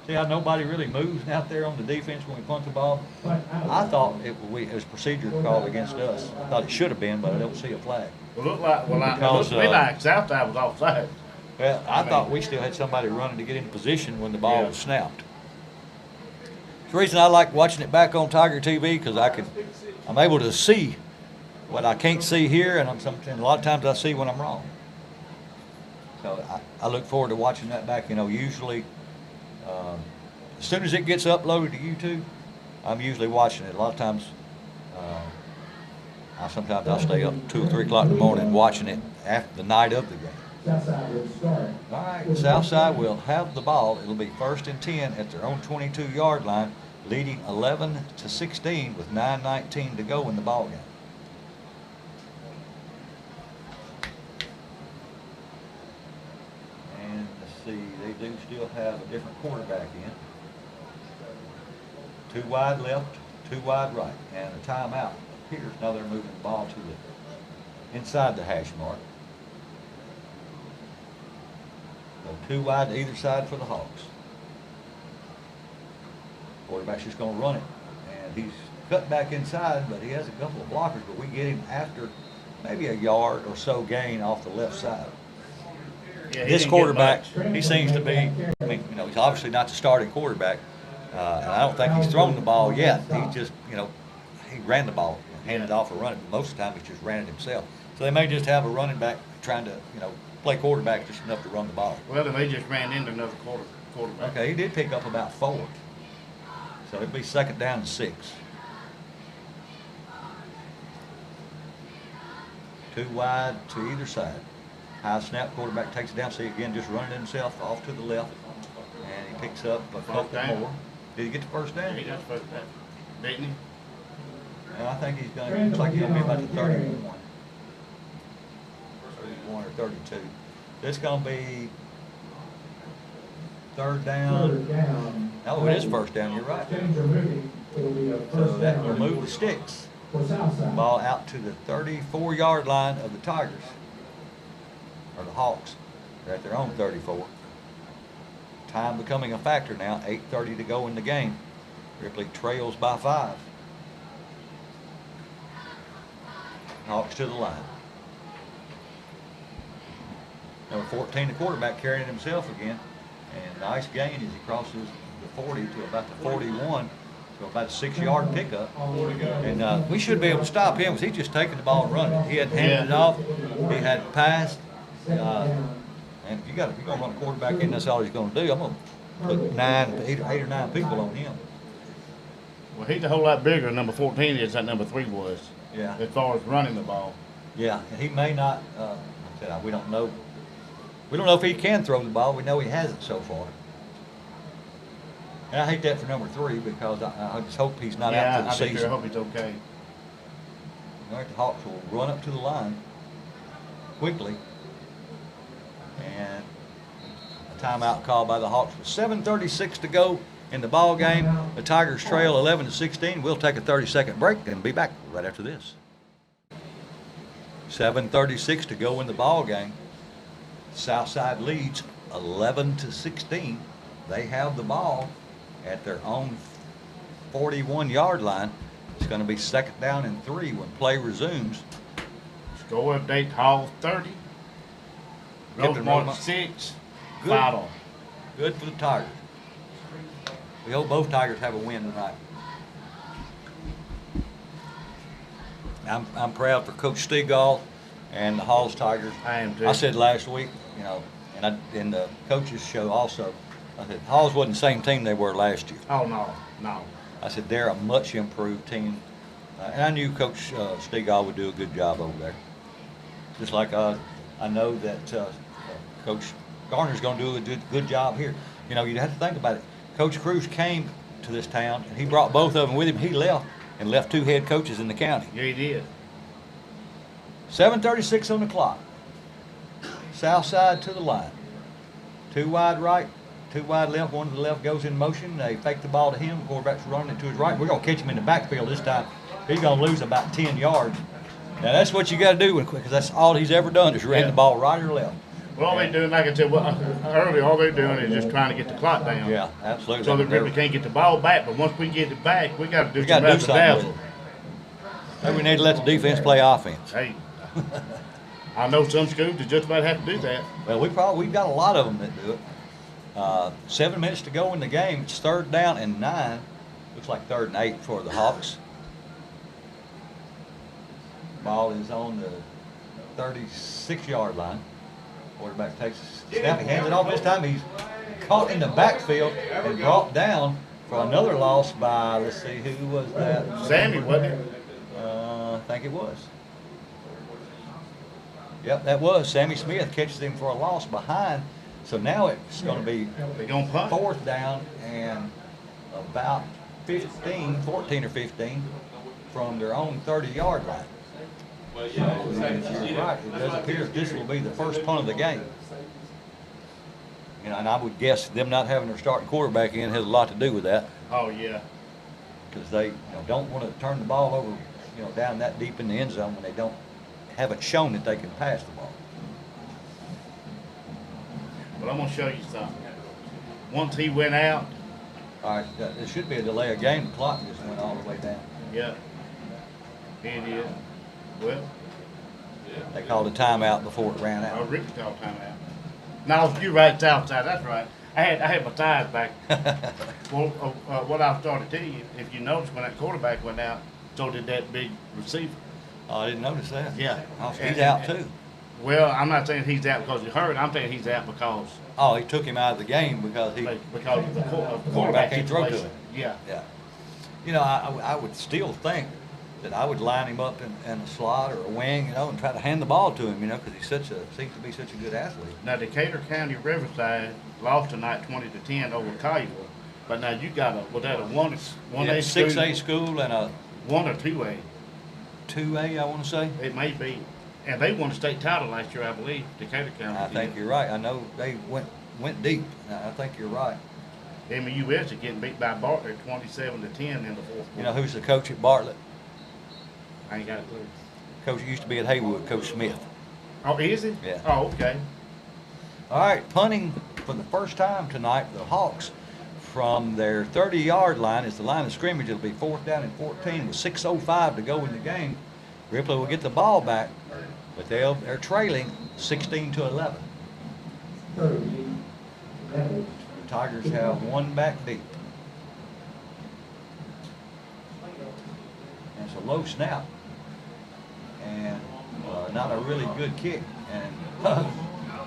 See how nobody really moves out there on the defense when we punt the ball? I thought it was procedure called against us. I thought it should have been, but I don't see a flag. It looked to me like Southside was offside. Well, I thought we still had somebody running to get in position when the ball was snapped. It's the reason I like watching it back on Tiger TV, because I'm able to see what I can't see here, and a lot of times I see when I'm wrong. So I look forward to watching that back. You know, usually as soon as it gets uploaded to YouTube, I'm usually watching it. A lot of times, sometimes I'll stay up 2 or 3 o'clock in the morning watching it after the night of the game. All right, Southside will have the ball. It'll be 1st and 10 at their own 22-yard line leading 11-16 with 9:19 to go in the ball game. And let's see, they do still have a different quarterback in. 2 wide left, 2 wide right, and a timeout appears. Now they're moving the ball to the inside the hash mark. So 2 wide to either side for the Hawks. Quarterback's just going to run it, and he's cut back inside, but he has a couple of blockers, but we get him after maybe a yard or so gain off the left side. Yeah, This quarterback, he seems to be, I mean, you know, he's obviously not the starting quarterback, and I don't think he's thrown the ball yet. He's just, you know, he ran the ball, handed it off or run it. Most of the time, he just ran it himself. So they may just have a running back trying to, you know, play quarterback just enough to run the ball. Well, then they just ran into another quarterback. Okay, he did pick up about 4. So it'd be 2nd down and 6. 2 wide to either side. High snap, quarterback takes it down. See again, just running himself off to the left, and he picks up a couple more. Did he get the first down? Yeah, he got the first down, didn't he? No, I think he's gonna. Looks like he's gonna be about the 31. 31 or 32. This gonna be 3rd down. Third down. Oh, it is 1st down. You're right. Change of moving. It will be a So first that down. will move the sticks. For Southside. Ball out to the 34-yard line of the Tigers, or the Hawks. They're at their own 34. Time becoming a factor now, 8:30 to go in the game. Ripley trails by 5. Hawks to the line. Number 14, the quarterback, carrying it himself again. And nice gain as he crosses the 40 to about the 41. So about a 6-yard pickup. And we should be able to stop him because he's just taking the ball and running it. He had handed it off. He had passed. And if you're going to run a quarterback in, that's all he's going to do. I'm going to put 8 or 9 people on him. Well, he's a whole lot bigger than number 14 is that number 3 was. Yeah. As far as running the ball. Yeah, and he may not. Like I said, we don't know. We don't know if he can throw the ball. We know he hasn't so far. And I hate that for number 3 because I just hope he's not out for the I season. sure hope he's okay. All right, the Hawks will run up to the line quickly. And a timeout called by the Hawks with 7:36 to go in the ball game. The Tigers trail 11-16. We'll take a 30-second break and be back right after this. 7:36 to go in the ball game. Southside leads 11-16. They have the ball at their own 41-yard line. It's going to be 2nd down and 3 when play resumes. Score update, Hall 30. Rosemont 6. Good. Final. Good for the Tigers. We hope both Tigers have a win tonight. I'm proud for Coach Stegall and the Halls Tigers. I am too. I said last week, you know, and in the coaches show also, I said Halls wasn't the same team they were last year. Oh, no. I said they're a much improved team, and I knew Coach Stegall would do a good job over there. Just like I know that Coach Garner's going to do a good job here. You know, you have to think about it. Coach Cruz came to this town, and he brought both of them with him. He left 2 head coaches in the county. Yeah, he did. 7:36 on the clock. Southside to the line. 2 wide right, 2 wide left. One to the left goes in motion. They fake the ball to him. The quarterback's running it to his right. We're going to catch him in the backfield this time. He's going to lose about 10 yards. Now, that's what you got to do because that's all he's ever done is ran the ball right or left. Well, all they're doing, like I said earlier, all they're doing is just trying to get the clock down. Yeah, absolutely. So they really can't get the ball back, but once we get it back, we got to do We some got to do something with razzle-dazzle. it. Maybe we need to let the defense play offense. Hey, I know some schools that just about have to do that. Well, we've got a lot of them that do it. 7 minutes to go in the game. It's 3rd down and 9. Looks like 3rd and 8 for the Hawks. Ball is on the 36-yard line. Quarterback takes a snap. He hands it off. This time he's caught in the backfield and brought down for another loss by, let's see, who was that? Sammy, wasn't it? I think it was. Yep, that was. Sammy Smith catches him for a loss behind. So now it's going to be They're going to punt. 4th down and about 14 or 15 from their own 30-yard line. Well, yeah, it was So, like, you're right. It does appear this will be the first punt of the game. And I would guess them not having their starting quarterback in has a lot to do with that, Oh, yeah. because they don't want to turn the ball over, down that deep in the end zone when they haven't shown that they can pass the ball. But I'm gonna show you something. Once he went out, All right, there should be a delay of game. The clock just went all the way down. yeah, it is. Well, They called a timeout before it ran I out. ripped all time out. No, you're right, Southside. That's right. I had my thighs back. Well, what I started to tell you, if you notice when that quarterback went out, so did that big receiver. Oh, I didn't notice that. Yeah. Oh, so he's out too. Well, I'm not saying he's out because he hurt. I'm saying he's out because Oh, he took him out of the game because he. of the Quarterback can't throw to situation. him. Yeah. Yeah. I would still think that I would line him up in a slot or a wing, and try to hand the ball to him, because he seems to be such a good athlete. Now Decatur County Riverside lost tonight 20-10 over Kiowa. But now you got was that a one Yeah, A 6A school and a 1 or 2A? 2A, I want to say. It may be. And they won the state title last year, I believe. Decatur County. I think you're right. I know they went deep. I think you're right. MUS is getting beat by Bartlett 27-10 in the fourth quarter. You know who's the coach at Bartlett? I ain't got a clue. Coach used to be at Haywood, Coach Smith. Oh, is it? Yeah. Oh, okay. All right, punting for the first time tonight, the Hawks from their 30-yard line is the line of scrimmage. It'll be 4th down and 14 with 6:05 to go in the game. Ripley will get the ball back, but they're trailing 16-11. The Tigers have one back deep. And it's a low snap and not a really good kick. And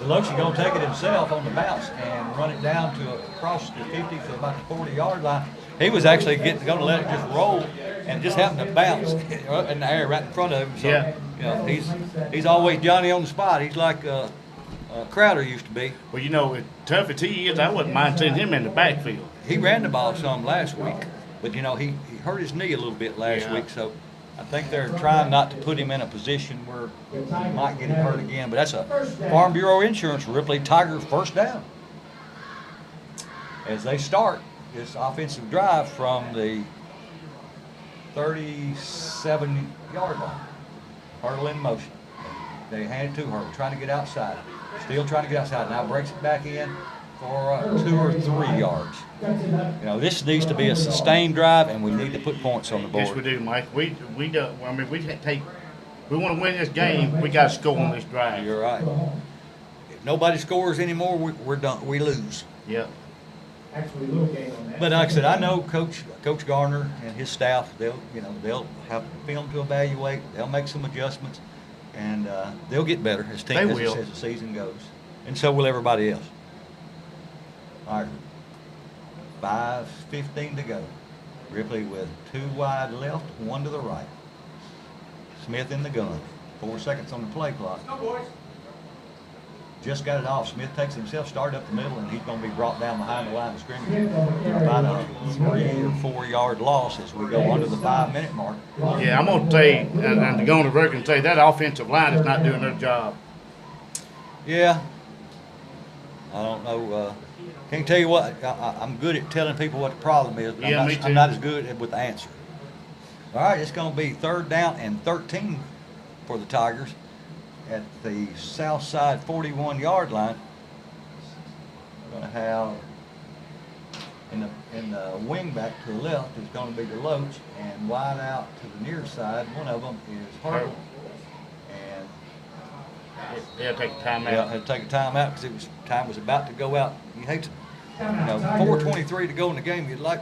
Deloach going to take it himself on the bounce and run it down to across the 50 to about the 40-yard line. He was actually going to let it just roll and just happened to bounce in the air right in front of him. So, Yeah. He's always Johnny on the spot. He's like Crowder used to be. Well, as tough as he is, I wouldn't mind seeing him in the backfield. He ran the ball some last week, but he hurt his knee a little bit last Yeah. week, so I think they're trying not to put him in a position where he might get hurt again. But that's a Farm Bureau Insurance Ripley Tigers first down as they start this offensive drive from the 37-yard line. Hurdle in motion. They hand it to her, trying to get outside. Still trying to get outside. Now breaks it back in for 2 or 3 yards. This needs to be a sustained drive, and we need to put points on the board. Yes, we do, Mike. We don't. I mean, we want to win this game. We got to score on this drive. You're right. If nobody scores anymore, we're done. We lose. Yep. Actually, little game on that. But like I said, I know Coach Garner and his staff. They'll have film to evaluate. They'll make some adjustments, and they'll get better as the season goes, and so will everybody else. All right, 5:15 to go. Ripley with 2 wide left, 1 to the right. Smith in the gun. 4 seconds on the play clock. Just got it off. Smith takes himself, started up the middle, and he's going to be brought down behind the line of scrimmage. About a 3 or 4 yard loss as we go under the 5-minute mark. Yeah, I'm going to say, and to go on the record and say that offensive line is not doing their job. Yeah. I don't know. Can't tell you what. I'm good at telling people what the problem is, but Yeah, me too. I'm not as good with the answer. All right, it's going to be 3rd down and 13 for the Tigers at the Southside 41-yard line. We're going to have in the wing back to the left is going to be Deloach, and wide out to the near side, one of them is Hurdle. And They'll take a timeout. yeah, had to take a timeout because time was about to go out. You hate to, 4:23 to go in the game. You'd like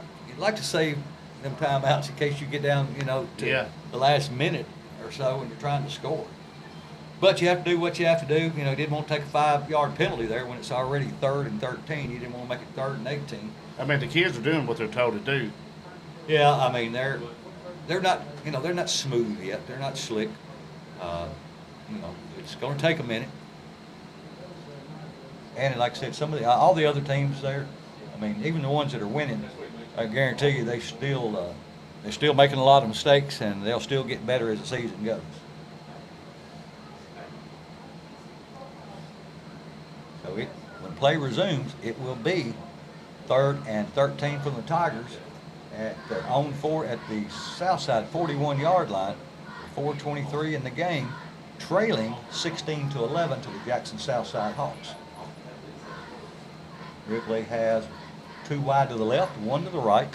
to save them timeouts in case you get down, to the last minute or so and you're trying to score. But you have to do what you have to do. You didn't want to take a 5-yard penalty there when it's already 3rd and 13. You didn't want to make it 3rd and 18. I mean, the kids are doing what they're told to do. Yeah, I mean they're not they're not smooth yet. They're not slick. It's going to take a minute. And like I said, all the other teams there, I mean, even the ones that are winning, I guarantee you they're still making a lot of mistakes, and they'll still get better as the season goes. So when play resumes, it will be 3rd and 13 from the Tigers at their own at the Southside 41-yard line. 4:23 in the game, trailing 16-11 to the Jackson Southside Hawks. Ripley has 2 wide to the left, 1 to the right.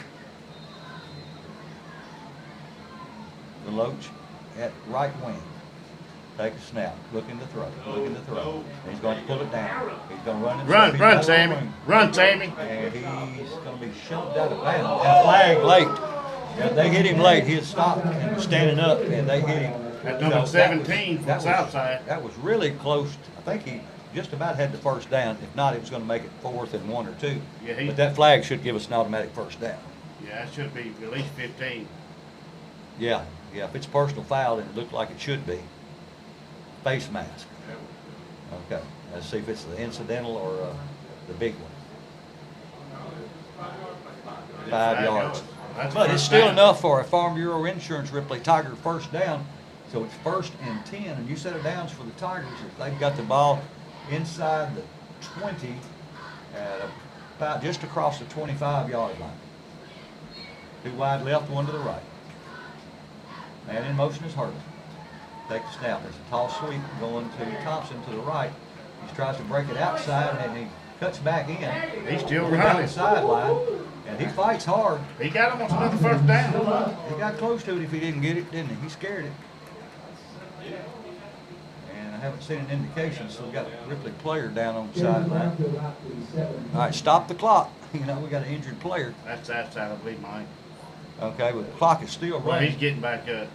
The Loach at right wing. Take a snap, looking to throw. He's going to pull it down. He's going to Run, Sammy. Run, Sammy. And he's going to be shoved out of bounds. And flag late. Yeah, they hit him late. He had stopped and was standing up, and they hit him. At number 17 from Southside. That was really close. I think he just about had the first down. If not, he was going to make it 4th and 1 or 2. Yeah, but that flag should give us an automatic first down. Yeah, it should be at least 15. Yeah. If it's personal foul, and it looked like it should be. Face mask. Okay. Let's see if it's the incidental or the big one. 5 yards. But it's still enough for a Farm Bureau Insurance Ripley Tiger first down. So it's 1st and 10, and you set of downs for the Tigers if they've got the ball inside the 20 at about just across the 25-yard line. 2 wide left, 1 to the right. Man in motion is Hurdle. Take the snap. There's a tall sweep going to Thompson to the right. He tries to break it outside, and he cuts back in. He's still down running. the sideline, and he fights hard. He got him on another first down. He got close to it if he didn't get it, didn't he? He scared it. And I haven't seen an indication, so we got a Ripley player down on the sideline. All right, stop the clock. You know, we got an injured player. That's outside, I believe, Mike. Okay, but the clock is still Well, running. he's getting back up.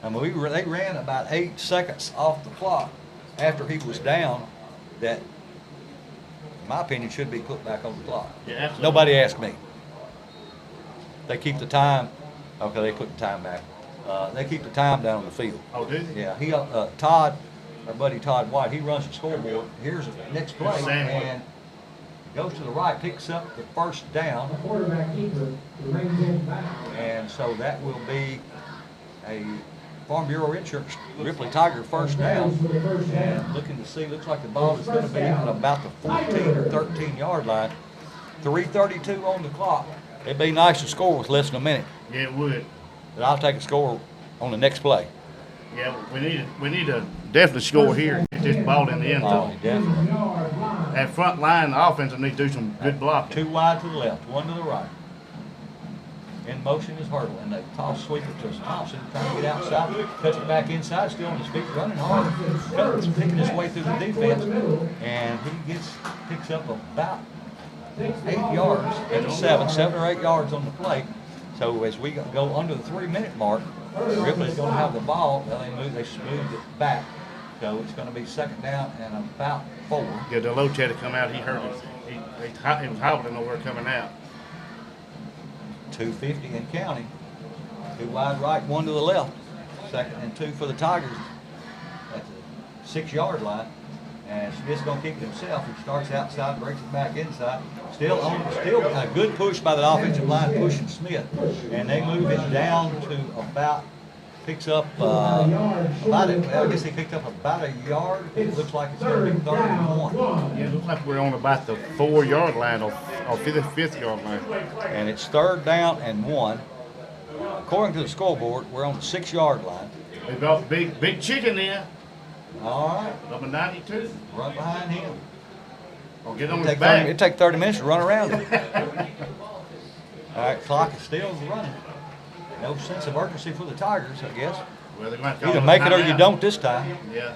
I mean, they ran about 8 seconds off the clock after he was down that, in my opinion, should be put back on the clock. Yeah, absolutely. Nobody asked me. They keep the time. Okay, they put the time back. They keep the time down on the field. Oh, do they? Yeah, Todd, our buddy Todd White, he runs the scoreboard. Here's the next play, and goes to the right, picks up the first down. And so that will be a Farm Bureau Insurance Ripley Tiger first down. And looking to see, looks like the ball is going to be at about the 14 or 13-yard line. 3:32 on the clock. It'd be nice to score with less than a minute. Yeah, it would. But I'll take a score on the next play. Yeah, we need to definitely score here. Get this ball in the end zone. Definitely. That front line, the offense will need to do some good blocking. 2 wide to the left, 1 to the right. In motion is Hurdle, and they toss sweep it to Thompson, trying to get outside, cuts it back inside, still on his feet, running hard, picking his way through the defense, and he picks up about 8 yards at the 7 or 8 yards on the play. So as we go under the 3-minute mark, Ripley's going to have the ball. Well, they smoothed it back, so it's going to be 2nd down and about 4. Yeah, the Loach had to come out. He hurt it. He was hobbling over coming out. 2:50 and counting. 2 wide right, 1 to the left. 2nd and 2 for the Tigers at the 6-yard line. And Smith's going to keep it himself. He starts outside, breaks it back inside. Still a good push by the offensive line, pushing Smith. And they move it down to about, picks up I guess he picked up about a yard. It looks like it's going to be 3rd and 1. Yeah, it looks like we're on about the 4-yard line or 5th-yard line. And it's 3rd down and 1. According to the scoreboard, we're on the 6-yard line. They got big chicken there. All right. Number 92. Run behind him. Or get on his back. It'd take 30 minutes to run around him. All right, clock is still running. No sense of urgency for the Tigers, I guess. Well, they're going to Either make it or you don't this time. Yeah.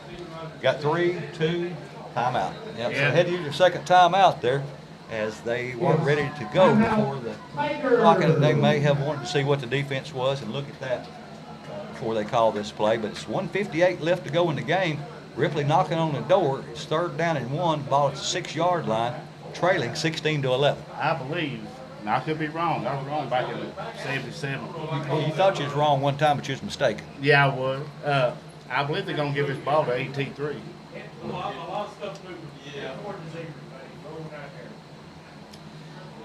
Got 3, 2, timeout. Yep, Yeah. so head to your 2nd timeout there, as they weren't ready to go before the clock. And they may have wanted to see what the defense was and look at that before they call this play. But it's 1:58 left to go in the game. Ripley knocking on the door. It's 3rd down and 1. Ball at the 6-yard line, trailing 16-11. I believe. Now, I could be wrong. I was wrong back in the 77. Well, you thought you was wrong one time, but you was mistaken. Yeah, I was. I believe they're going to give this ball to AT3.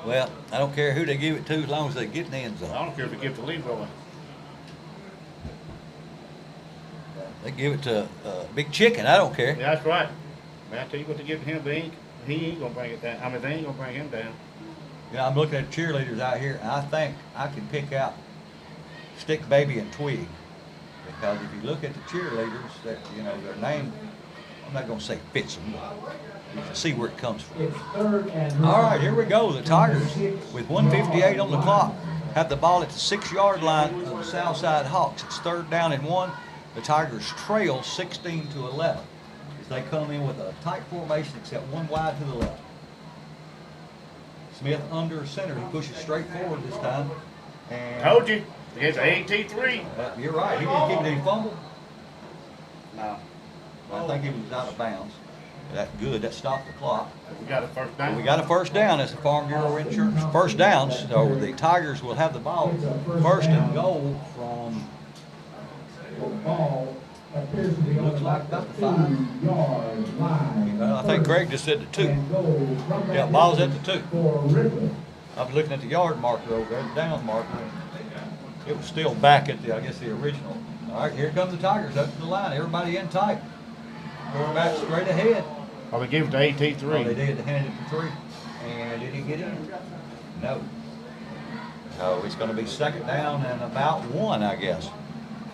Well, I don't care who they give it to as long as they get in the end I zone. don't care if they give it to Leroy. They give it to Big Chicken. I don't care. Yeah, that's right. Man, I tell you what they give to him, he ain't gonna bring it down. I mean, they ain't gonna bring him down. You know, I'm looking at cheerleaders out here, and I think I can pick out Stick Baby and Twig. Because if you look at the cheerleaders, that you know their name, I'm not gonna say fits them, but you can see where it comes from. It's 3rd and All right, here we go. The Tigers, with 1:58 on the clock, have the ball at the 6-yard line of the Southside Hawks. It's 3rd down and 1. The Tigers trail 16-11 as they come in with a tight formation except one wide to the left. Smith under center. He pushes straight forward this time. And Told you, it's an AT3. You're right. He didn't give it any fumble. No, I think he was out of bounds. That's good. That stopped the clock. we got a first down. We got a first down as the Farm Bureau Insurance first downs. So the Tigers will have the ball first and goal from the ball appears to be on looks like about the 5-yard line. I think Greg just said the 2. And goal from Yeah, that ball's at the 2. for Ripley. I was looking at the yard marker over there, the down marker. It was still back at the, I guess, the original. All right, here come the Tigers up to the line. Everybody in tight. Quarterback straight ahead. Oh, they gave it to Oh, they AT3. did. They handed it to 3. And did he get in? No. So it's going to be 2nd down and about 1, I guess.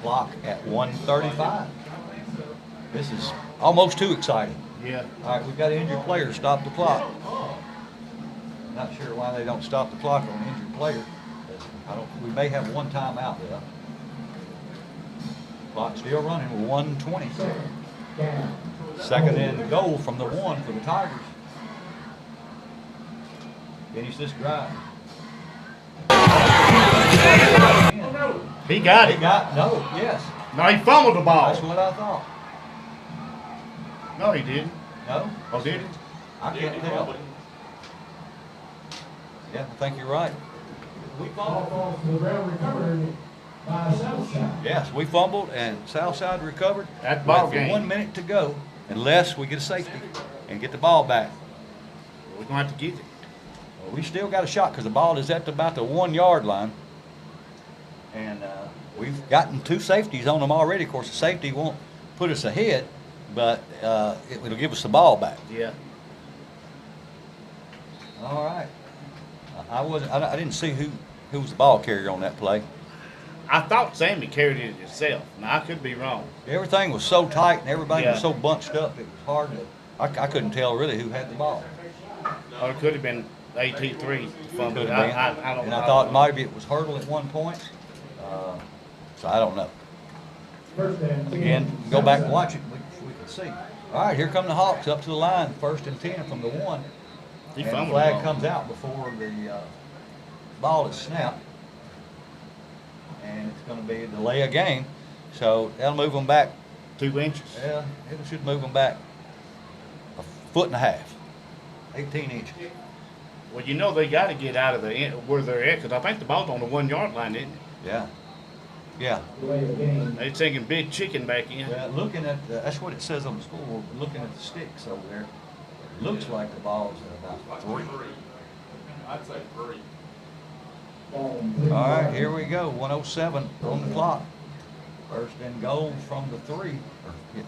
Clock at 1:35. This is almost too exciting. Yeah. All right, we've got an injured player. Stop the clock. Not sure why they don't stop the clock on an injured player. We may have one timeout left. Clock still running with 1:20. Down. 2nd and goal from the 1 for the Tigers. Finish this drive. He got They it. got, no, yes. No, he fumbled the ball. That's what I thought. No, he didn't. No? Oh, did he? I can't tell. Yeah, I think you're right. We Ball fumbled. falls to the ground, recovered by Southside. Yes, we fumbled and Southside recovered. That's ball with game. 1 minute to go, unless we get a safety and get the ball back. We're gonna have to get it. Well, we still got a shot because the ball is at about the 1-yard line. And we've gotten 2 safeties on them already. Of course, the safety won't put us ahead, but it'll give us the ball back. Yeah. All right. I didn't see who was the ball carrier on that play. I thought Sammy carried it himself. Now I could be wrong. Everything was so tight and everybody was Yeah. so bunched up. It was hard to. I couldn't tell really who had the ball. Or it could have been AT3 fumbled. Could have been. I don't And know. I thought maybe it was Hurdle at one point. So I don't know. First and 10. Again, go back and watch it. We can see. All right, here come the Hawks up to the line. 1st and 10 from the 1. He And the fumbled flag the ball. comes out before the ball is snapped. And it's going to be a delay of game. So that'll move them back. 2 inches. Yeah, it should move them back a 1.5 feet. 18 inches. Well, you know they got to get out of where they're at, because I think the ball's on the 1-yard line, isn't it? Yeah. Yeah. Delay of game. They're taking Big Chicken back in. Well, looking at, that's what it says on the scoreboard, but looking at the sticks over there, it looks like the ball's at about 3. I'd say 3. Ball and 3 All right, yards. here we go, 1:07 on the clock. 1st and goal from the 3,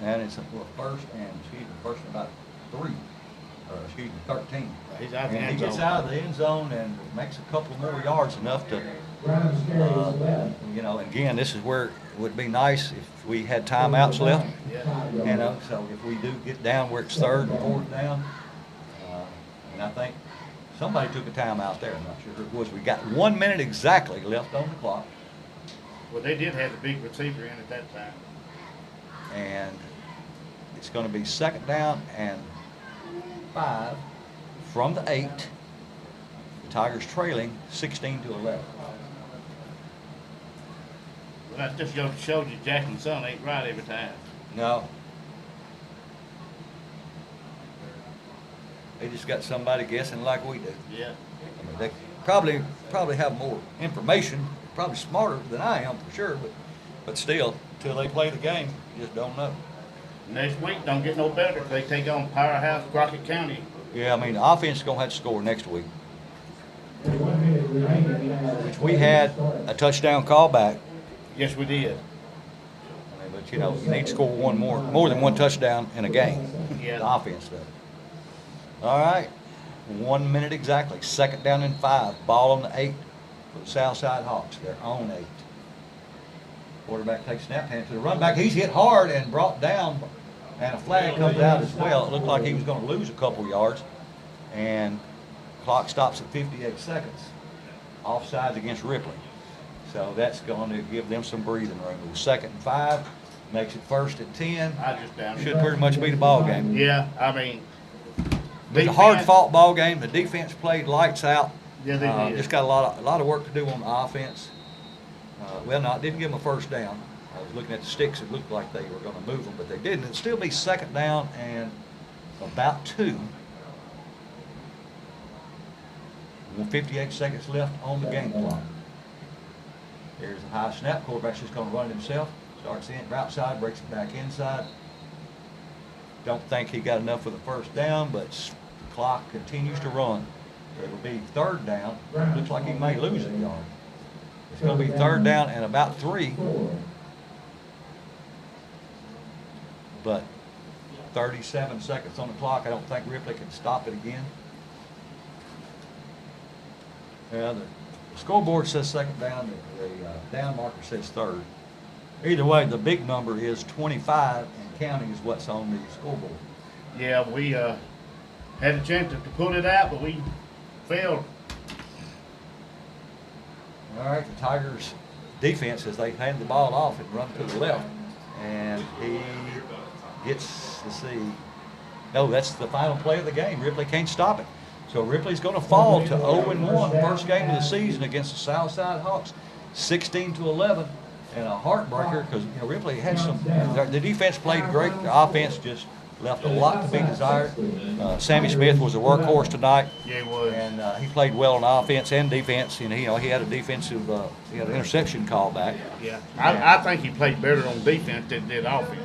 and it's first and about 3, or 13. He's out of the And he end gets zone. out of the end zone and makes a couple more yards, enough to, Grimes carries left. you know, again, this is where it would be nice if we had timeouts left. You know, so if we do get down where it's 3rd and 4th down, and I think somebody took a timeout there, I'm not sure who it was. We got 1 minute exactly left on the clock, Well, they did have the big receiver in at that time. and it's going to be 2nd down and 5 from the 8. The Tigers trailing 16-11. Well, that just shows you Jackson's son ain't right every time. No. They just got somebody guessing like we do. Yeah. I mean, they probably have more information, probably smarter than I am for sure, but still, until they play the game, you just don't know. Next week don't get no better. They take on Powerhouse Crockett County. Yeah, I mean, the offense is going to have to score next week. With 1 minute remaining. which we had a touchdown callback. Yes, we did. But you know, you need to score more than one touchdown in a game. Yeah. The offense does. All right, 1 minute exactly. 2nd down and 5. Ball on the 8 for the Southside Hawks. They're on 8. Quarterback takes snap, hand to the run back. He's hit hard and brought down, and a flag comes out as well. It looked like he was going to lose a couple yards, and clock stops at 58 seconds. Offsides against Ripley. So that's going to give them some breathing room. It was 2nd and 5, makes it 1st and 10. I just down. Should pretty much be the ball game. Yeah, I mean. It was a hard-fought ball game. The defense played lights out. Yeah, they did. Just got a lot of work to do on the offense. Didn't give them a first down. I was looking at the sticks. It looked like they were going to move them, but they didn't. It'd still be 2nd down and about 2. 58 seconds left on the game clock. There's a high snap. Quarterback's just going to run it himself. Starts in outside, breaks it back inside. Don't think he got enough for the first down, but the clock continues to run. It'll be 3rd down. Looks like he may lose a yard. It's going to be 3rd down and about 3. But 37 seconds on the clock. I don't think Ripley can stop it again. Yeah, the scoreboard says 2nd down. The down marker says 3rd. Either way, the big number is 25, and counting is what's on the scoreboard. Yeah, we had a chance to pull it out, but we failed. All right, the Tigers' defense, as they hand the ball off and run to the left, and he gets, let's see, no, that's the final play of the game. Ripley can't stop it. So Ripley's going to fall to 0-1, first game of the season against the Southside Hawks, 16-11, and a heartbreaker because Ripley had some. The defense played great. The offense just left a lot to be desired. Sammy Smith was a workhorse tonight. Yeah, he was. And he played well on offense and defense. And he had a defensive, he had an interception call back. Yeah, I think he played better on defense than did offense.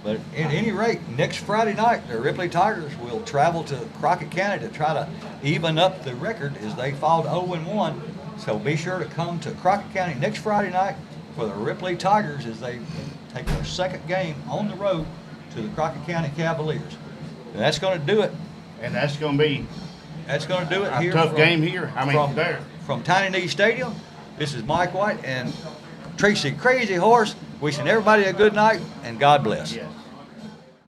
But at any rate, next Friday night, the Ripley Tigers will travel to Crockett County to try to even up the record as they fall to 0-1. So be sure to come to Crockett County next Friday night for the Ripley Tigers as they take their 2nd game on the road to the Crockett County Cavaliers. And that's going to do it. And that's going to be A a tough game here. I mean, there. From Tiny Knee Stadium, this is Mike White and Tracy Crazy Horse wishing everybody a good night and God bless. Yeah.